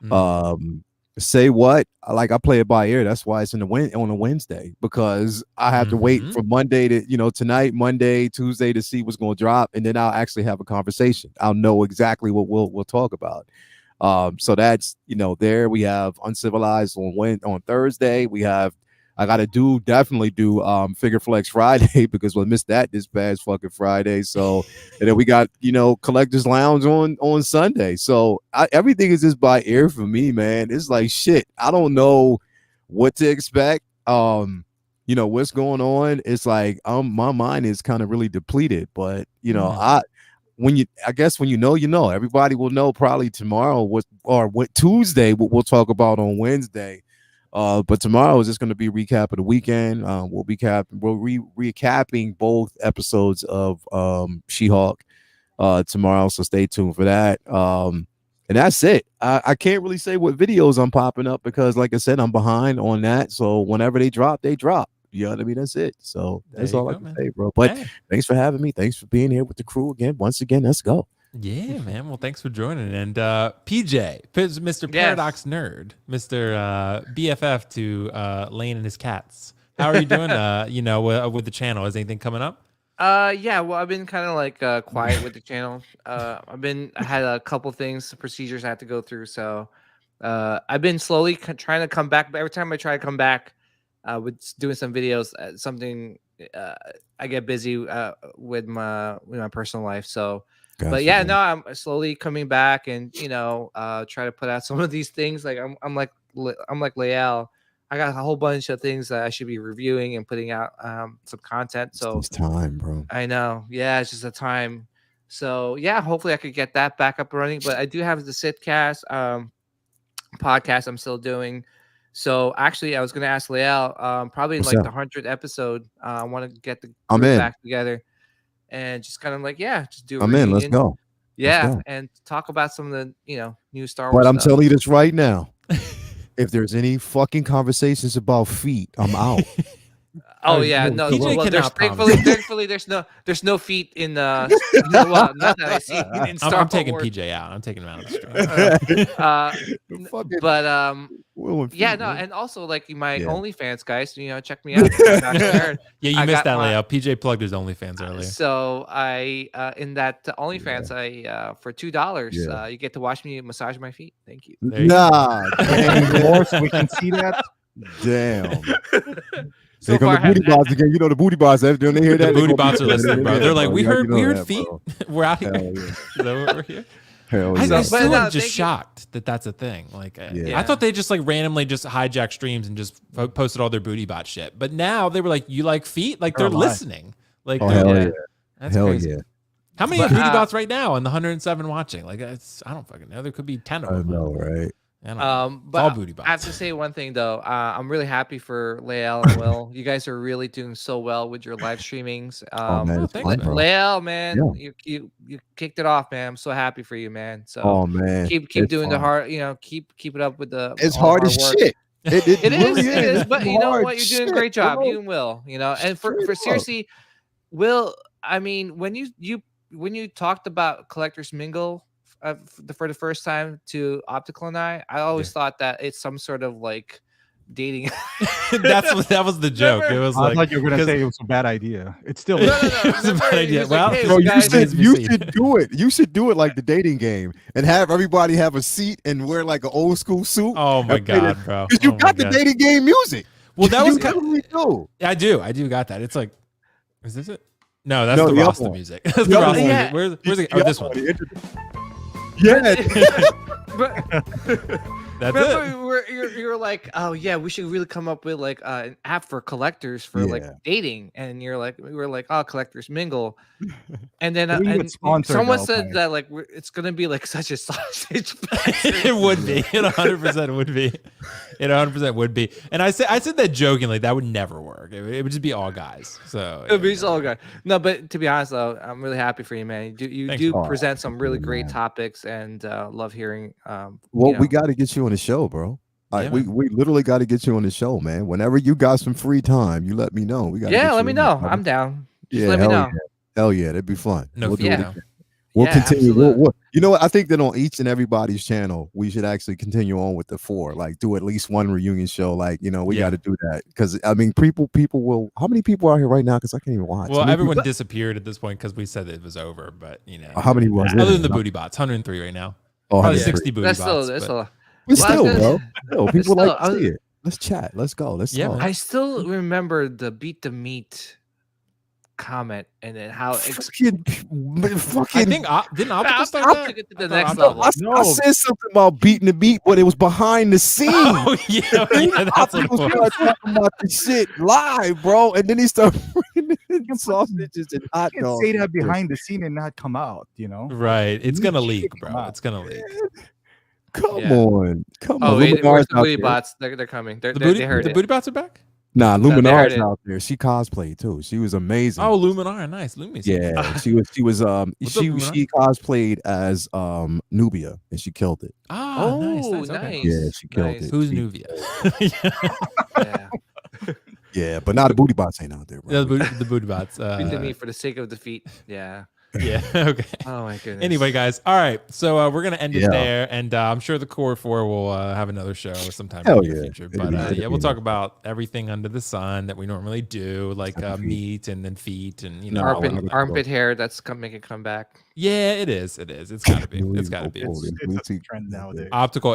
Mm. Say what? Like I play it by ear. That's why it's in the on a Wednesday, because I have to wait for Monday to, tonight, Monday, Tuesday to see what's going to drop, and then I'll actually have a conversation. I'll know exactly what we'll talk about. So that's there we have Uncivilized on Thursday. I gotta definitely do Figure Flex Friday because we missed that this past fucking Friday. So and then we got Collectors Lounge on Sunday. So everything is just by ear for me, man. It's like shit. I don't know what to expect. What's going on. It's like my mind is kind of really depleted, but I guess when everybody will know probably tomorrow what Tuesday what we'll talk about on Wednesday. But tomorrow is just going to be a recap of the weekend. We'll be recapping both episodes of She-Hulk tomorrow, so stay tuned for that. And that's it. I can't really say what videos I'm popping up because, like I said, I'm behind on that. So whenever they drop, they drop. You know what I mean? That's it. So that's all I can say, bro. But thanks for having me. Thanks for being here with the crew again. Once again, let's go. Yeah, man. Well, thanks for joining. And PJ, Mr. Paradox Nerd, Mr. BFF to Lane and his cats. How are you doing? With the channel, is anything coming up? Yeah. Well, I've been kind of like quiet with the channel. I had a couple procedures I had to go through. So I've been slowly trying to come back. But every time I try to come back with doing some videos, I get busy with my personal life. So. Gotcha, but yeah, no, I'm slowly coming back and try to put out some of these things. Like I'm like Lael. I got a whole bunch of things that I should be reviewing and putting out some content. So it's time, bro. I know. Yeah, it's just a time. So yeah, hopefully I could get that back up and running. But I do have the Sitcast podcast I'm still doing. So actually, I was going to ask Lael probably in the 100th episode. I want to get the group back together. And just kind of like, just do. I'm in. Let's go. Yeah, let's go. And talk about some of the new Star Wars. But I'm telling you this right now. If there's any fucking conversations about feet, I'm out. Oh yeah, no. Thankfully, there's no feet in well, not that I see in Star Wars. I'm taking PJ out. I'm taking him out of the stream. But yeah, no, and also like my OnlyFans guys, check me out. Yeah, you missed that layout. PJ plugged his OnlyFans earlier. So I in that OnlyFans, I for $2, you get to watch me massage my feet. Thank you. Nah, so we can see that. Damn. So the booty bots again. The booty bots. When they hear that, the booty bots are listening, bro. They're like, we heard feet. We're out here. Hell yeah. Is that what we're here? Hell yeah. I still am just shocked that that's a thing. Like, I thought they just like randomly just hijacked streams and just posted all their booty bot shit. But now they were like, you like feet? Like they're listening. Like, hell yeah. That's crazy. How many booty bots right now in the 107 watching? Like, I don't fucking know. There could be 10 of them. I know, right? But all booty bots. I have to say one thing though. I'm really happy for Lael and Will. You guys are really doing so well with your live streamings. Thanks, Lael, man, you kicked it off, man. I'm so happy for you, man. So man, keep doing the hard. Keep it up with the. It's hard as shit. It is. But you know what? You're doing a great job. You and Will. And for seriously, Will. I mean, when you talked about Collectors Mingle. For the first time to Optical and I always thought that it's some sort of like dating. that was the joke. It was I thought you were gonna say it was a bad idea. It's still it's a bad idea. Well, like, hey, bro, you should do it. You should do it like the dating game and have everybody have a seat and wear like an old school suit. Oh my god, bro! Because you got the dating game music. Well, that was kind of I do got that. It's like, is this it? No, that's the Rasta music. That's the Rasta music. Where's it? Oh, this one. Yeah. That's Remember, it. you're like, oh yeah, we should really come up with like an app for collectors for like dating, and we were like, oh, Collectors Mingle, and then someone said that like it's gonna be like such a sausage. It would be. It 100% would be. It 100% would be. And I said that jokingly. That would never work. It would just be all guys. So it would be all guys. No, but to be honest though, I'm really happy for you, man. You do present some really great topics, and love hearing. We got to get you on the show, bro. We literally got to get you on the show, man. Whenever you got some free time, you let me know. Let me know. I'm down. Just let me know. Hell yeah, that'd be fun. No, We'll Yeah, continue. absolutely. You know what? I think that on each and everybody's channel, we should actually continue on with the 4. Like, do at least one reunion show. Like, you know, we got to do that because I mean, people will. How many people are here right now? Because I can't even watch. Well, everyone disappeared at this point because we said it was over. But you know, how many was other it? than the booty bots? 103 right now. Oh, Probably 103. 60 booty That's bots. still, that's but- But Well, I still, was bro. gonna- Still, but people like still, to see it. Let's chat. Let's go. Let's Yeah, talk. man. I still remember the beat the meat comment and then how fucking. I think didn't Optical start I'll that? take it to the I thought next Optical- level. I said something about beating the beat, but it was behind the scene. Oh yeah, that's what it Optical was. started talking about the shit live, bro, and then he started bringing in sausages and hot You can't dogs. say that behind the scene and not come out, you know? Right, it's New gonna shit leak, come bro. out. It's gonna leak. Come Yeah. on, come Oh, on. wait, where's Luminar's the out booty there. bots? They're coming. They heard The it. booty bots are back. Nah, they heard Luminar's it. out there. She cosplayed too. She was amazing. Oh, Luminar, nice. Lumi's here. yeah, she was What's up, she Luminar? cosplayed as Nubia and she killed it. Ah, nice, nice. Okay. nice. Yeah, she killed Nice. it. Who's She- Nuvia? Yeah. Yeah, but now the booty bots ain't out there, bro. Yeah, the booty bots. Beat the meat for the sake of defeat. Yeah. Yeah. Okay. Oh my goodness. Anyway, guys. All right. So we're gonna end it Yeah. there, and I'm sure the Core 4 will have another show sometime Hell in the near yeah. future. It'll But be- yeah, it'll we'll be talk about everything under the sun that we normally do, like Except for feet. meat and then feet, and you know. No, all we're of not that. armpit hair that's making a comeback. Yeah, it is. It is. It's gotta be. It's gotta be. It's- It's a trend nowadays. Optical.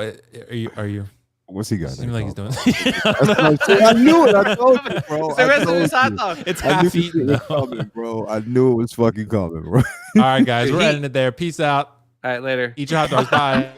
Are you? What's he got? Seems like he's doing. I knew it. I told you, bro. It's the I rest of told his hot you. dog. It's I knew half this eaten. shit was though. coming, bro. I knew it was fucking coming, bro. All right, guys. We're Heat. ending it there. Peace out. All right, later. Eat your hot dogs. Bye.